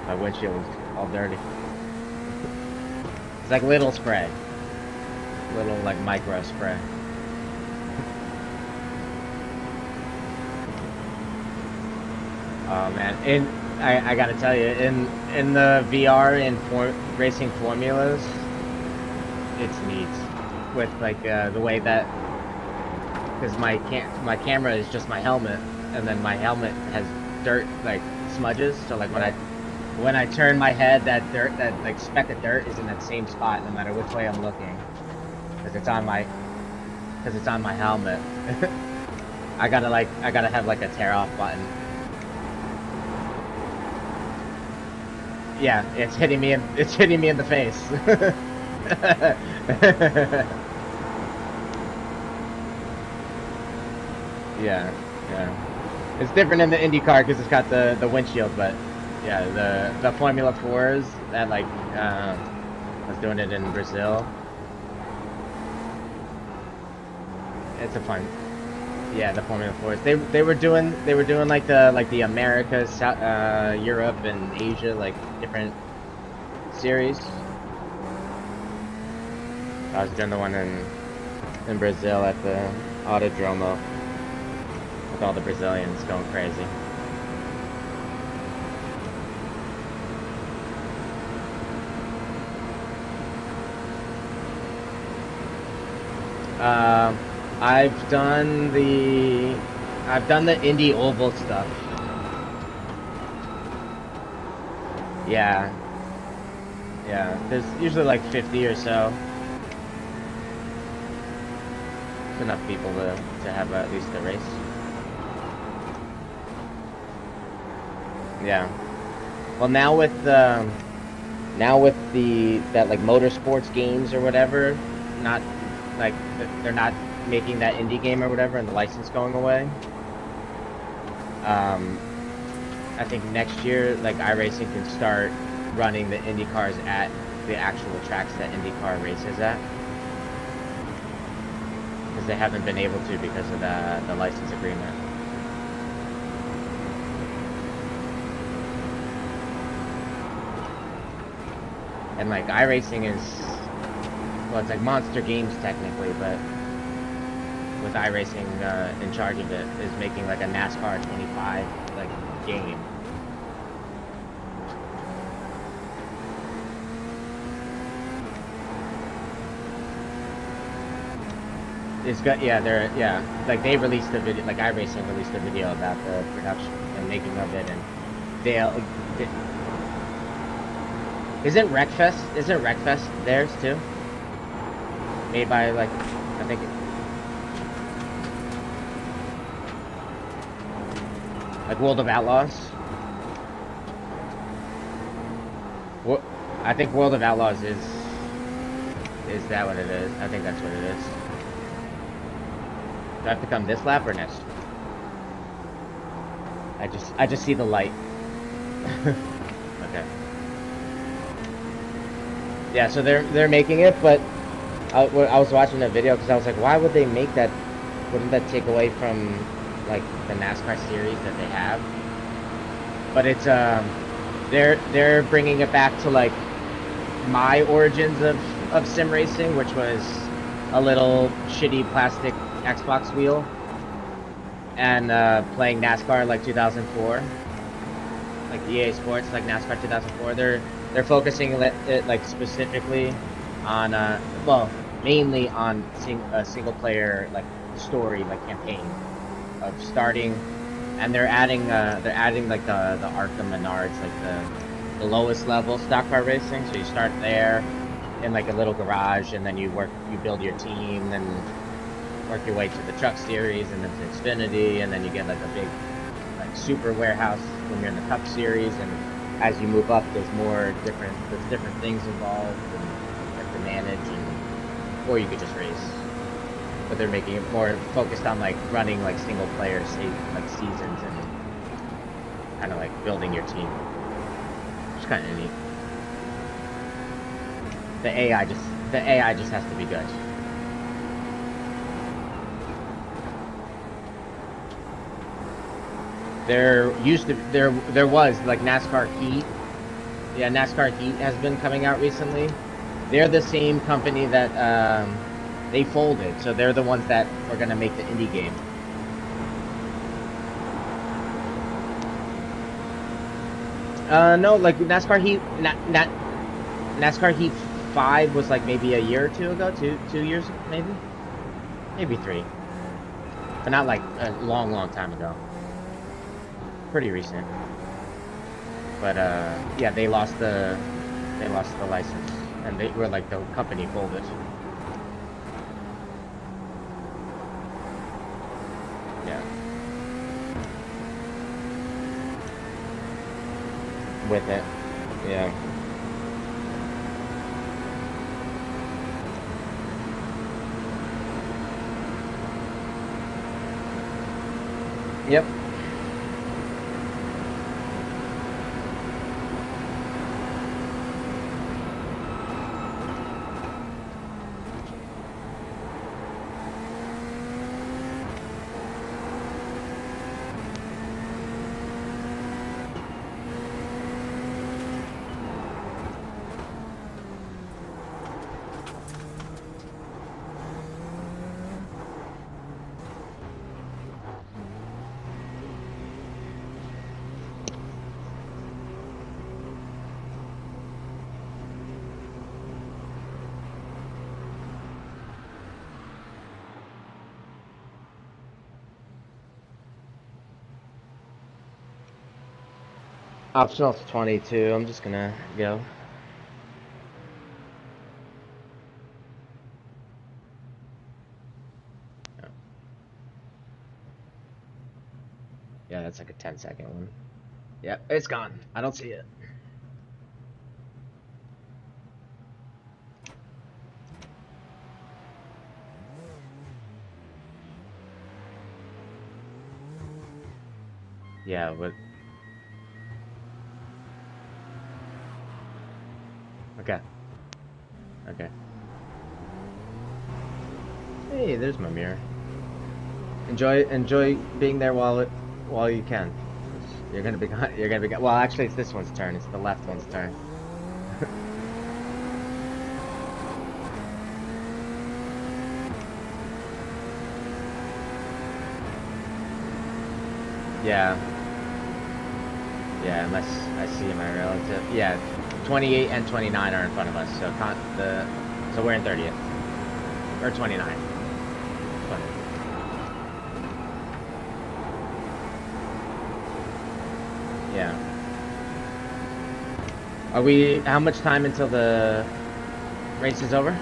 My windshield was all dirty. It's like little spray. Little like micro spray. Oh man, I gotta tell you, in the VR in racing formulas, it's neat. With like the way that, because my camera is just my helmet, and then my helmet has dirt like smudges. So like when I turn my head, that like speck of dirt is in that same spot, no matter which way I'm looking, because it's on my helmet. I gotta have like a tear off button. Yeah, it's hitting me in the face. Yeah, yeah. It's different in the Indy car because it's got the windshield, but yeah, the Formula 4s that like was doing it in Brazil. It's a fun. Yeah, the Formula 4s. They were doing like the Americas, Europe and Asia, like different series. I was doing the one in Brazil at the Autodromo with all the Brazilians going crazy. I've done the Indy Oval stuff. Yeah. Yeah, there's usually like 50 or so. It's enough people to have at least a race. Yeah. Well, now with that like motorsports games or whatever, not like they're not making that indie game or whatever, and the license going away. I think next year, like iRacing can start running the Indy cars at the actual tracks that IndyCar races at, because they haven't been able to because of the license agreement. And like iRacing is, well, it's like Monster Games technically, but with iRacing in charge of it, is making like a NASCAR 25 like game. It's got, yeah, like they released the video, like iRacing released a video about the production and making of it, and isn't Wreckfest theirs too? Made by like, I think like World of Outlaws. What, I think World of Outlaws is that what it is? I think that's what it is. Do I have to come this lap or next? I just see the light. Okay. Yeah, so they're making it, but I was watching a video because I was like, why would they make that? Wouldn't that take away from like the NASCAR series that they have? But it's they're bringing it back to like my origins of sim racing, which was a little shitty plastic Xbox wheel, and playing NASCAR like 2004, like EA Sports, like NASCAR 2004. They're focusing it like specifically on well, mainly on a single player like story, like campaign of starting, and they're adding like the Arkham Menards, like the lowest level stock car racing. So you start there in like a little garage, and then you build your team, then work your way to the truck series, and then to Xfinity, and then you get like a big like super warehouse when you're in the Cup series, and as you move up there's different things involved and you have to manage, and or you could just race. But they're making it more focused on like running like single player like seasons and kind of like building your team. It's kind of neat. The AI just has to be good. There was like NASCAR Heat. Yeah, NASCAR Heat has been coming out recently. They're the same company that they folded, so they're the ones that were gonna make the indie game. No, like NASCAR Heat, NASCAR Heat 5 was like maybe a year or two ago, two years maybe 3, but not like a long time ago. Pretty recent, but yeah, they lost the license, and they were like the company folded. Yeah, with it, yeah. Yep. Optional to 22. I'm just gonna go. Yeah, that's like a 10-second one. Yep, it's gone. I don't see it. Yeah, but okay. Okay. Hey, there's my mirror. Enjoy being there while you can. You're gonna be well, actually it's this one's turn. It's the left one's turn. Yeah. Yeah, unless I see my relative. Yeah, 28 and 29 are in front of us, so we're in 30th. Or 29. 20. Yeah. How much time until the race is over?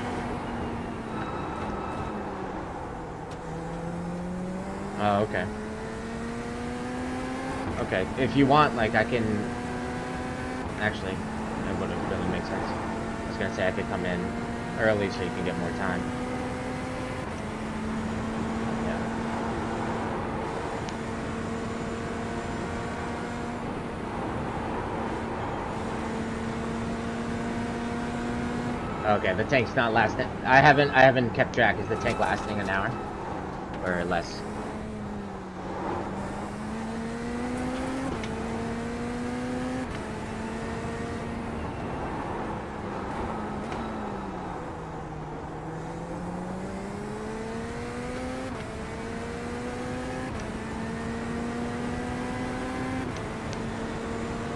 Oh, okay. Okay, if you want, like, I can... Actually, that wouldn't really make sense. I was gonna say I could come in early so you can get more time. Yeah. Okay, the tank's not lasting. I haven't kept track. Is the tank lasting an hour? Or less?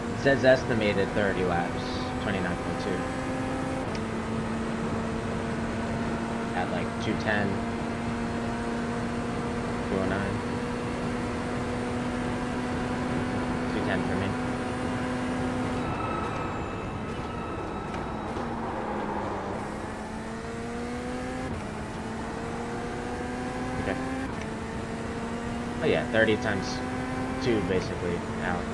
It says estimated 30 laps, 29.2. At like 210, 209. 210 for me. Okay. Oh yeah, 30 times 2 basically out.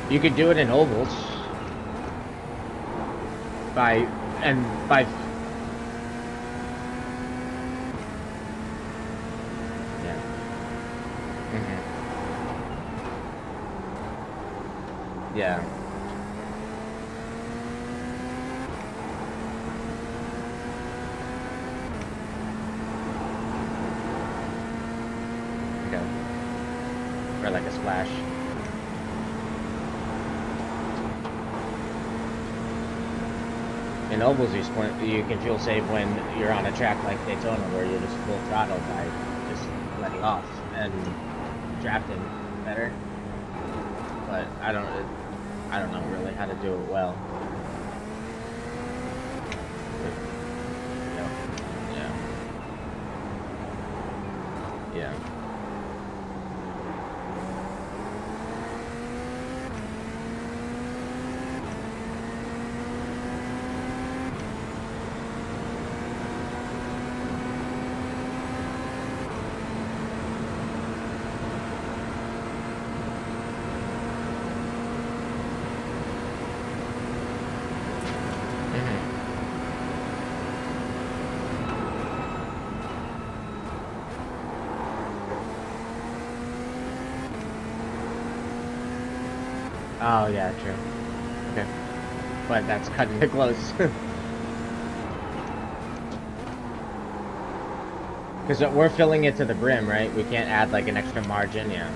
You could do it in ovals by yeah. Yeah. Okay. Or like a splash. In ovals, you can fuel save when you're on a track like Daytona, where you're just full throttle by just letting off and drafting better. But I don't know really how to do it well. Yeah. Oh yeah, true. Okay, but that's cutting it close. Because we're filling it to the brim, right? We can't add like an extra margin, yeah.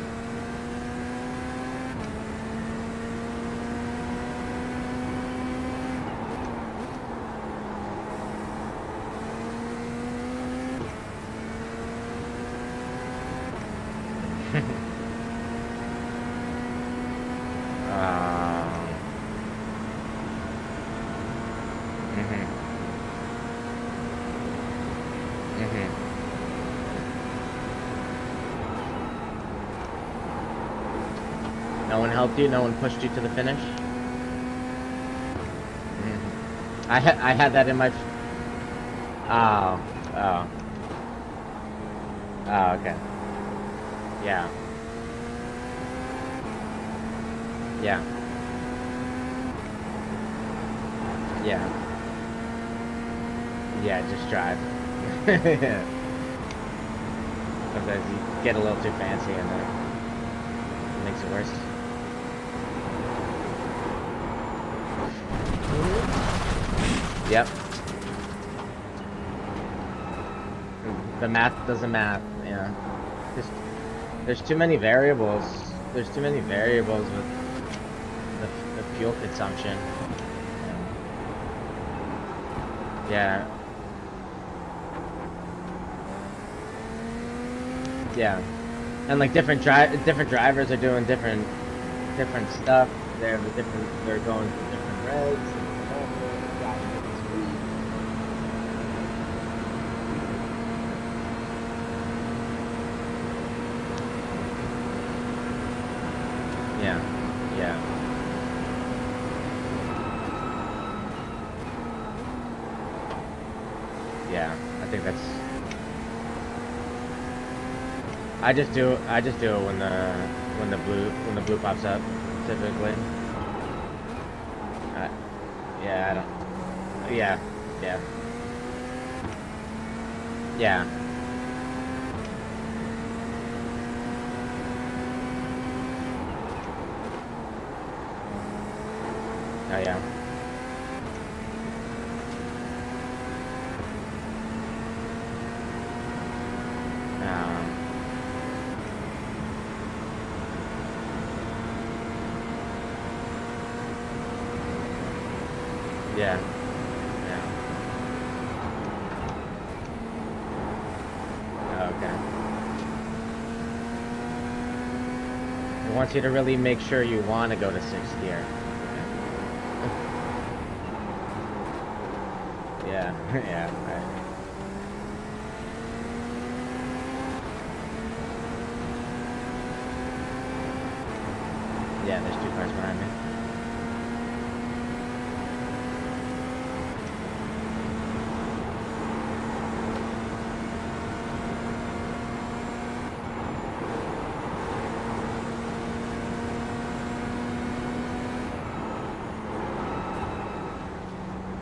No one helped you? No one pushed you to the finish? I had that in my... Oh. Oh. Oh, okay. Yeah. Yeah. Yeah. Yeah, just drive. Sometimes you get a little too fancy and it makes it worse. Yep. The math doesn't math, yeah. There's too many variables. There's too many variables with the fuel consumption. Yeah. Yeah. And like different drivers are doing different stuff. They're going through different roads. Yeah, yeah. Yeah, I think that's... I just do it when the blue pops up, typically. Yeah, I don't... Yeah, yeah. Yeah. Oh yeah. Yeah. Yeah. Okay. It wants you to really make sure you want to go to 6th gear. Yeah, yeah, right. Yeah, there's 2 cars behind me.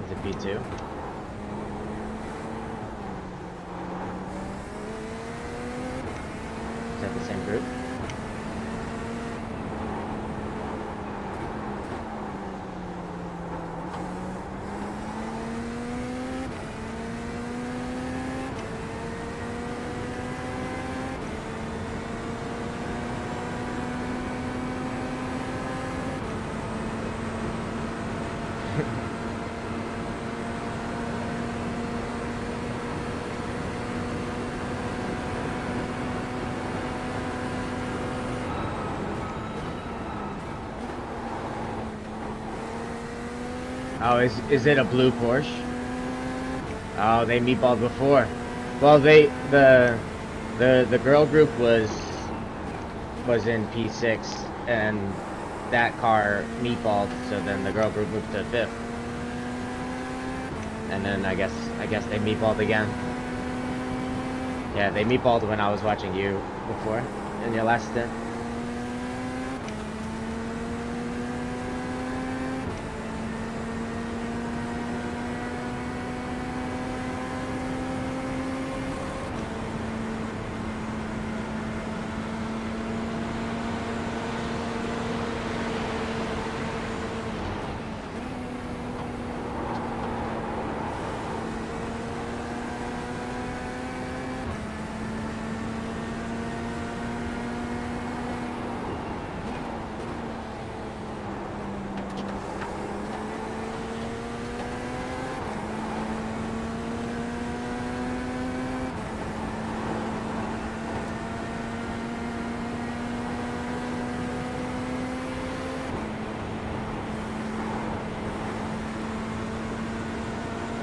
Is it P2? Is that the same group? Oh, is it a blue Porsche? Oh, they meatballed before. Well, the girl group was in P6, and that car meatballed. So then the girl group moved to 5th, and then I guess they meatballed again. Yeah, they meatballed when I was watching you before in your last stint.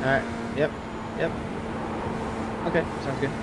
Alright. Yep. Yep. Okay, sounds good.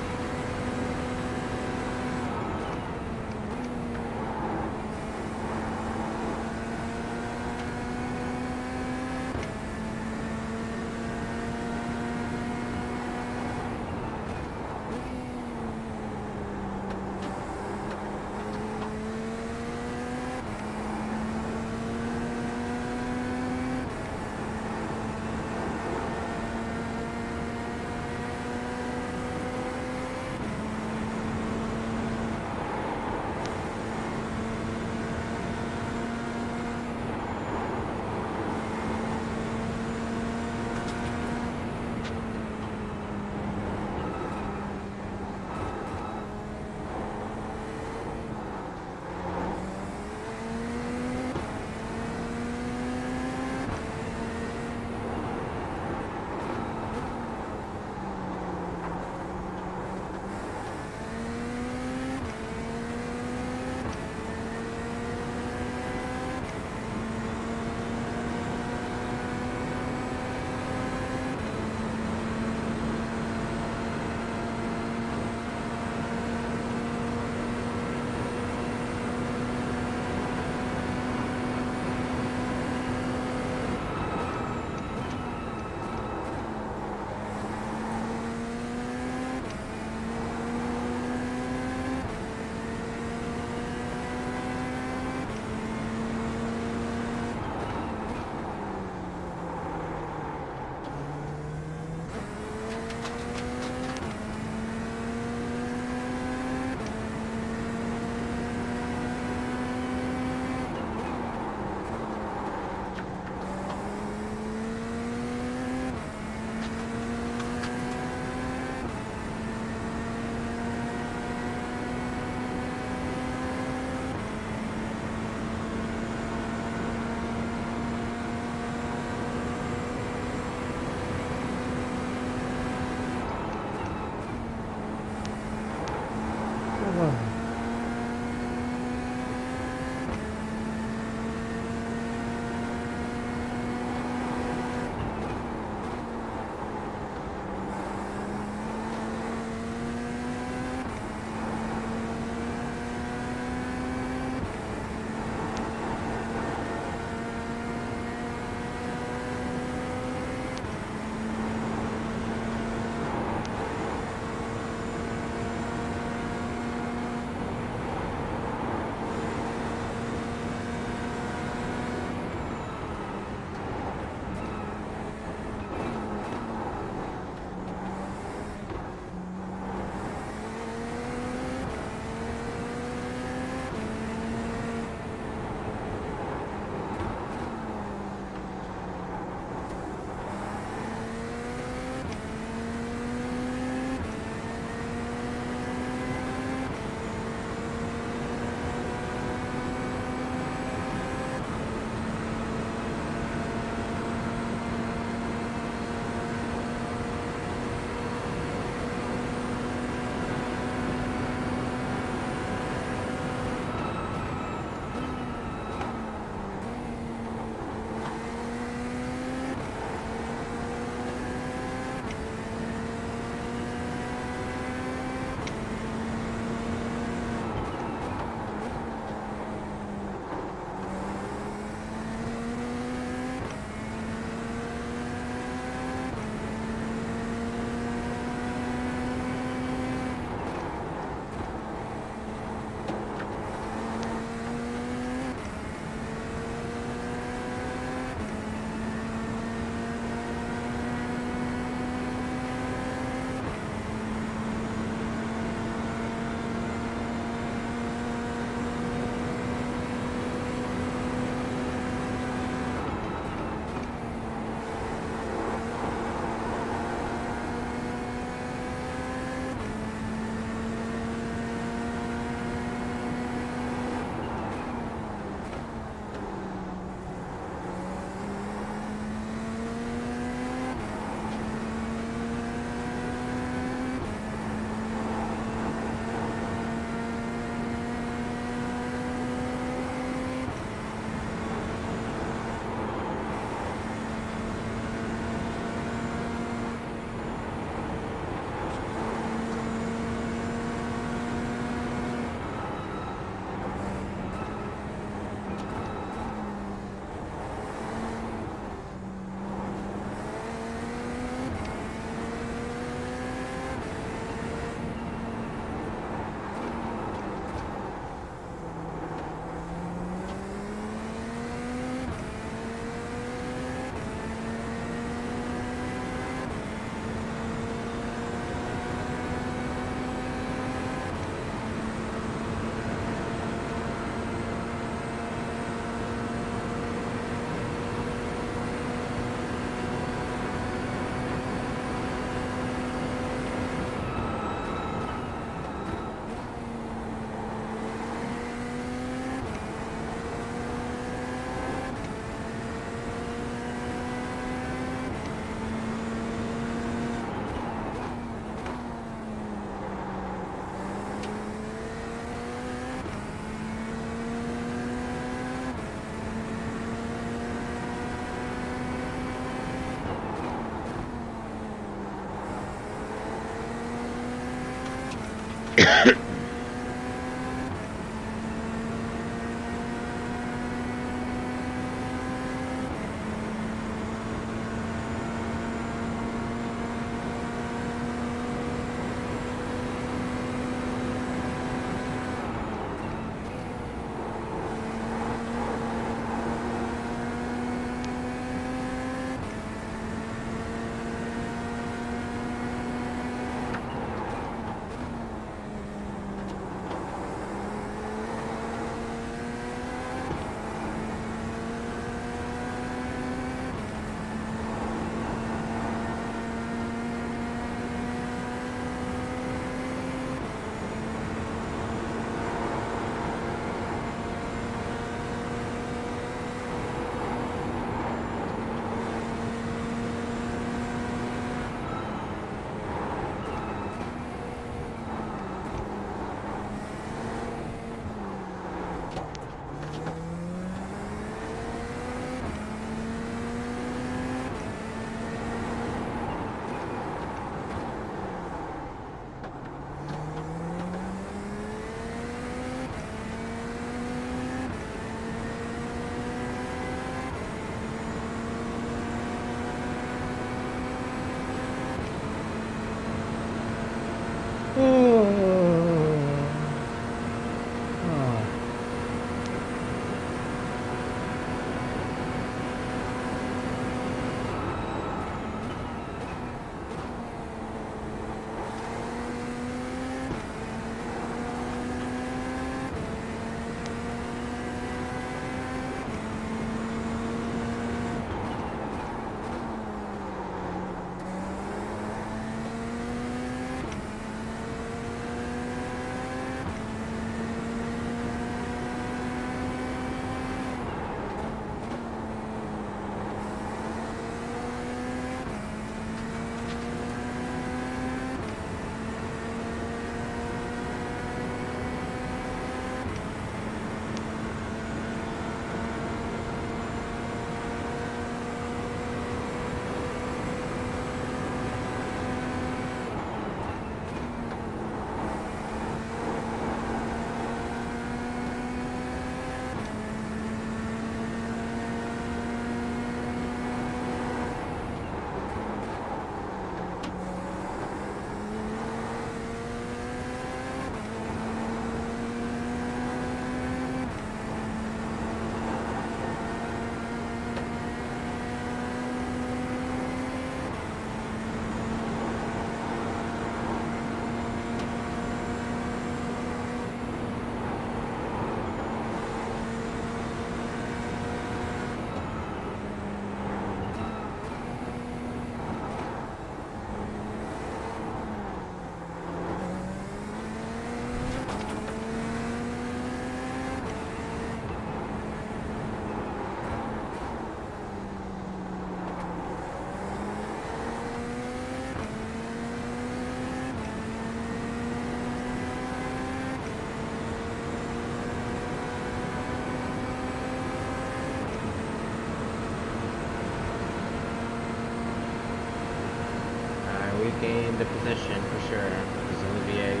gained the position for sure. Because Olivier in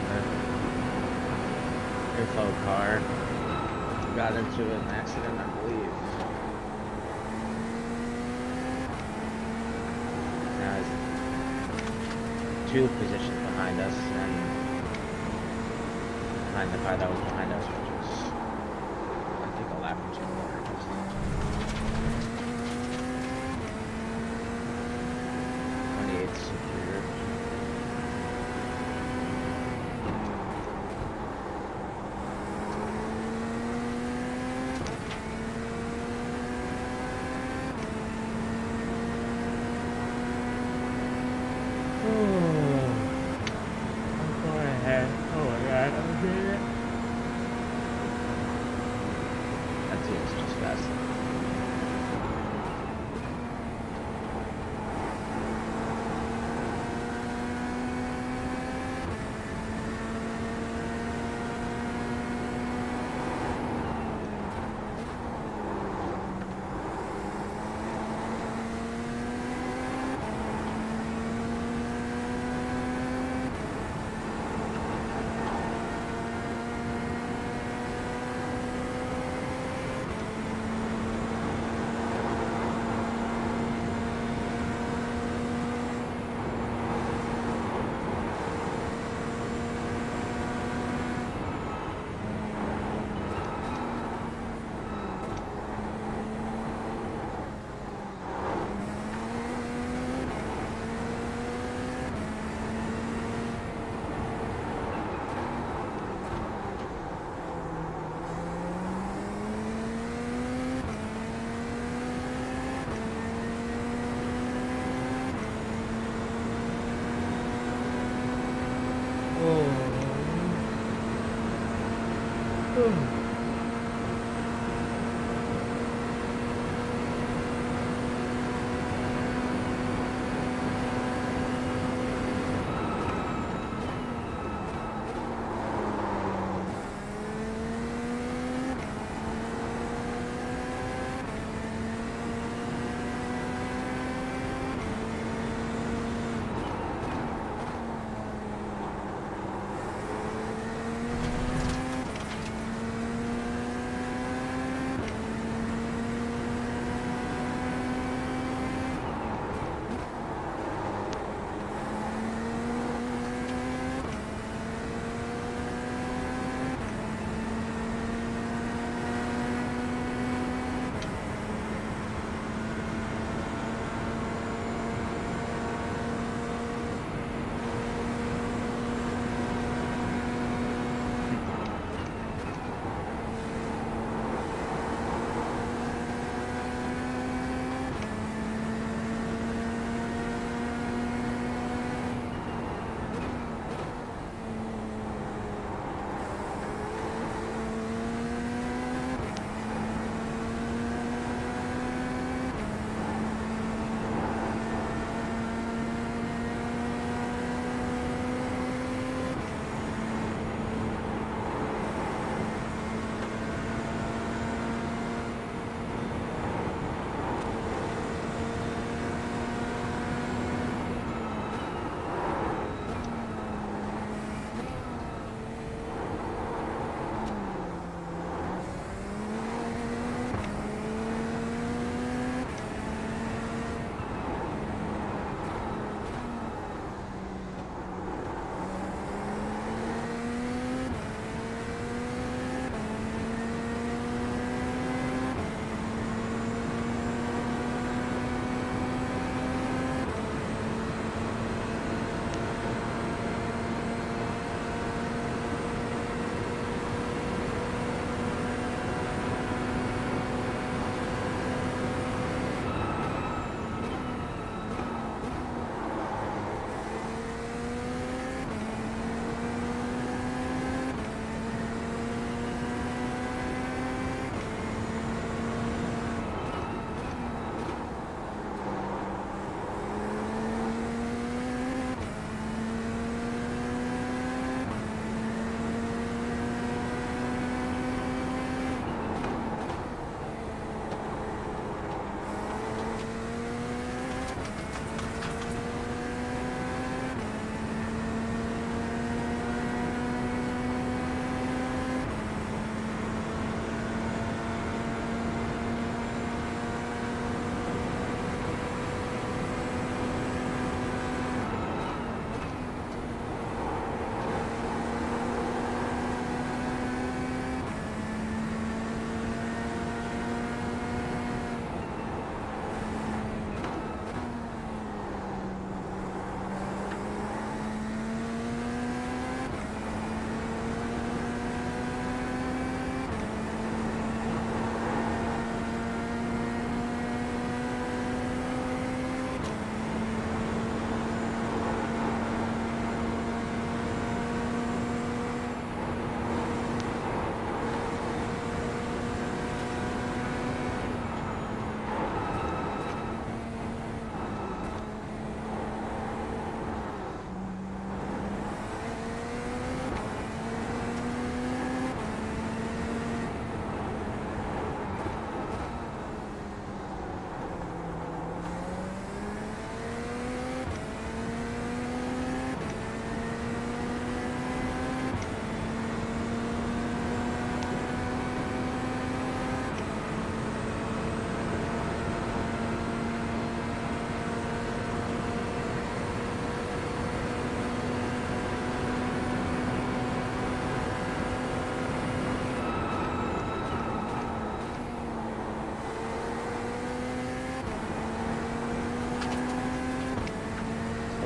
the info car got into an accident, I believe. Now he's 2 positions behind us and behind the car that was behind us, which was I think a lap or 2 more. 28 superior. That team is just fast.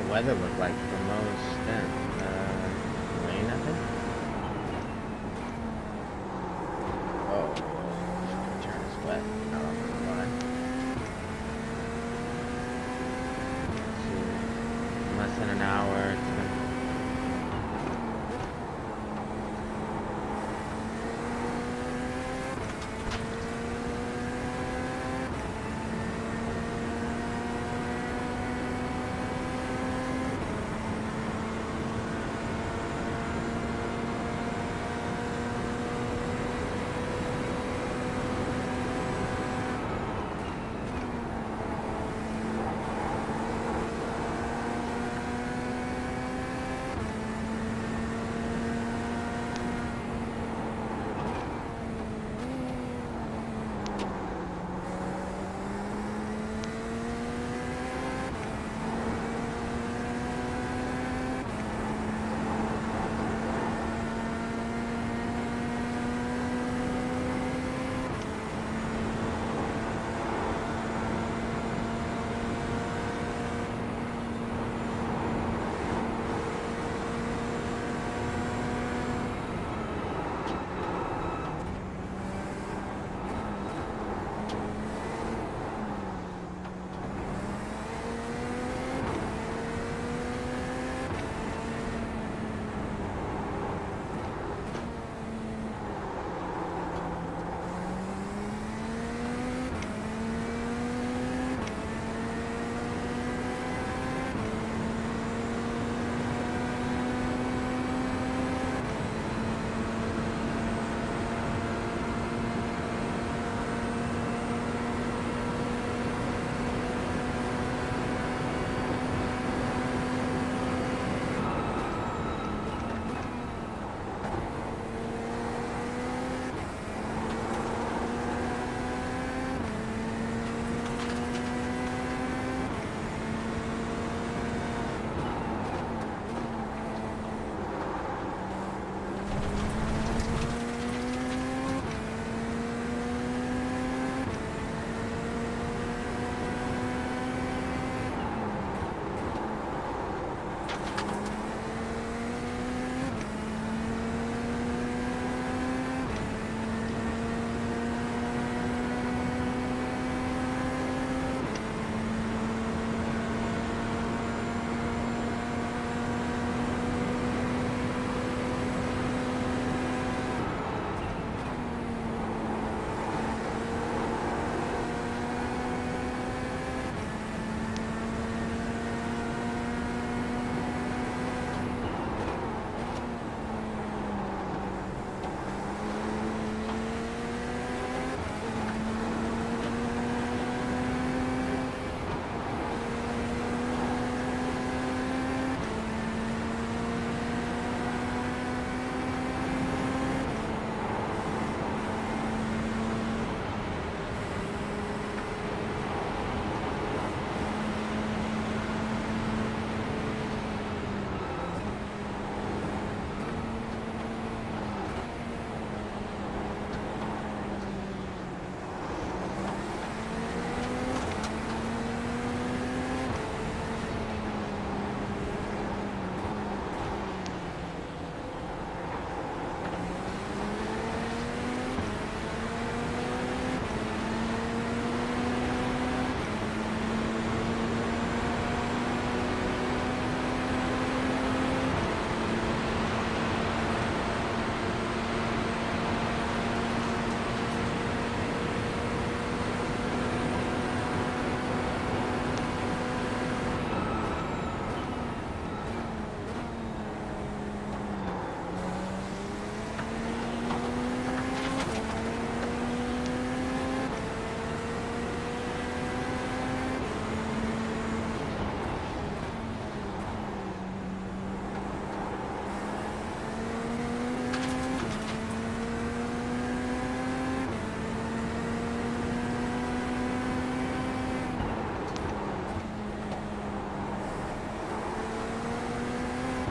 weather look like for most Stint? Rain, I think? Oh, the turn is wet. I don't know why. Let's see. Less than an hour. It's been...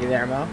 You there, Mo?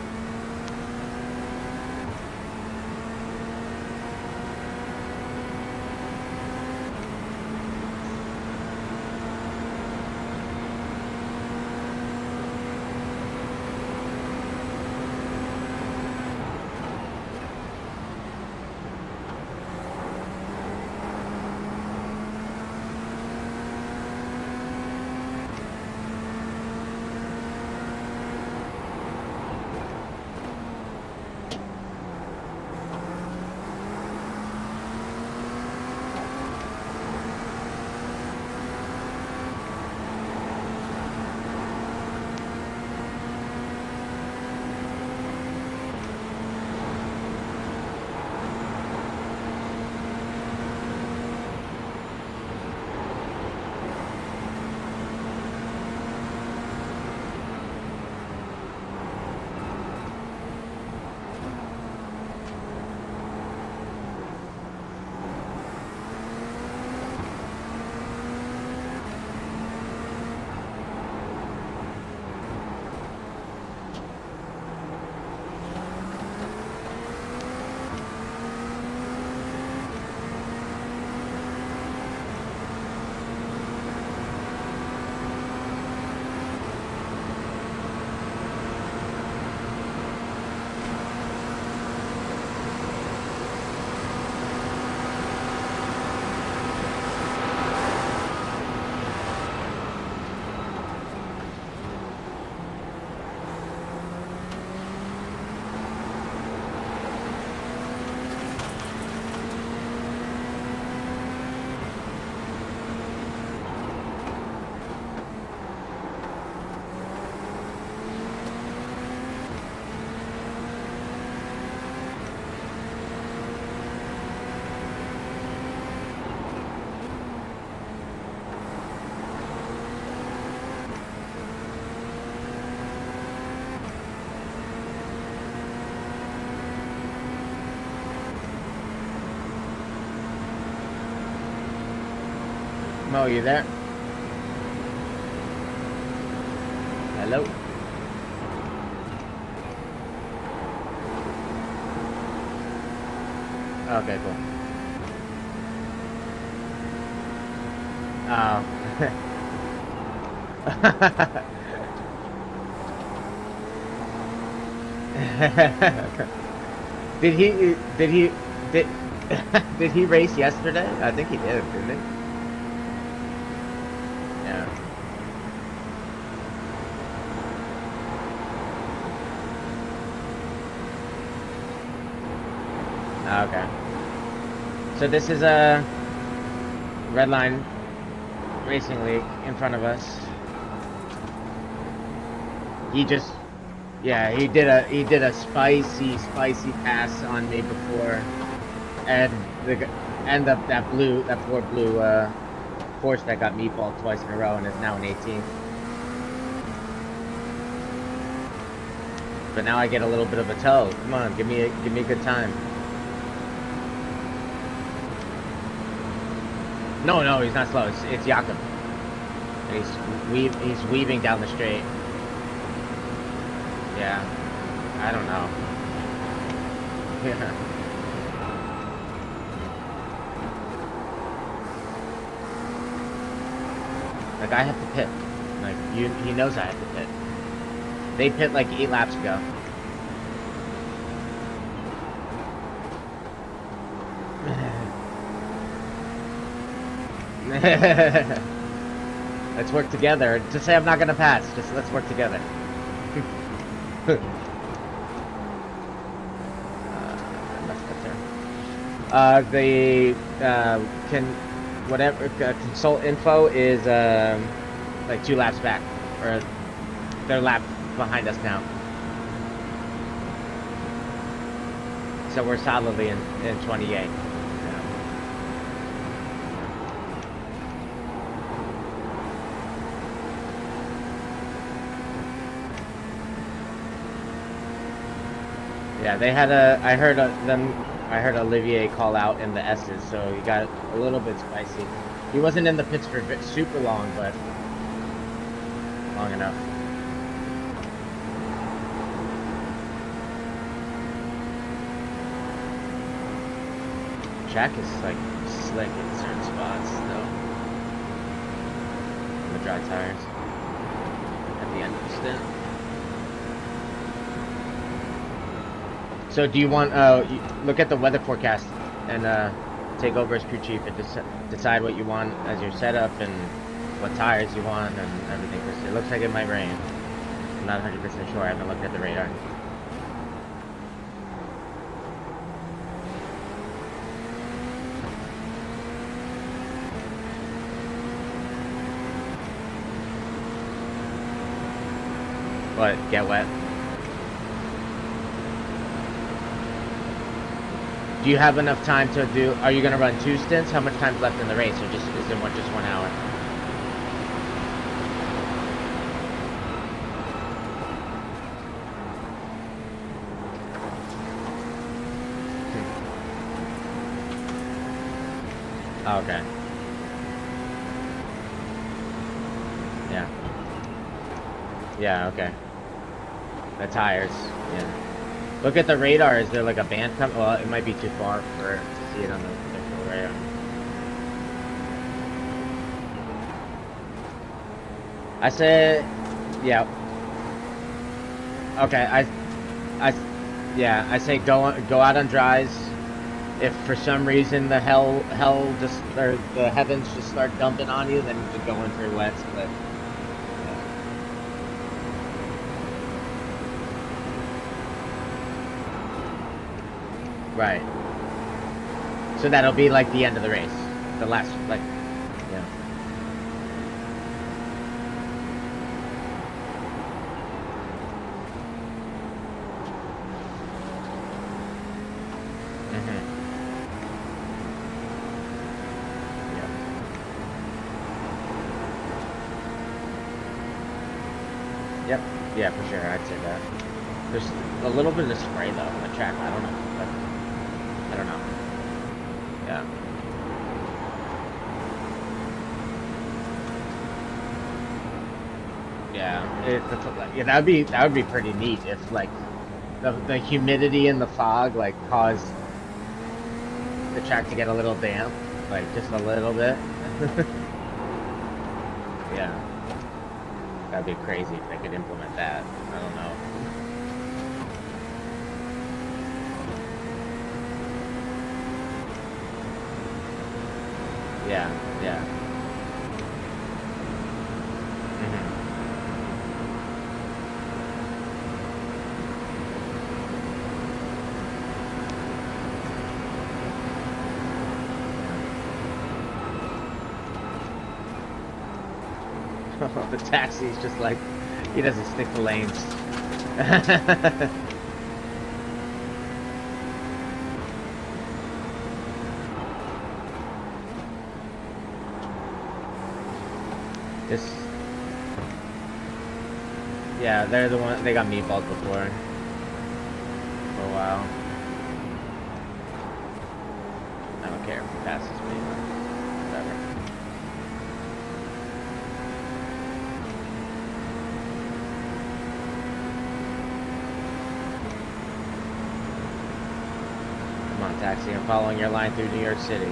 Mo, you there? Hello? Okay, cool. Oh. did did he race yesterday? I think he did, didn't he? Yeah. Okay. So this is a Red Line Racing League in front of us. He just, yeah, he did a spicy pass on me before, and that Ford Blue Porsche that got meatballed twice in a row and is now an 18th. But now I get a little bit of a tow. Come on, give me a good time. No, he's not slow. It's Jakob. And he's weaving down the straight. Yeah, I don't know. Yeah. Like, I have to pit. Like, he knows I have to pit. They pit like 8 laps ago. Let's work together. Just say I'm not gonna pass. Just let's work together. Consult info is like 2 laps back, or they're a lap behind us now. So we're solidly in 28. Yeah, they had I heard Olivier call out in the S's, so he got a little bit spicy. He wasn't in the pits for super long, but long enough. Track is like slick in certain spots, though. On the dry tires at the end of the stint. So do you want, look at the weather forecast and take over as crew chief and decide what you want as your setup and what tires you want and everything. It looks like it might rain. I'm not 100% sure. I haven't looked at the radar. What? Get wet? Do you have enough time to do? Are you going to run 2 stints? How much time's left in the race, or just is it just 1 hour? Oh, okay. Yeah. Yeah. Okay. The tires. Yeah. Look at the radar. Is there like a band coming? Well, it might be too far for to see it on the radar. I said, yeah. Okay, I say go out on dries. If for some reason the hell just, or the heavens just start dumping on you, then you could go in for wets. But right. So that'll be like the end of the race. The last, like, yeah. Mm-hmm. Yep. Yep. Yeah, for sure. I'd say that. There's a little bit of spray though on the track. I don't know. But I don't know. Yeah. Yeah, that would be pretty neat if like the humidity and the fog like caused the track to get a little damp, like just a little bit. Yeah, that'd be crazy if they could implement that. I don't know. Yeah, yeah. The taxi's just like, he doesn't stick to lanes. Just, yeah, they're the one, they got meatballs before. For a while. I don't care if he passes me. Whatever. Come on, taxi, I'm following your line through New York City.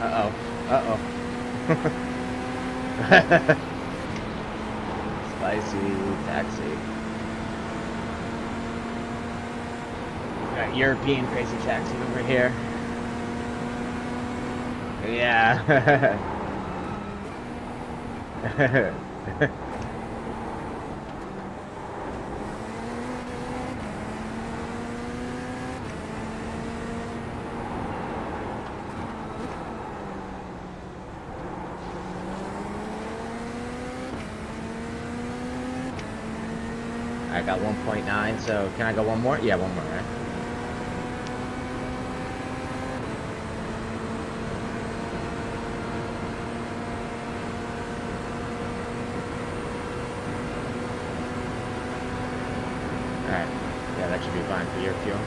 Uh-oh. Uh-oh. Spicy taxi. Got European crazy taxi over here. Yeah. I got 1.9, so can I go one more? Yeah, one more, right? Alright. Yeah, that should be fine for your fuel.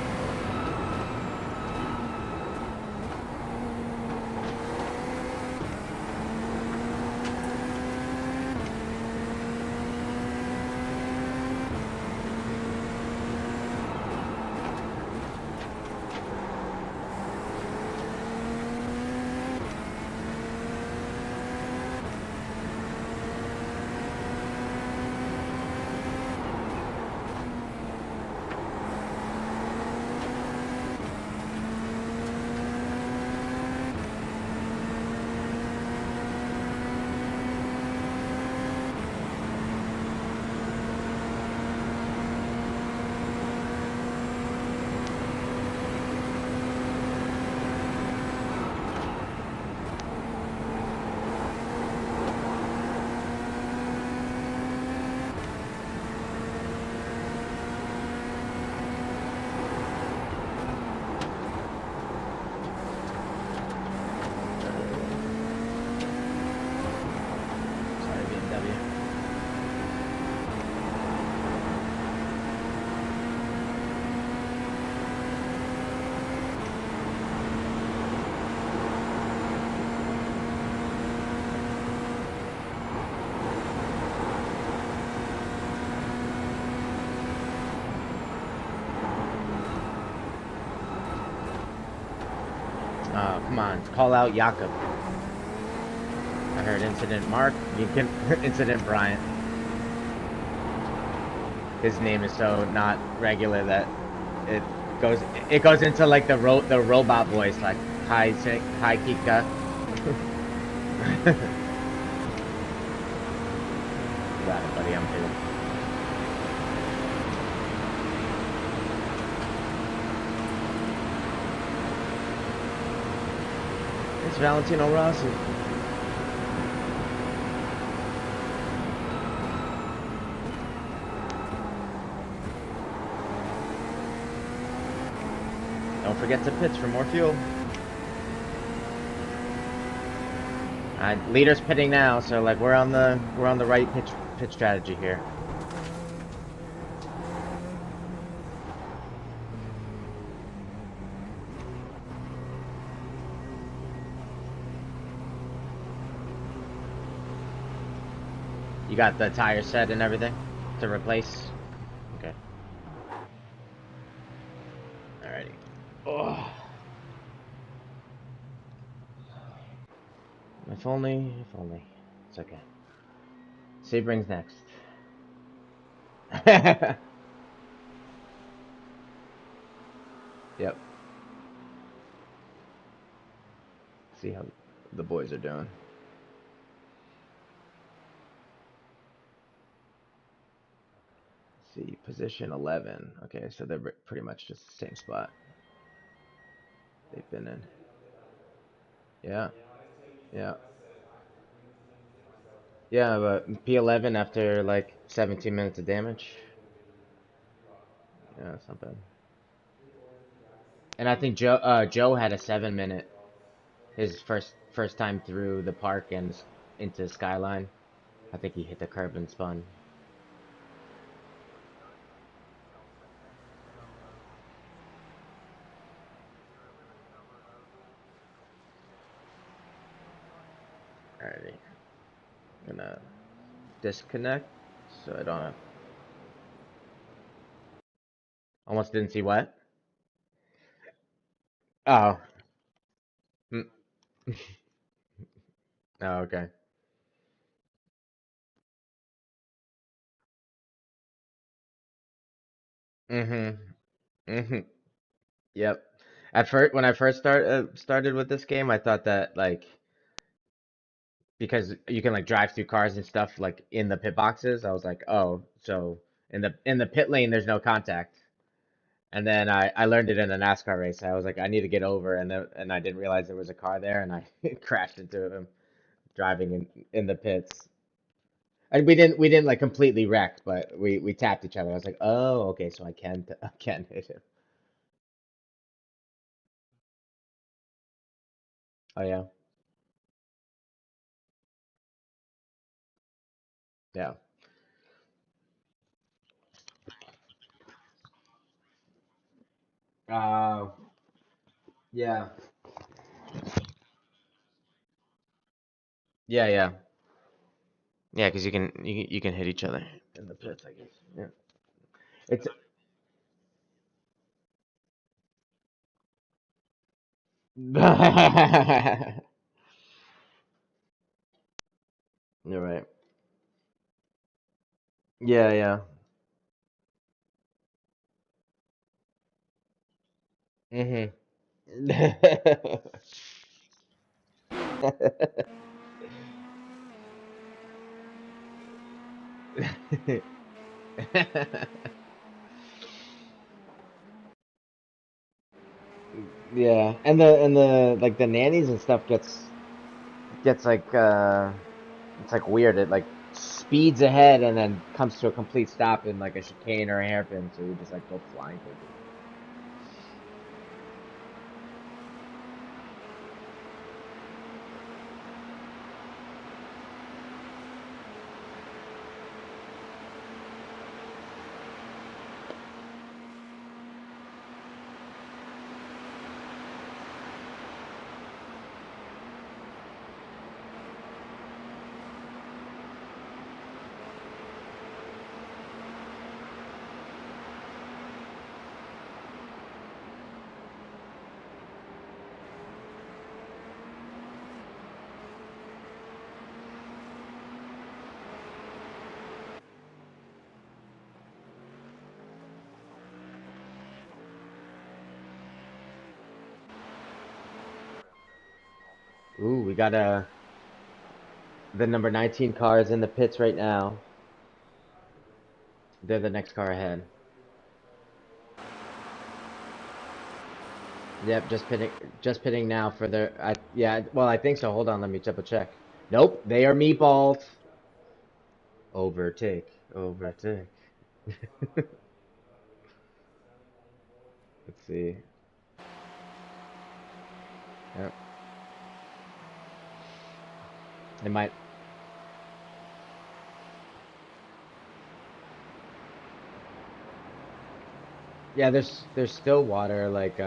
Come on, call out Jakob. I heard incident Mark. You can incident Bryant. His name is so not regular that it goes into like the robot voice, like hi Kika. Got it, buddy. I'm here. It's Valentino Rossi. Don't forget to pitch for more fuel. Leader's pitting now, so like we're on the right pitch strategy here. You got the tire set and everything to replace? Okay. Alrighty. Oh. If only. It's okay. Sebring's next. Yep. See how the boys are doing. Let's see, position 11. Okay, so they're pretty much just the same spot they've been in. Yeah. Yeah. Yeah, but P11 after like 17 minutes of damage. Yeah, that's not bad. And I think Joe had a 7-minute, his first time through the park and into Skyline. I think he hit the curb and spun. Alrighty. I'm gonna disconnect so I don't have... Almost didn't see what? Oh. Mm. Oh, okay. Mm-hmm. Mm-hmm. Yep. At first, when I first started with this game, I thought that like because you can like drive through cars and stuff like in the pit boxes, I was like, oh, so in the pit lane there's no contact. And then I learned it in a NASCAR race. I was like, I need to get over, and I didn't realize there was a car there, and I crashed into him driving in the pits. And we didn't like completely wreck, but we tapped each other. I was like, oh, okay, so I can hit him. Oh yeah, yeah. Uh, yeah, yeah. Yeah, because you can hit each other in the pits, I guess. Yeah. It's You're right. Yeah, yeah. Mhm. Yeah, and the like the nannies and stuff gets like it's like weird. It like speeds ahead and then comes to a complete stop in like a chicane or a hairpin, so you just like go flying towards it. Ooh, we got the number 19 car is in the pits right now. They're the next car ahead. Yep, just pitting now for their. Yeah, well, I think so. Hold on, let me double check. Nope, they are meatballs. Overtake, overtake. Let's see. Yep. It might. Yeah, there's still water, like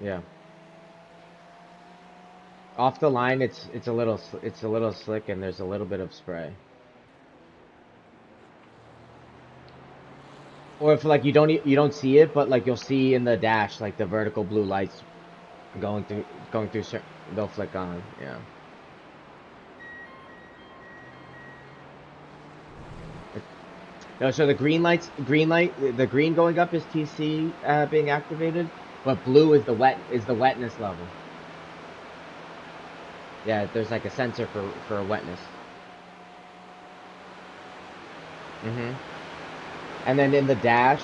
yeah. Off the line, it's a little slick, and there's a little bit of spray. Or if like you don't see it, but like you'll see in the dash, like the vertical blue lights going through. They'll flick on. Yeah. No, so the the green going up is TC being activated, but blue is the wetness level. Yeah, there's like a sensor for wetness. Hmm. And then in the dash,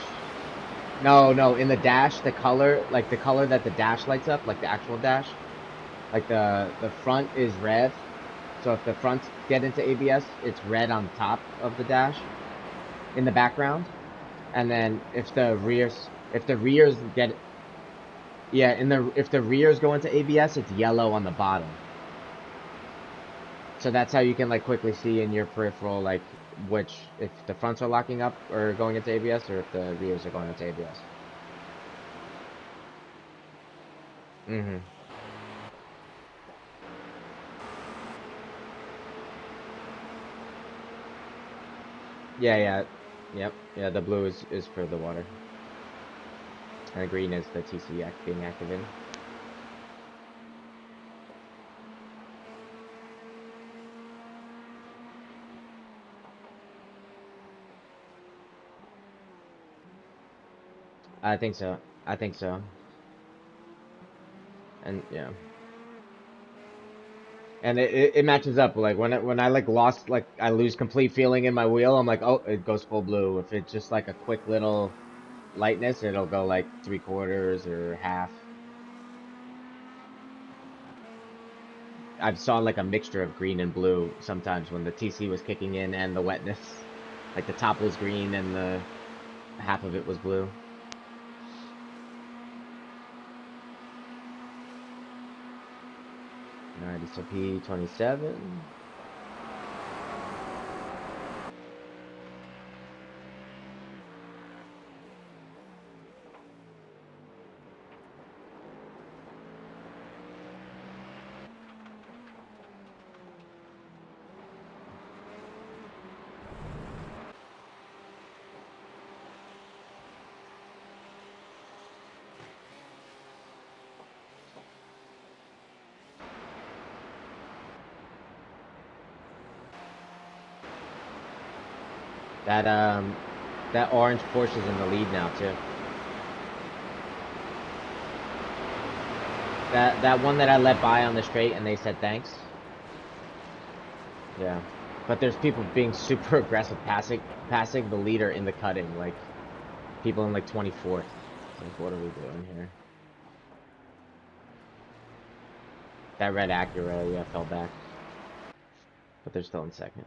no, in the dash, the color, like the color that the dash lights up, like the actual dash, like the front is red. So if the fronts get into ABS, it's red on top of the dash in the background. And then if the rears get, yeah, if the rears go into ABS, it's yellow on the bottom. So that's how you can like quickly see in your peripheral, like which, if the fronts are locking up or going into ABS, or if the rears are going into ABS. Hmm. Yeah, yeah, yep, yeah. The blue is for the water, and the green is the TC being activated. I think so. I think so. And yeah. And it matches up. Like when I like lost, like I lose complete feeling in my wheel, I'm like, oh, it goes full blue. If it's just like a quick little lightness, it'll go like 3/4 or half. I've saw like a mixture of green and blue sometimes when the TC was kicking in and the wetness. Like the top was green and the half of it was blue. Alrighty, so P27. That that orange Porsche is in the lead now too. That one that I let by on the straight and they said thanks. Yeah. But there's people being super aggressive, passing the leader in the cutting, like people in like 24th. Like, what are we doing here? That red Acura, yeah, fell back, but they're still in second.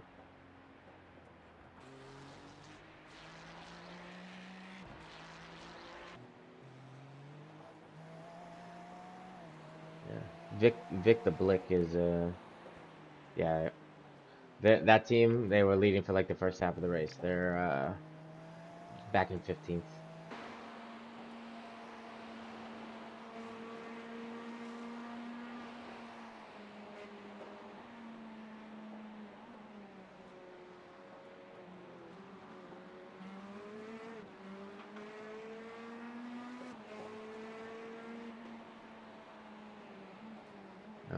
Yeah, Vic the Blick is yeah, that team, they were leading for like the first half of the race. They're back in 15th.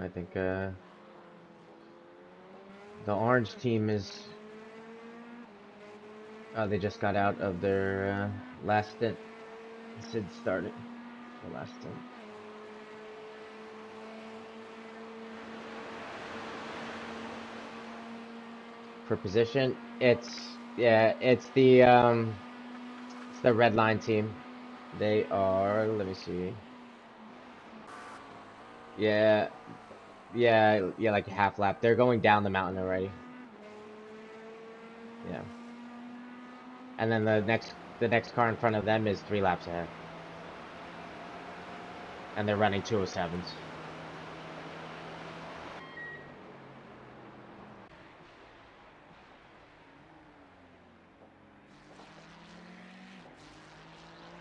I think the orange team is they just got out of their last stint. Sid started the last stint. For position, it's the red line team. They are, let me see. Yeah, yeah, like a half lap. They're going down the mountain already. Yeah. And then the next car in front of them is 3 laps ahead. And they're running 207s.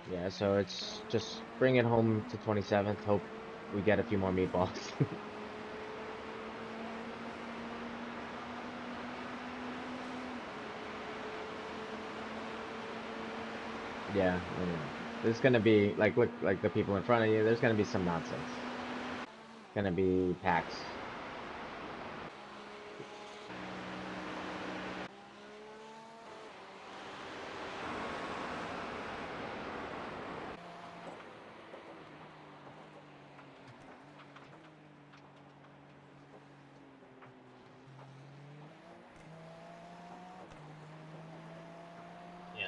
Yeah, so it's just bring it home to 27th. Hope we get a few more meatballs. Yeah, there's gonna be like look like the people in front of you. There's gonna be some nonsense. Gonna be packs.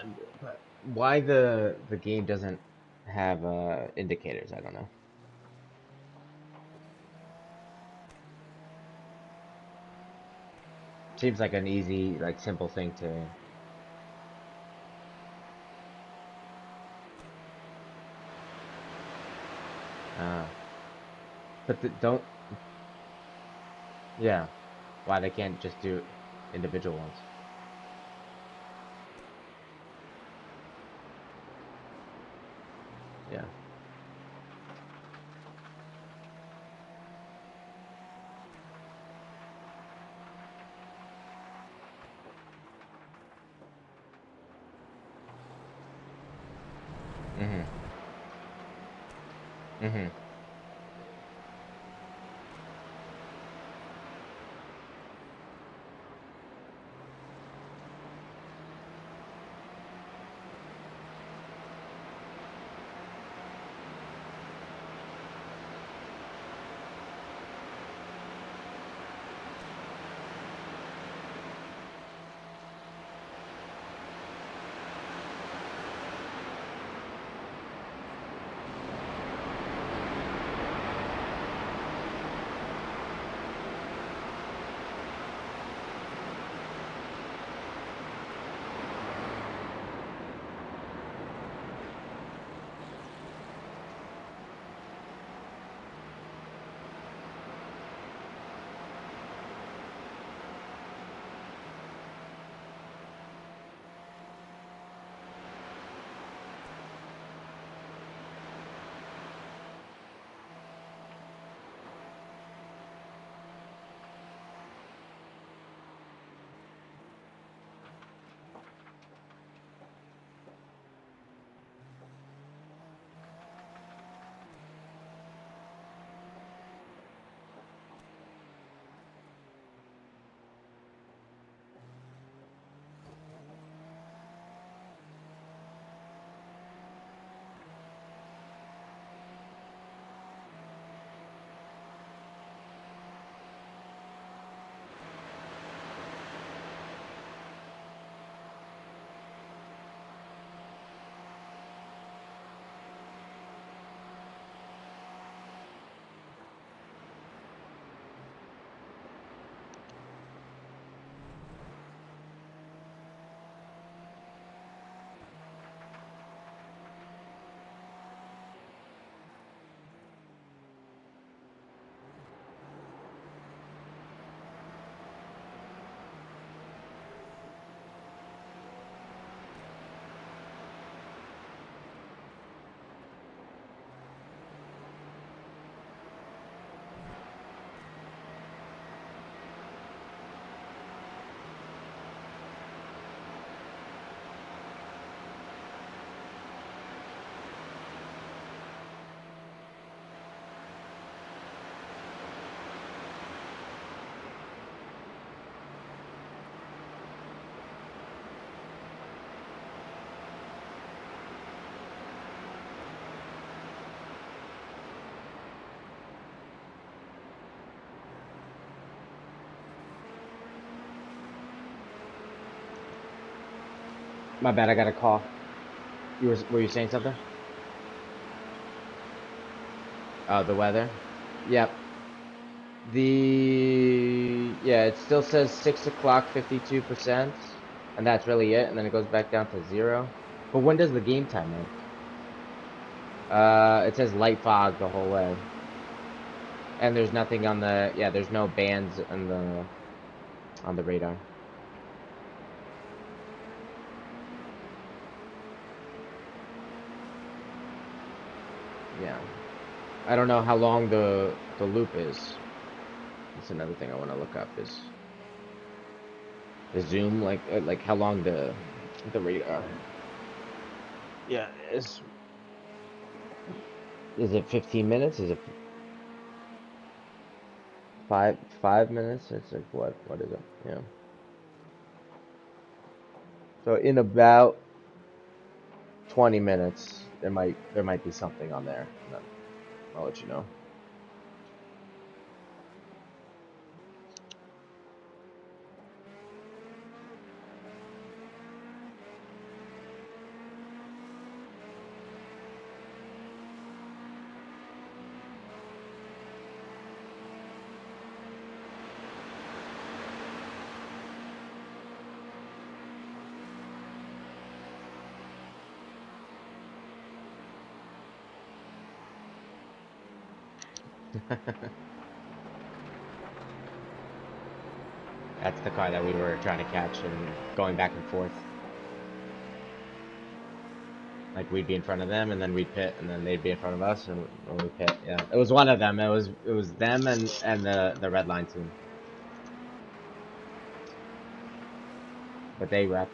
And but why the game doesn't have indicators? I don't know. Seems like an easy, like simple thing to. Uh, but don't. Yeah, why they can't just do individual ones? Yeah. Mhm. Mhm. My bad. I got a call. Were you saying something? Oh, the weather. Yep. Yeah, it still says 6 o'clock, 52%, and that's really it. And then it goes back down to 0. But when does the game time end? It says light fog the whole way, and there's nothing on the. Yeah, there's no bands on the radar. Yeah. I don't know how long the loop is. That's another thing I want to look up is the zoom, like how long the radar. Yeah, is it 15 minutes? Is it 5 minutes? It's like what is it? Yeah. So in about 20 minutes, there might be something on there. And then I'll let you know. That's the car that we were trying to catch and going back and forth. Like we'd be in front of them, and then we'd pit, and then they'd be in front of us, and when we pit. Yeah, it was one of them. It was them and the red line team, but they wrecked.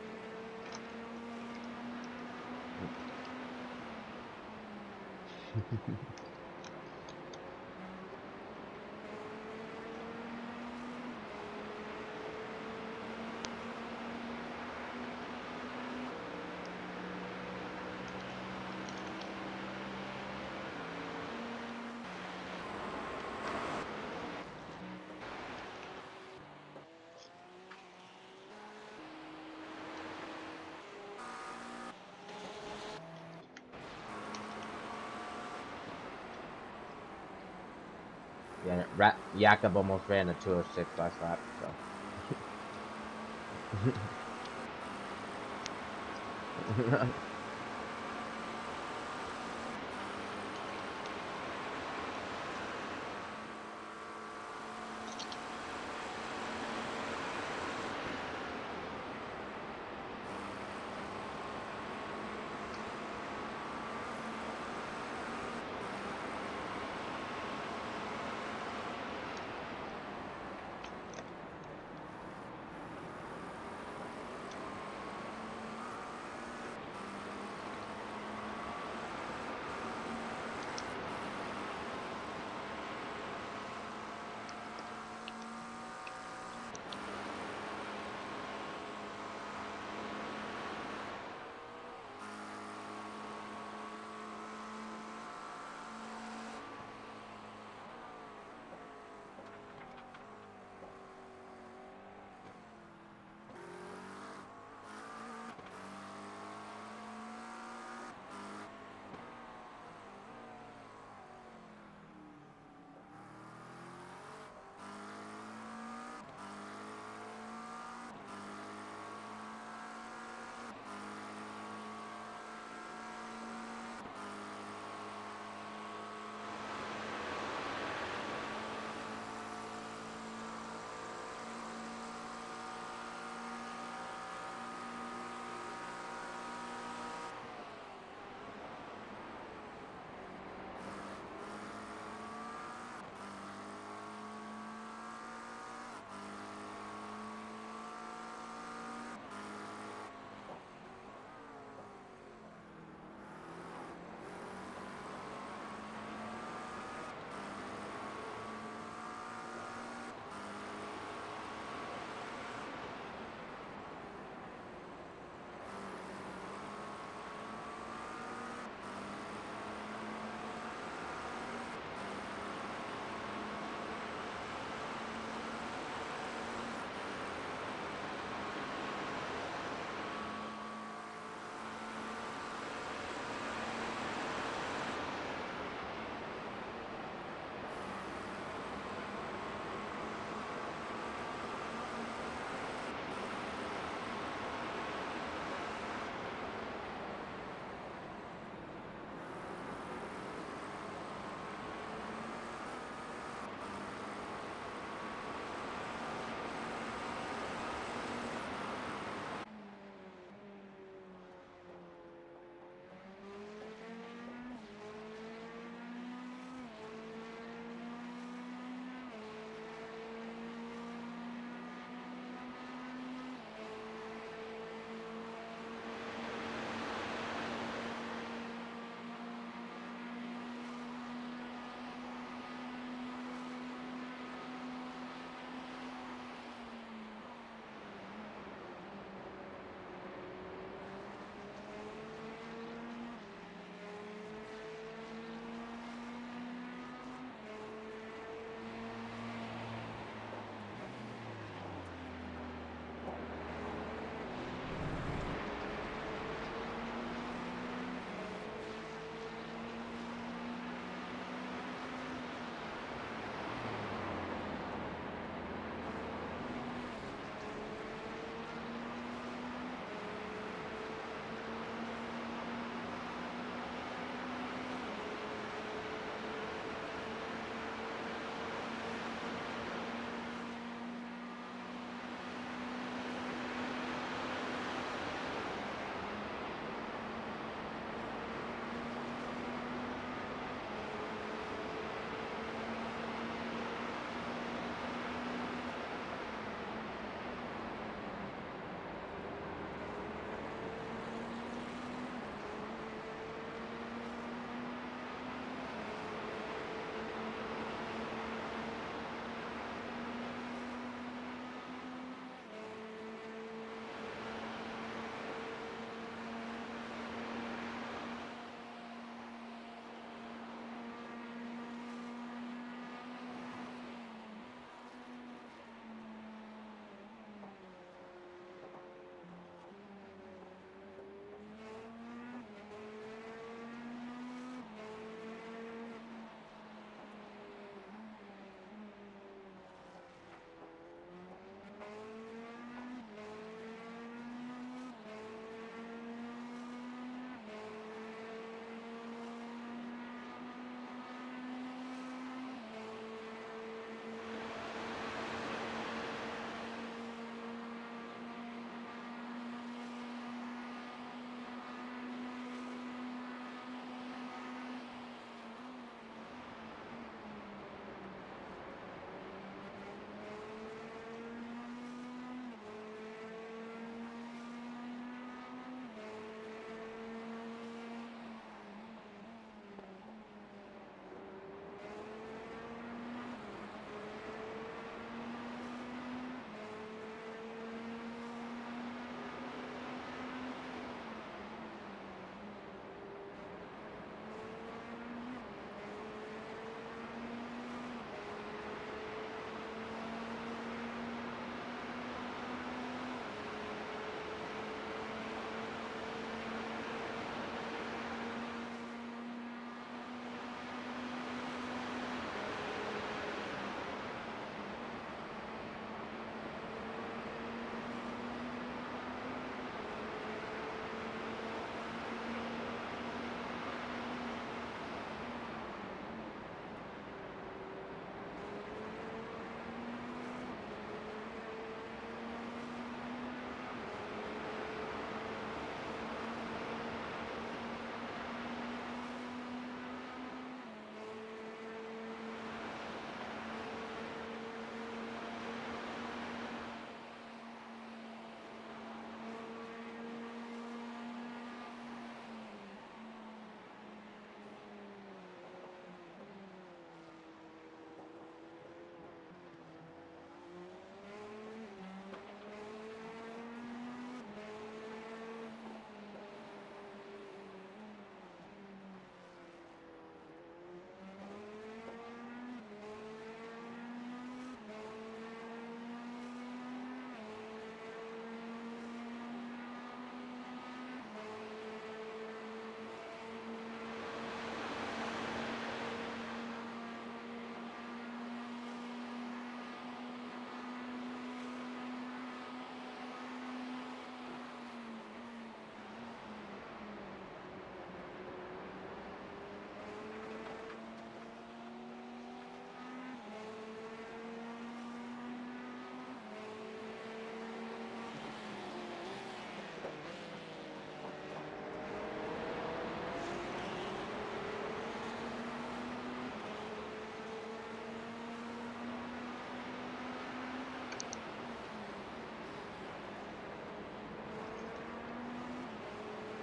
Yeah, Jakob almost ran a 206 last lap, so.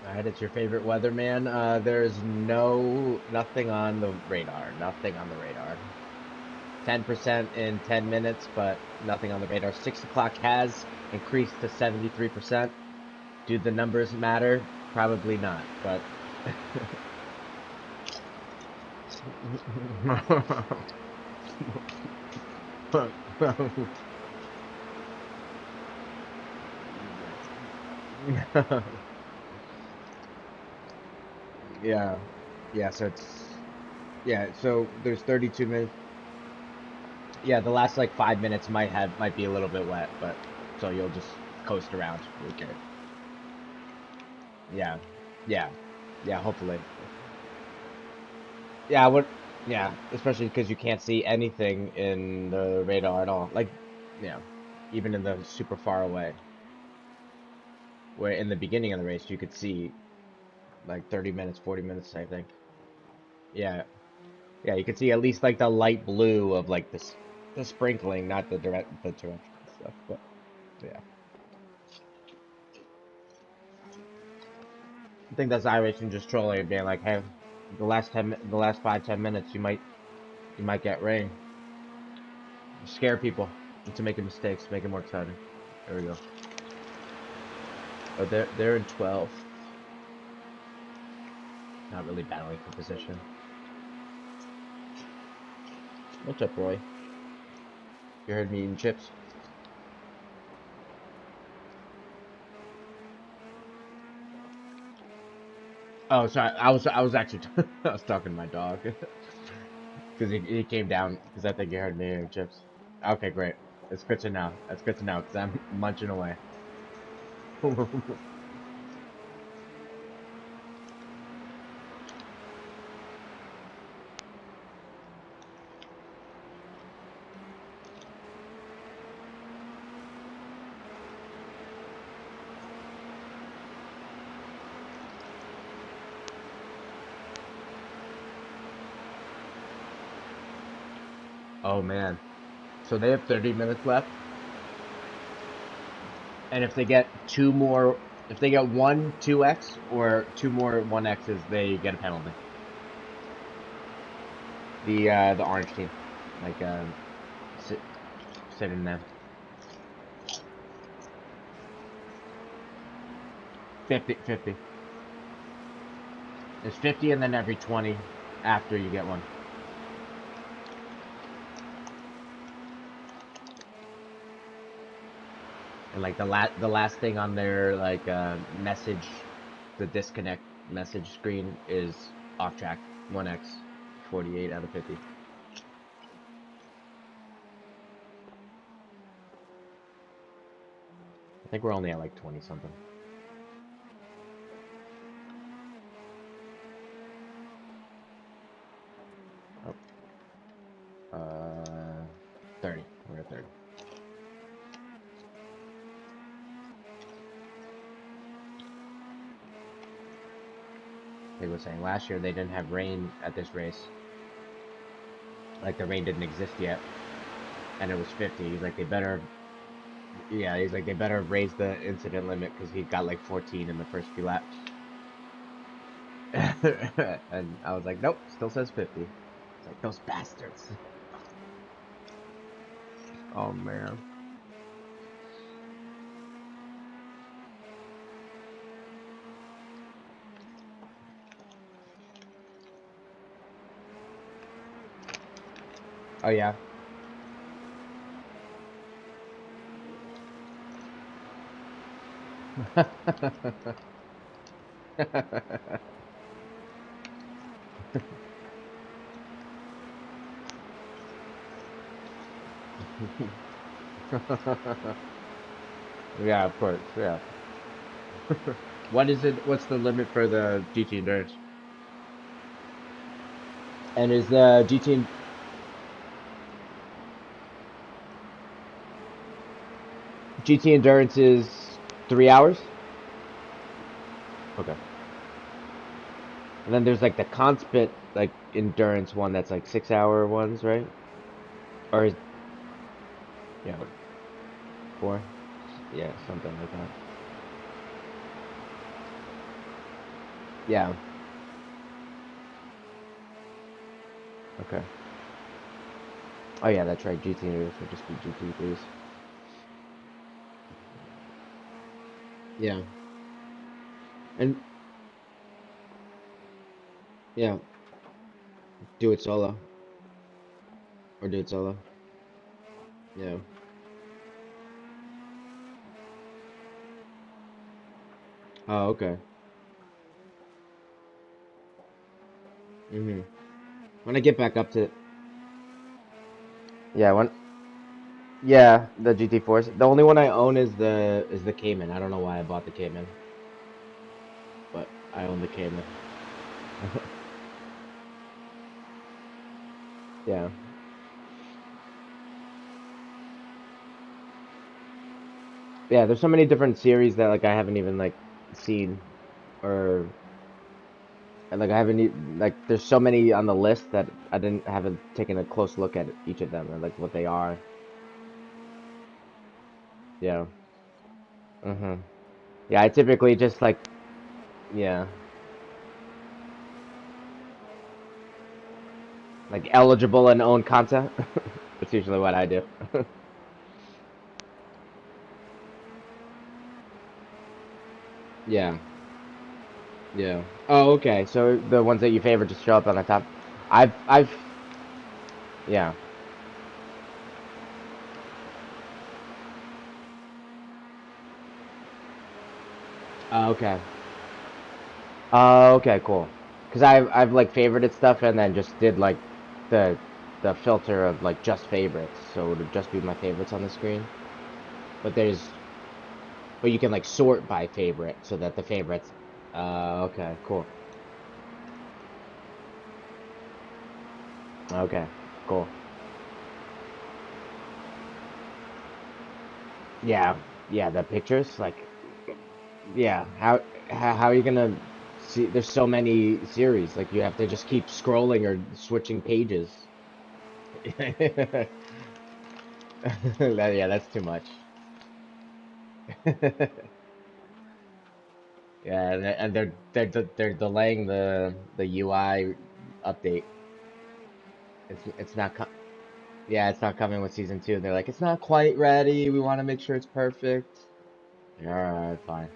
All right, it's your favorite weatherman. There's nothing on the radar. Nothing on the radar. 10% in 10 minutes, but nothing on the radar. 6 o'clock has increased to 73%. Do the numbers matter? Probably not, but yeah, yeah. So So there's 32 minutes. Yeah, the last like 5 minutes might be a little bit wet, but so you'll just coast around. Okay. Yeah, yeah, yeah. Hopefully. Yeah, what? Yeah, especially because you can't see anything in the radar at all. Like, yeah, even in the super far away, where in the beginning of the race you could see like 30 minutes, 40 minutes, I think. Yeah, yeah, you could see at least like the light blue of like this the sprinkling, not the directional stuff. But yeah, I think that's iRacing just trolling, being like, hey, the last 5, 10 minutes, you might get rain. Scare people into making mistakes, make it more exciting. There we go. Oh, they're in 12th. Not really battling for position. What's up, Roy? You heard me eating chips? Oh, sorry. I was actually I was talking to my dog because he came down because I think he heard me eating chips. Okay, great. It's good to know. That's good to know because I'm munching away. Oh man. So they have 30 minutes left, and if they get two more, if they get one 2x or two more 1x's, they get a penalty. The orange team, like sit, sitting there. 50, 50. It's 50 and then every 20 after you get one. And like the last thing on their like message, the disconnect message screen is off track 1x, 48 out of 50. I think we're only at like 20 something. Oh, 30. We're at 30. They were saying last year they didn't have rain at this race. Like the rain didn't exist yet, and it was 50. He's like they better, yeah. He's like they better raise the incident limit because he got like 14 in the first few laps. And I was like, nope, still says 50. It's like those bastards. Oh man. Oh yeah. Yeah, of course. Yeah. What is it? What's the limit for the GT endurance? And is the GT endurance is 3 hours? Okay. And then there's like the constant like endurance one that's like 6 hour ones, right? Or is yeah, 4? Yeah, something like that. Yeah. Okay. Oh yeah, that's right. GT3s would just be GT3s. Yeah. And yeah, do it solo or do it solo. Yeah. Oh, okay. Mhm. When I get back up to yeah, yeah, the GT4s. The only one I own is the Cayman. I don't know why I bought the Cayman, but I own the Cayman. Yeah. Yeah, there's so many different series that like I haven't even like seen or like I haven't like there's so many on the list that I didn't haven't taken a close look at each of them and like what they are. Yeah. Mhm. Yeah, I typically just like yeah, like eligible and own content. That's usually what I do. Yeah. Yeah. Oh, okay. So the ones that you favor just show up on the top. I've yeah. Okay. Okay, cool. Because I've like favorited stuff and then just did like the the filter of like just favorites, so it would just be my favorites on the screen. But there's but you can like sort by favorite so that the favorites. Okay, cool. Okay, cool. Yeah, yeah. The pictures, like, yeah. How are you gonna see? There's so many series. Like you have to just keep scrolling or switching pages. Yeah, that's too much. Yeah, and they're delaying the UI update. It's not co yeah, it's not coming with season two. They're like, it's not quite ready. We want to make sure it's perfect. Yeah, all right, fine.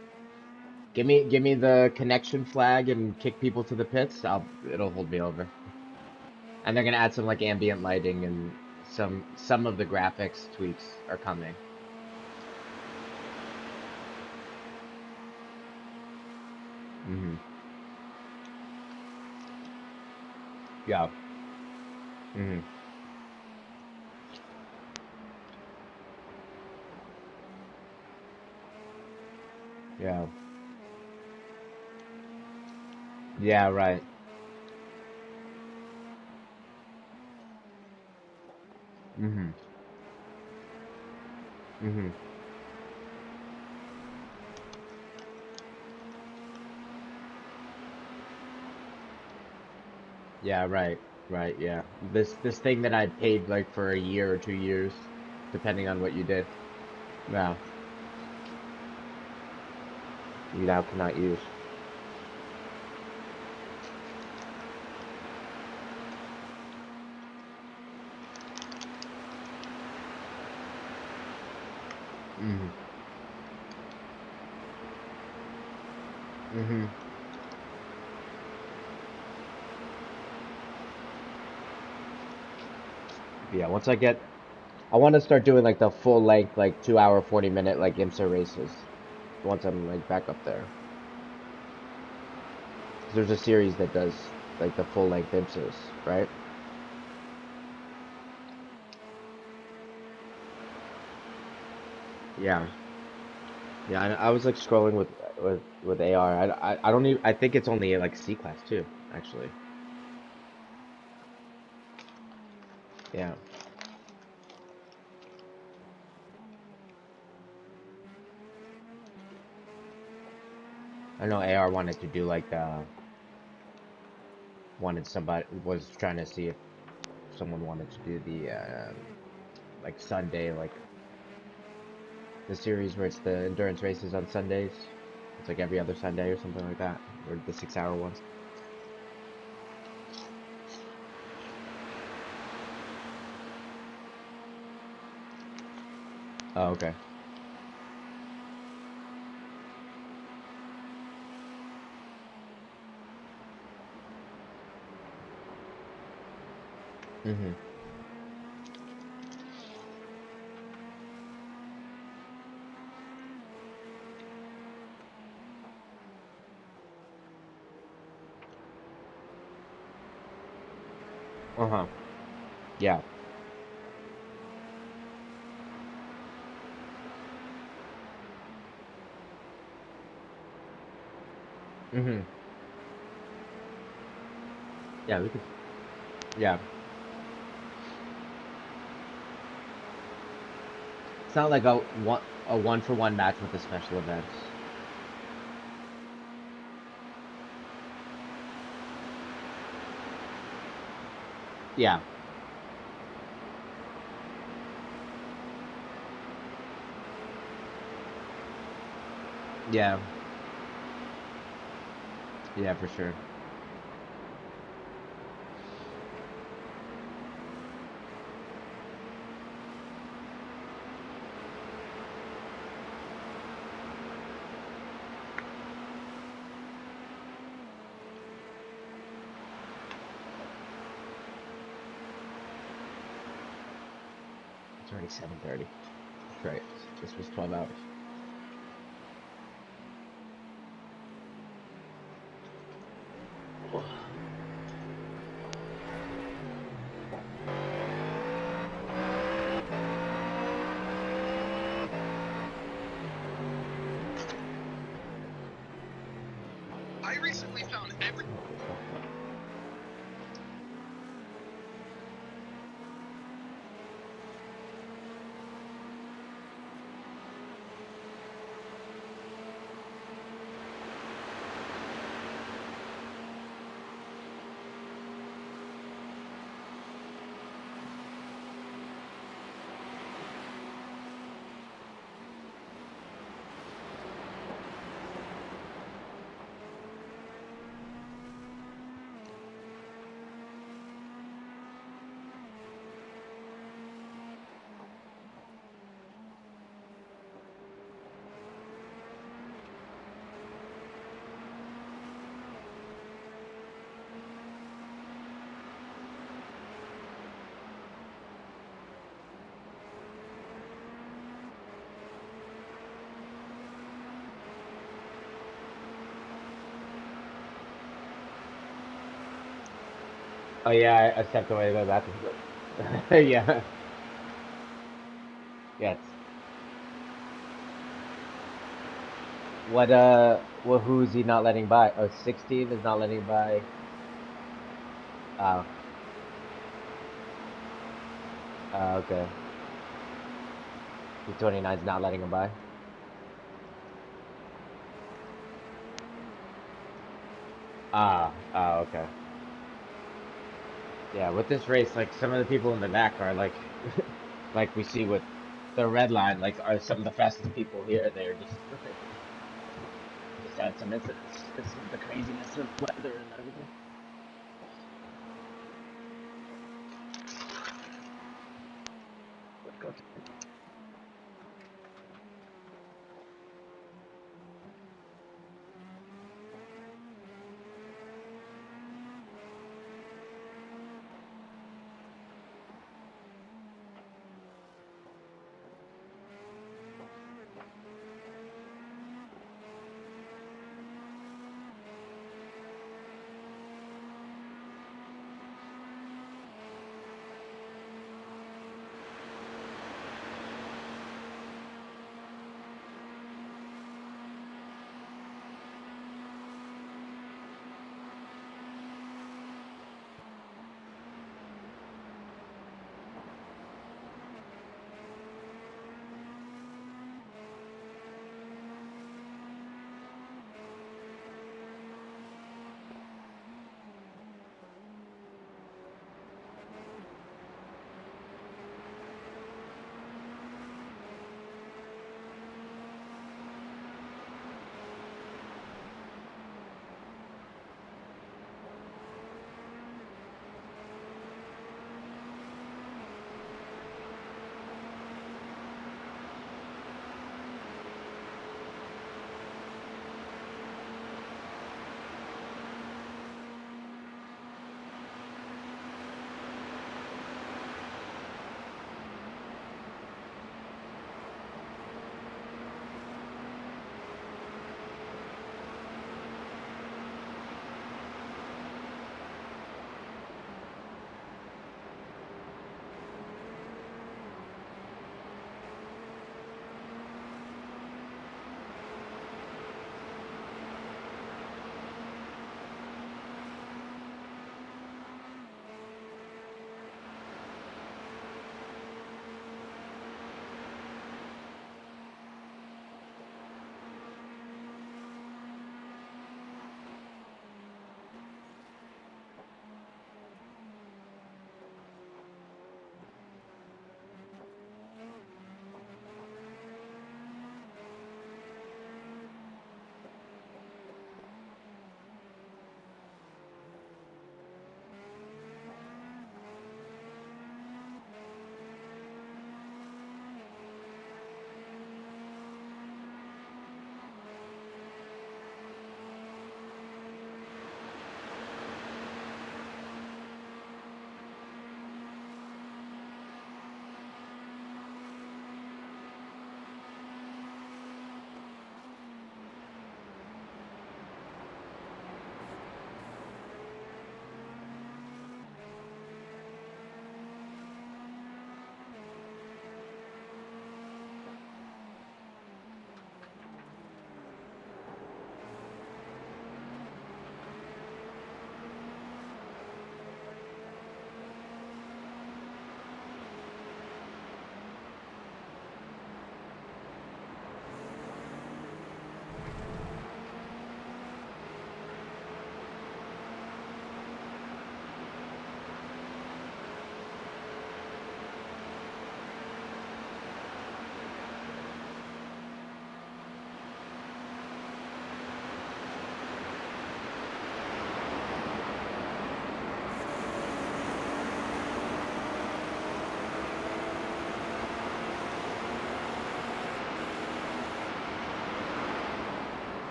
Give me the connection flag and kick people to the pits. It'll hold me over. And they're gonna add some like ambient lighting and some of the graphics tweaks are coming. Hmm. Yeah. Hmm. Yeah. Yeah. Right. Hmm. Hmm. Yeah. Right. Right. Yeah. This thing that I paid like for a year or 2 years, depending on what you did. Yeah. You now cannot use. Hmm. Hmm. Yeah. I want to start doing like the full length, like 2 hour, 40 minute, like IMSA races. Once I'm like back up there, 'cause there's a series that does like the full length IMSAs, right? Yeah. Yeah. I was like scrolling with AR. I don't even. I think it's only like C class too, actually. Yeah. I know AR wanted to do like wanted somebody was trying to see if someone wanted to do the like Sunday like the series where it's the endurance races on Sundays. It's like every other Sunday or something like that, or the 6-hour ones. Oh, okay. Mm-hmm. Uh-huh. Yeah. Mm-hmm. Yeah, we could. Yeah. It's not like a one-for-one match with the special events. Yeah. Yeah. Yeah, for sure. It's already 7:30. That's right. This was 12 hours. I recently found every. Oh yeah, I stepped away to the bathroom. Yeah. Yes. Who is he not letting by? Oh, 16 is not letting by. Oh, okay. P29 is not letting him by. Okay. Yeah, with this race, like some of the people in the back are like, like we see with the red line, like are some of the fastest people here. They're just had some incidents because of the craziness of weather and everything.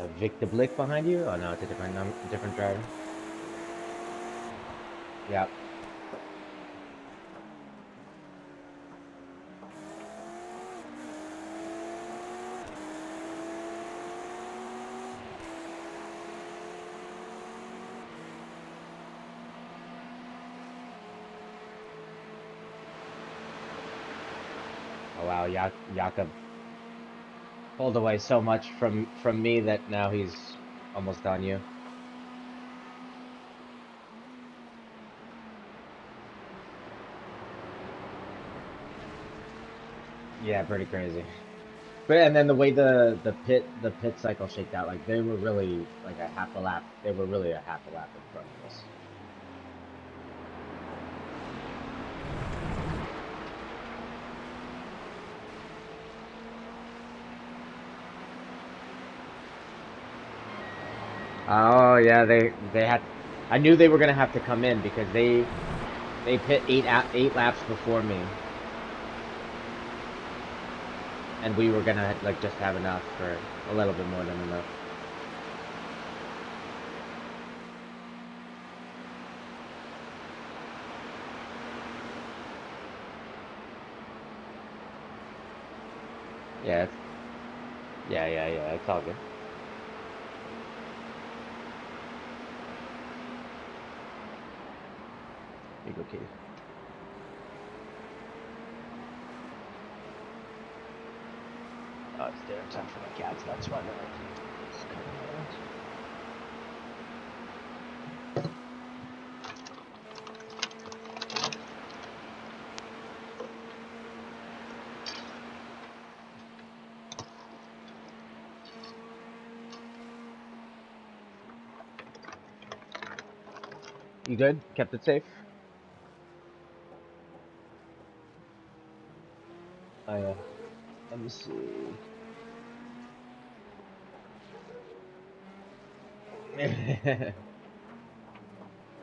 Victor Blick behind you? Oh no, it's a different driver. Yeah. Oh wow, Jakob pulled away so much from me that now he's almost on you. Yeah, pretty crazy. But and then the way the pit cycle shaked out, like they were really like a half a lap. They were really a half a lap in front of us. Oh yeah, they had. I knew they were gonna have to come in because they pit eight laps before me, and we were gonna like just have enough for a little bit more than enough. Yeah, yeah. It's all good. You go, Katie. Oh, it's dinner time for my cats. That's why they're like coming around. You good? Kept it safe? Oh yeah. Let me see.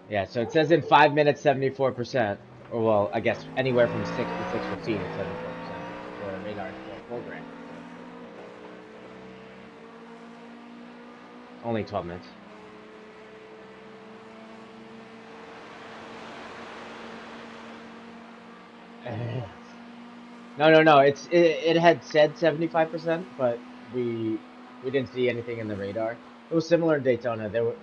Yeah, so it says in 5 minutes, 74%. Or well, I guess anywhere from 6 to 6:15 is 74%. The radar is still full gray. So only 12 minutes. No. It had said 75%, but we didn't see anything in the radar. It was similar in Daytona. There were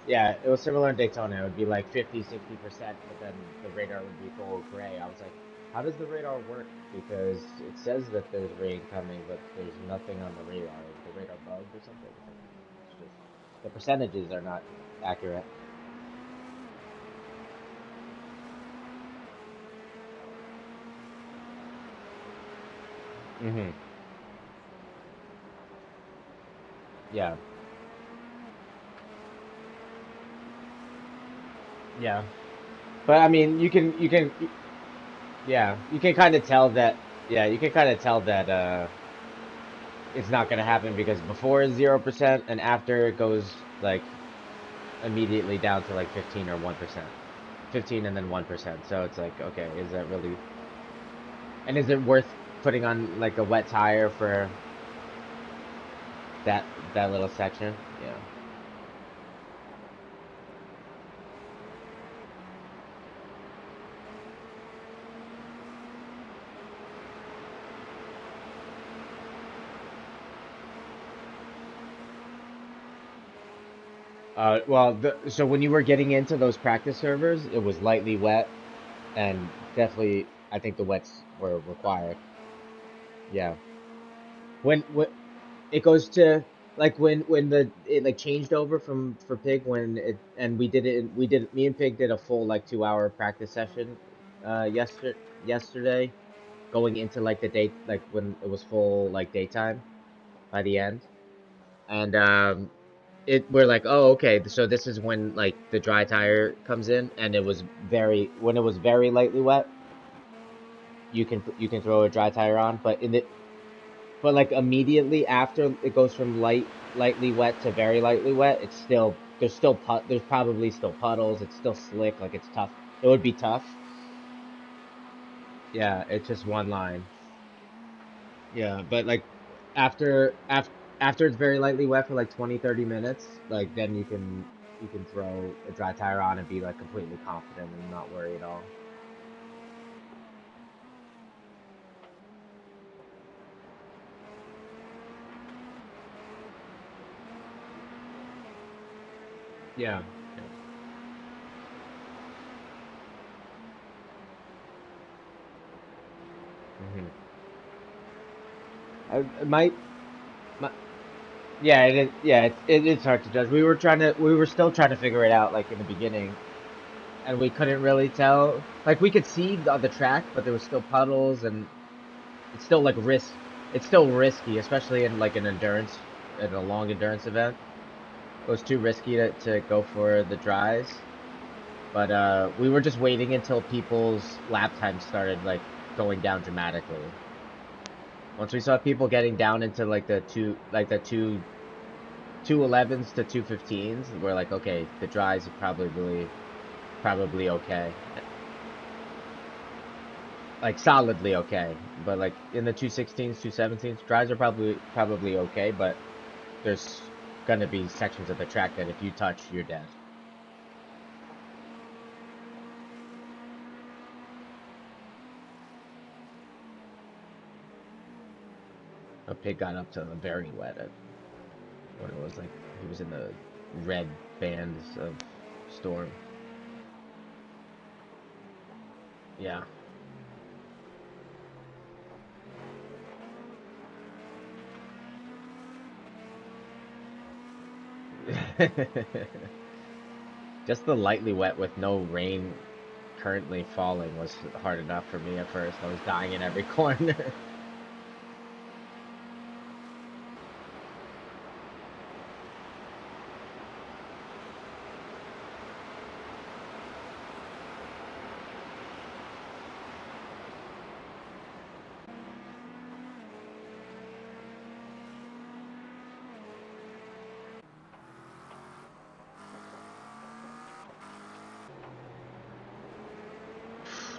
Yeah, it was similar in Daytona. It would be like 50, 60%, but then the radar would be full gray. I was like, how does the radar work? Because it says that there's rain coming, but there's nothing on the radar. Is the radar bugged or something? It's like, no, it's just the percentages are not accurate. Hmm. Yeah. Yeah. But I mean, yeah, you can kind of tell that, yeah, you can kind of tell that it's not going to happen because before is 0% and after it goes like immediately down to like 15 or 1%. 15 and then 1%. So it's like, okay, is that really, and is it worth putting on like a wet tire for that little section? Yeah. Well, so when you were getting into those practice servers, it was lightly wet and definitely, I think the wets were required. Yeah. When it goes to like when the it like changed over from for Pig when it and we did me and Pig did a full like 2 hour practice session yesterday going into like the day like when it was full like daytime by the end and it we're like, oh, okay, so this is when like the dry tire comes in and it was very when it was very lightly wet you can throw a dry tire on but like immediately after it goes from lightly wet to very lightly wet, it's still there's probably still puddles. It's still slick. Like it's tough. It would be tough. Yeah, it's just one line. Yeah, but like after after it's very lightly wet for like 20-30 minutes, like then you can throw a dry tire on and be like completely confident and not worry at all. Yeah. Yeah. Hmm. I might, my, yeah, it is, yeah, it's hard to judge. We were still trying to figure it out like in the beginning, and we couldn't really tell. Like we could see the track, but there was still puddles, and it's still like risk. It's still risky, especially in like an endurance, in a long endurance event. It was too risky to go for the dries. But we were just waiting until people's lap times started like going down dramatically. Once we saw people getting down into like the 211s to 215s, we're like, okay, the dries are probably okay. Like solidly okay. But like in the 216s, 217s, dries are probably okay, but there's gonna be sections of the track that if you touch, you're dead. A pig got up to the very wet at what it was like. He was in the red bands of storm. Yeah. Just the lightly wet with no rain currently falling was hard enough for me at first. I was dying in every corner.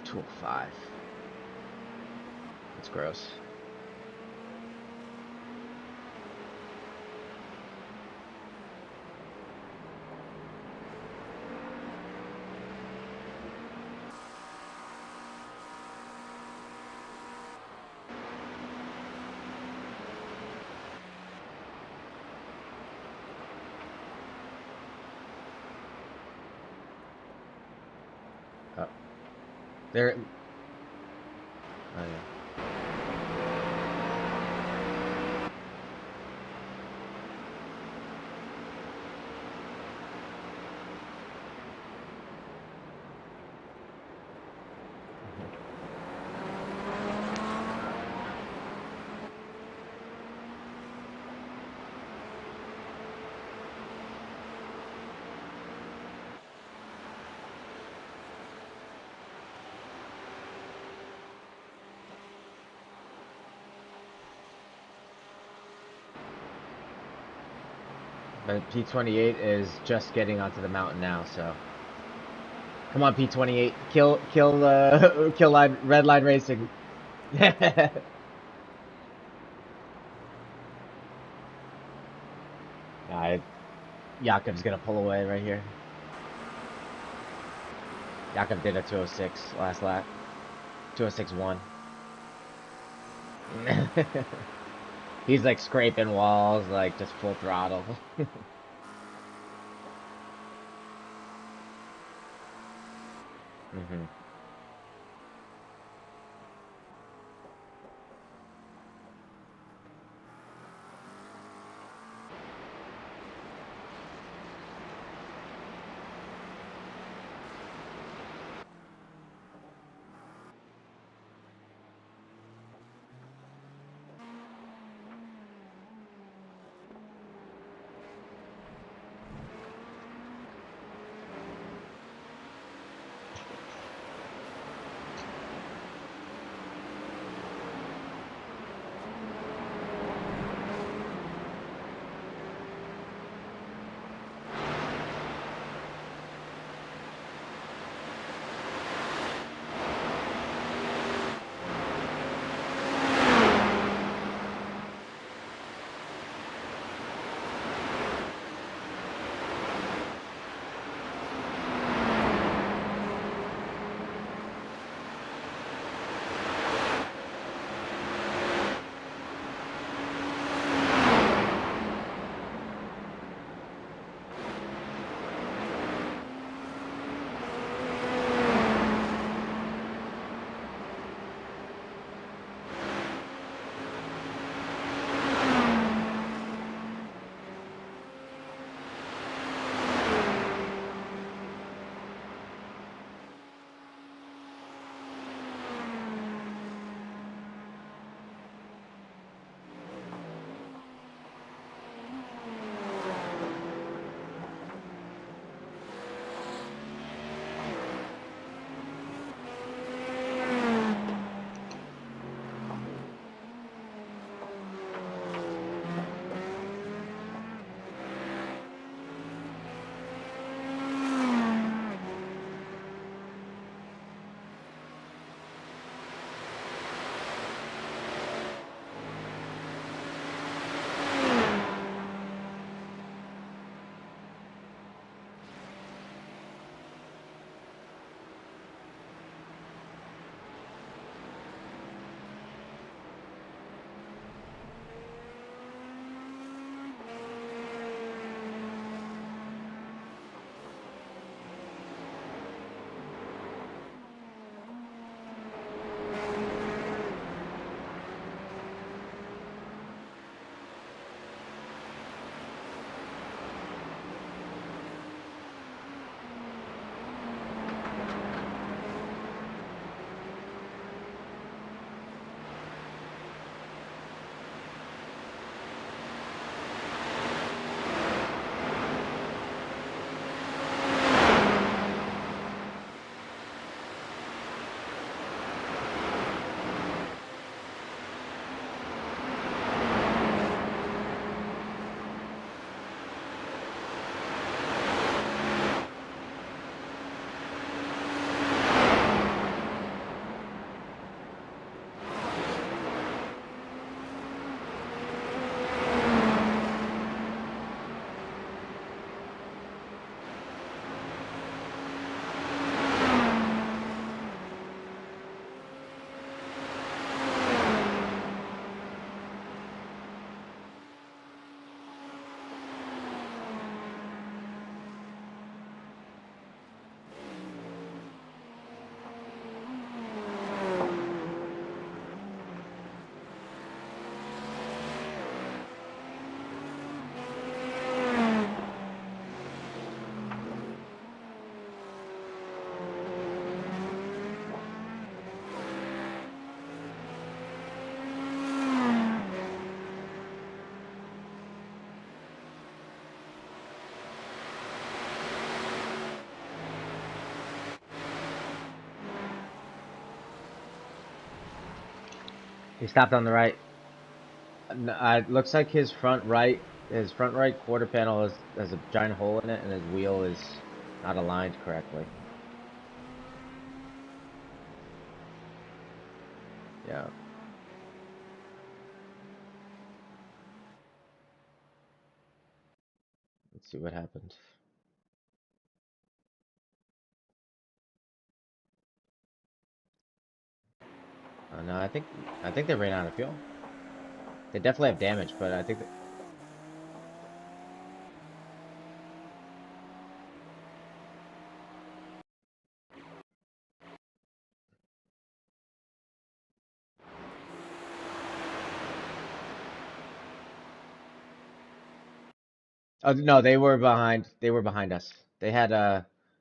205. That's gross. Oh, there. Oh yeah. Mhm. But P28 is just getting onto the mountain now, so come on, P28, kill line, red line racing. I Yakov's gonna pull away right here. Yakov did a 206 last lap. 206.1. He's like scraping walls, like just full throttle. Hmm. He stopped on the right. It looks like his front right quarter panel has a giant hole in it, and his wheel is not aligned correctly. Yeah. Let's see what happened. No, I think they ran out of fuel. They definitely have damage, but I think that, oh no, they were behind. They were behind us. They had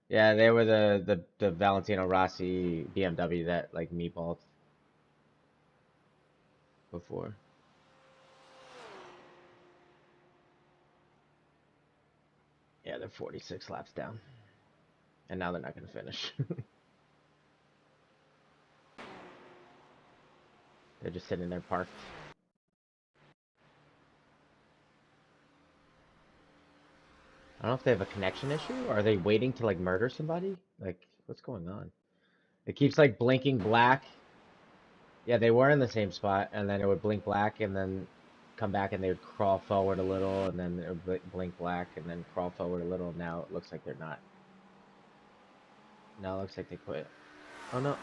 yeah, they were the Valentino Rossi BMW that like meatballed before. Yeah, they're 46 laps down, and now they're not gonna finish. They're just sitting there parked. I don't know if they have a connection issue. Or are they waiting to like murder somebody? Like, what's going on? It keeps like blinking black. Yeah, they were in the same spot, and then it would blink black, and then come back, and they would crawl forward a little, and then it would blink black, and then crawl forward a little. Now it looks like they're not. Now it looks like they quit. Oh no.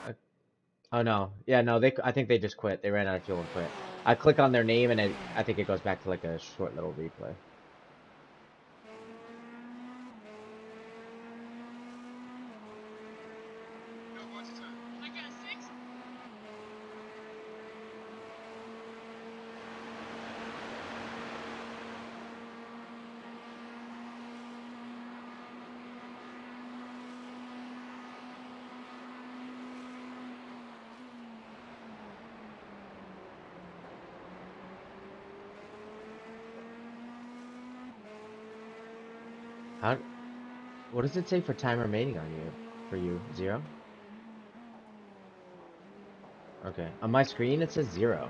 Oh no. Yeah, no. I think they just quit. They ran out of fuel and quit. I click on their name, and I think it goes back to like a short little replay. How? What does it say for time remaining on you? For you, 0? Okay. On my screen, it says 0.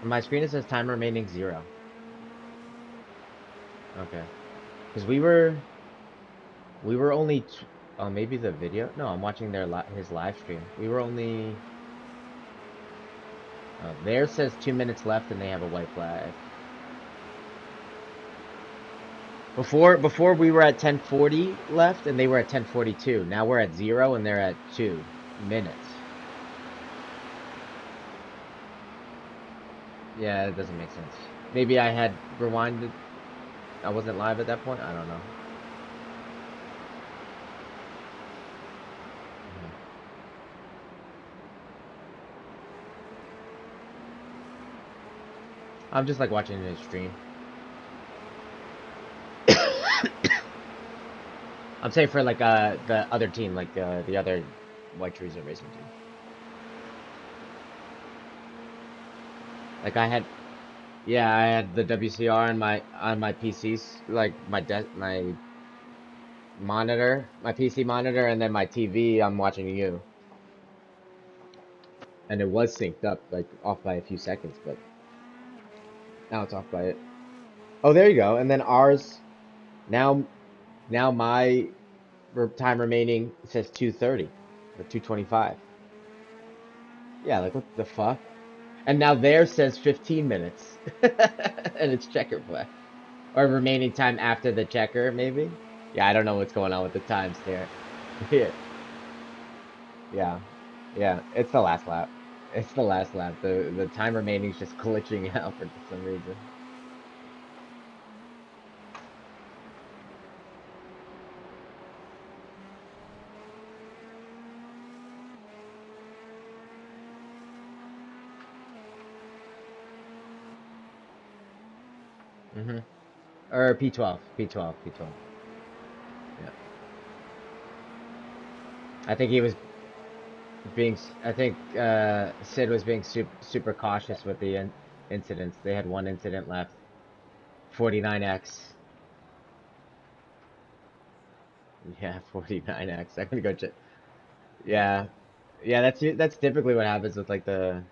On my screen, it says time remaining 0. Okay. Because we were only, oh, maybe the video? No, I'm watching his live stream. We were only, there says 2 minutes left, and they have a white flag. Before we were at 10:40 left, and they were at 10:42. Now we're at 0, and they're at 2 minutes. Yeah, it doesn't make sense. Maybe I had rewinded. I wasn't live at that point. I don't know. I'm just like watching his stream. I'm saying for like the other team, like the other White Chorizo Racing team. Like I had, yeah, I had the WCR on my PCs, like my monitor, my PC monitor, and then my TV. I'm watching you, and it was synced up, like off by a few seconds, but now it's off by it. Oh, there you go. And then ours now, my time remaining says 2:30 or 2:25. Yeah, like what the fuck? And now theirs says 15 minutes. And it's checker play. Or remaining time after the checker, maybe? Yeah, I don't know what's going on with the times there. Yeah. Yeah. Yeah. It's the last lap. It's the last lap. The time remaining is just glitching out for some reason. Mm-hmm. Or P12. P12. P12. Yeah. I think he was I think Sid was being super cautious with the incidents. They had one incident left. 49X. Yeah, 49X. I'm gonna go check. Yeah, Yeah, that's typically what happens with like the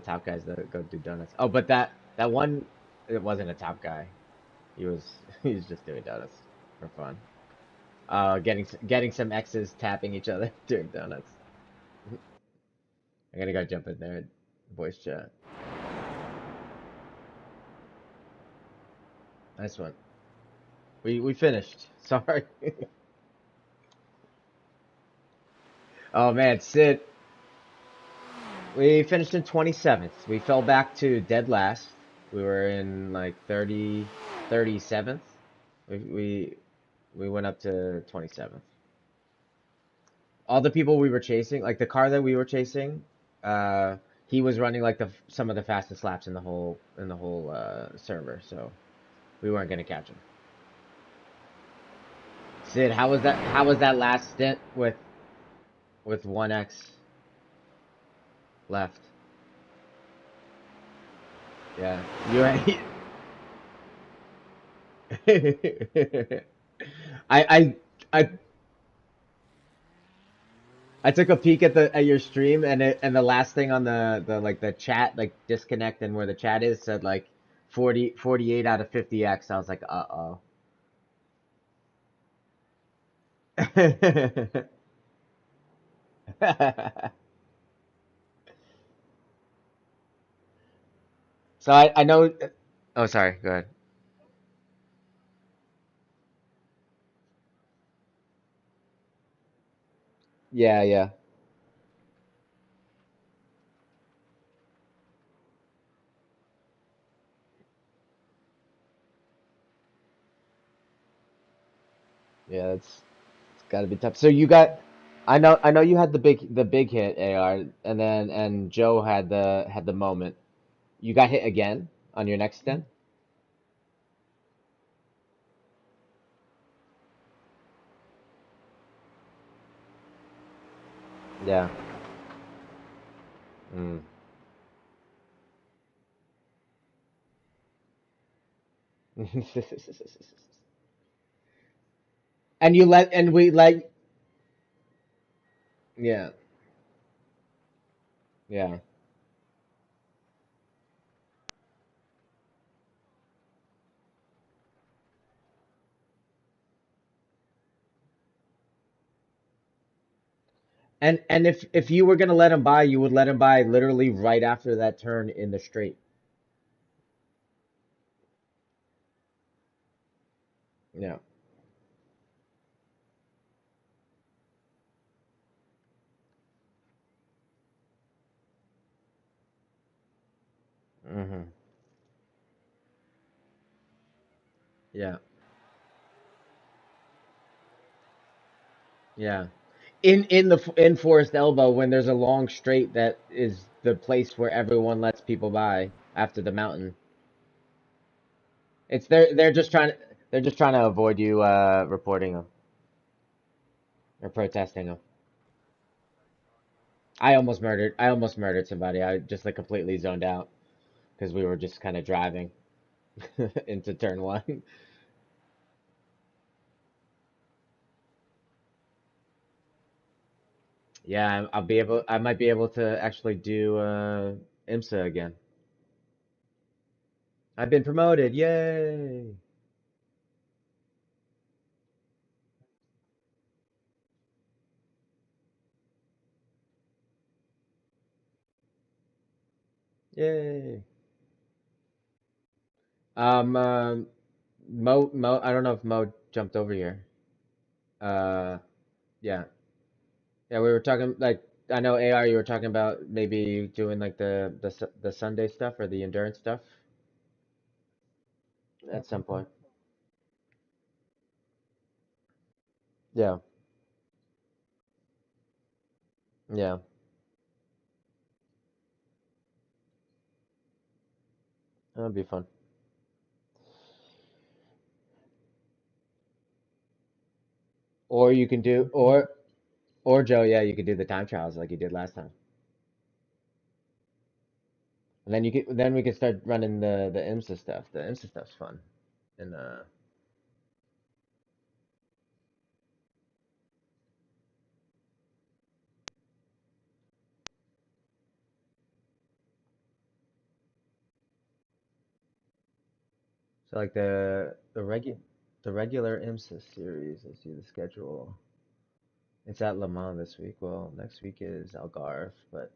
top guys that go do donuts. Oh, but that one, it wasn't a top guy. He was he was just doing donuts for fun. Getting some X's tapping each other doing donuts. I'm gonna go jump in there, voice chat. Nice one. We finished. Sorry. Oh man, Sid. We finished in 27th. We fell back to dead last. We were in like 37th. We we we went up to 27th. All the people we were chasing, like the car that we were chasing, uh, he was running like some of the fastest laps in the whole server, so we weren't gonna catch him. Sid, how was that last stint with 1x left? Yeah. You I I I took a peek at your stream, and the last thing on the like the chat, like disconnect and where the chat is, said like 48 out of 50x. I was like, uh-oh. So I know. Oh, sorry. Go ahead. Yeah, yeah, yeah. It's got to be tough. So you got. I know you had the big hit AR, and Joe had the moment. You got hit again on your next stint. Yeah. Mm. And we let. Yeah, yeah. And if you were gonna let him by, you would let him by literally right after that turn in the straight. Yeah. Hmm. Yeah. Yeah. In Forest Elbow, when there's a long straight that is the place where everyone lets people by after the mountain. It's they're just trying to avoid you reporting them or protesting them. I almost murdered somebody. I just like completely zoned out because we were just kind of driving into turn one. Yeah, I might be able to actually do IMSA again. I've been promoted. Yay. Yay. Um, um, Mo, I don't know if Mo jumped over here. Uh, yeah. Yeah, we were talking like I know AR you were talking about maybe doing like the Sunday stuff or the endurance stuff at some point. Yeah. Yeah. That'd be fun. Or you can do or Joe, yeah, you could do the time trials like you did last time. And then we could start running the IMSA stuff. The IMSA stuff's fun. And So like the regular IMSA series. I see the schedule. It's at Le Mans this week. Well, next week is Algarve, but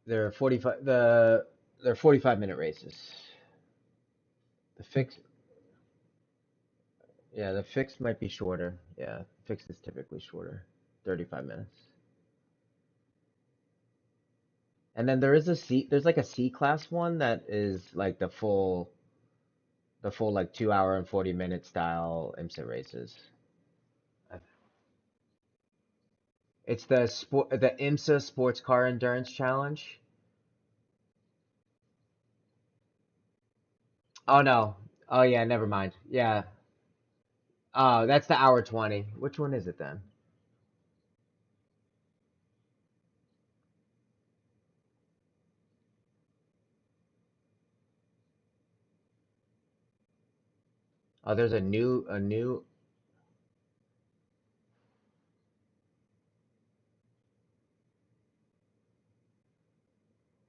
they're 45-minute races. The fix Yeah, the fixed might be shorter. Yeah, fixed is typically shorter, 35 minutes. And then there's like a C class one that is like the full like 2 hour and 40-minute style IMSA races. It's the IMSA Sports Car Endurance Challenge. Oh no. Oh yeah, never mind. Yeah. Oh, that's the hour 20. Which one is it then? Oh, there's a new.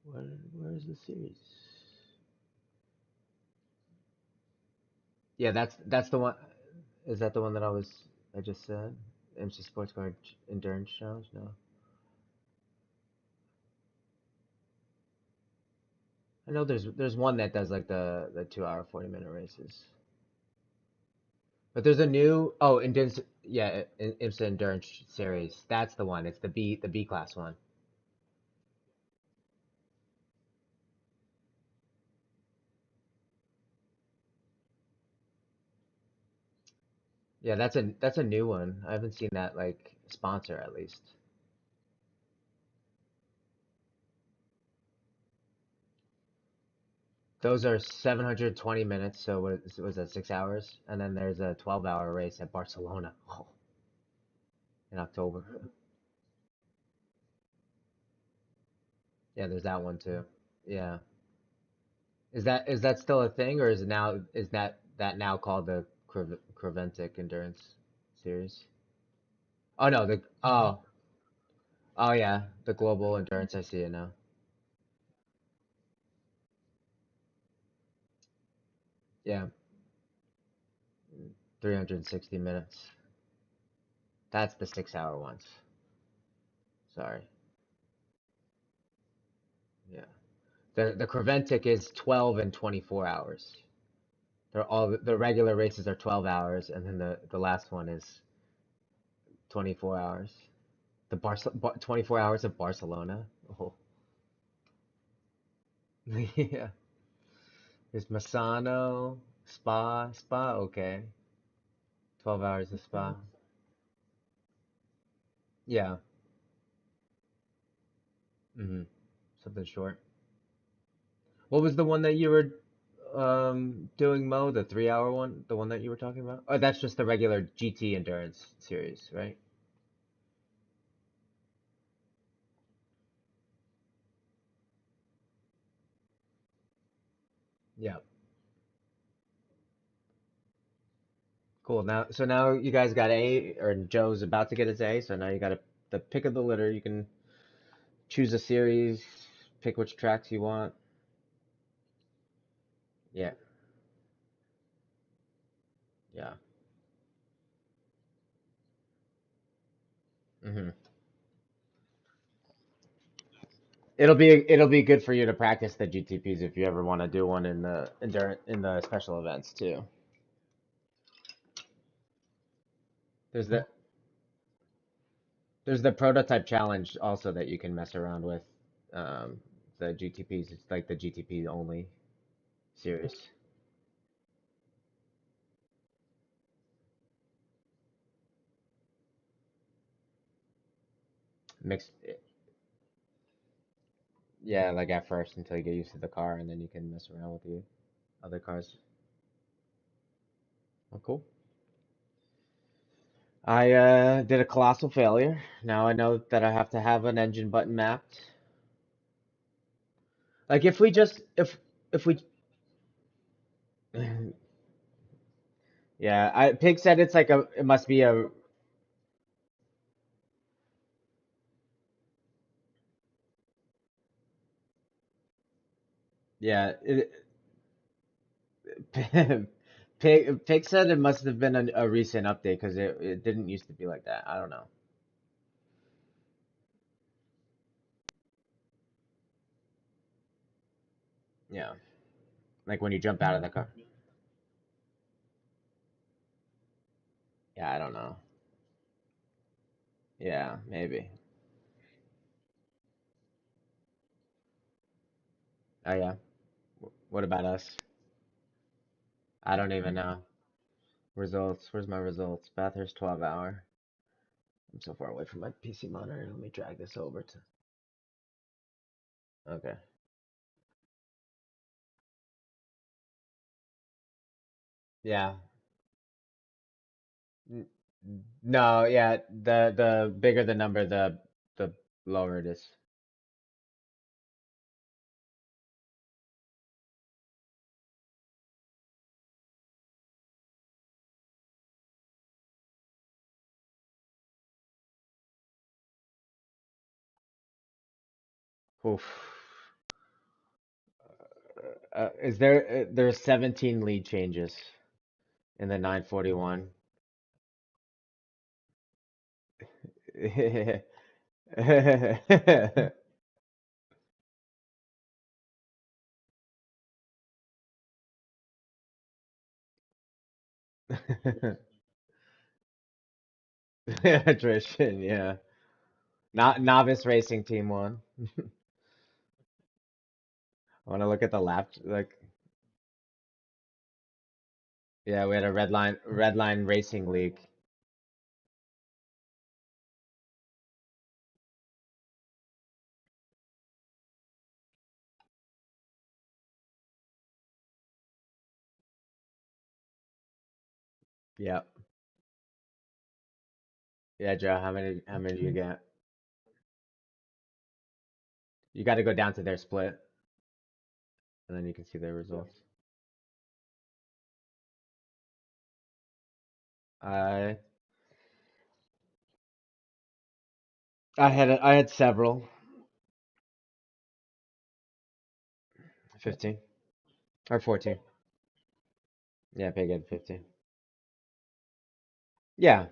Where's the series? Yeah, that's the one. Is that the one that I just said? MC Sports Car Endurance Challenge? No. I know there's one that does like the 2 hour 40-minute races. But there's a new endurance, yeah, IMSA Endurance Series. That's the one. It's the B class one. Yeah, that's a new one. I haven't seen that like sponsor at least. Those are 720 minutes, so was that 6 hours? And then there's a 12-hour race at Barcelona in October. Yeah, there's that one too. Yeah. Is that still a thing, or is that now called the Creventic Endurance Series? Oh no, yeah, the Global Endurance. I see it now. Yeah, 360 minutes. That's the 6 hour ones. Sorry. Yeah. The Creventic is 12 and 24 hours. The regular races are 12 hours, and then the last one is 24 hours. 24 hours of Barcelona. Oh. Yeah. There's Masano, Spa, okay. 12 hours of Spa. Yeah. hmm Something short. What was the one that you were doing, Mo? The 3 hour one? The one that you were talking about? Oh, that's just the regular GT endurance series, right? Yeah. Cool. Now you guys got A, or Joe's about to get his A, so now you got the pick of the litter. You can choose a series, pick which tracks you want. Yeah. Yeah. hmm It'll be good for you to practice the GTPs if you ever want to do one in the special events too. There's the there's the prototype challenge also that you can mess around with. Um, the GTPs, it's like the GTP only series. Mixed, yeah, like at first until you get used to the car, and then you can mess around with the other cars. Oh, cool. I did a colossal failure. Now I know that I have to have an engine button mapped. Like if we yeah, Pig said it's like it must be a yeah. Pig said it must have been a recent update because it didn't used to be like that. I don't know. Yeah, like when you jump out of the car. Yeah, I don't know. Yeah, maybe. Oh yeah. What about us? I don't even know. Results. Where's my results? Bathurst 12 hour. I'm so far away from my PC monitor. Let me drag this over to. Okay. Yeah. N- No, yeah. The bigger the number, the lower it is. Oof. Is there there's 17 lead changes in the 941. Attrition, yeah. Not novice racing team one. I want to look at the lap like yeah, we had a red line racing league. Yeah. Yeah, Joe, how many do you get? You got to go down to their split and then you can see their results. I I had several. 15 or 14. Yeah, Pig had 15. Yeah.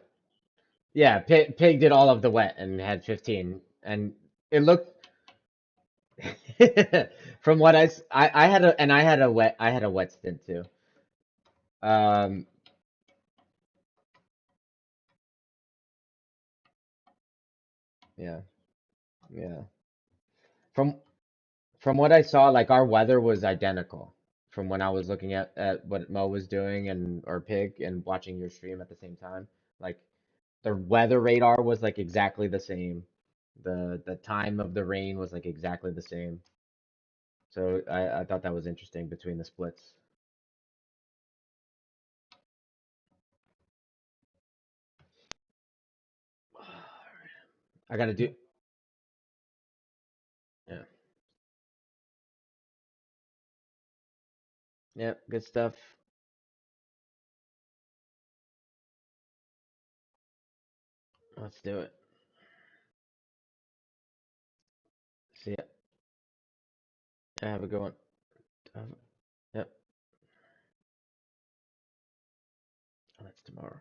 Yeah, Pig did all of the wet and had 15 and it looked from what I had a and I had a wet stint too. Um yeah. Yeah. From from what I saw, like our weather was identical from when I was looking at what Mo was doing and or Pig and watching your stream at the same time. Like the weather radar was like exactly the same. The time of the rain was like exactly the same. So I thought that was interesting between the splits. I gotta do yeah. Yeah, good stuff. Let's do it. See ya. Yeah, have a good one. Yep, that's tomorrow.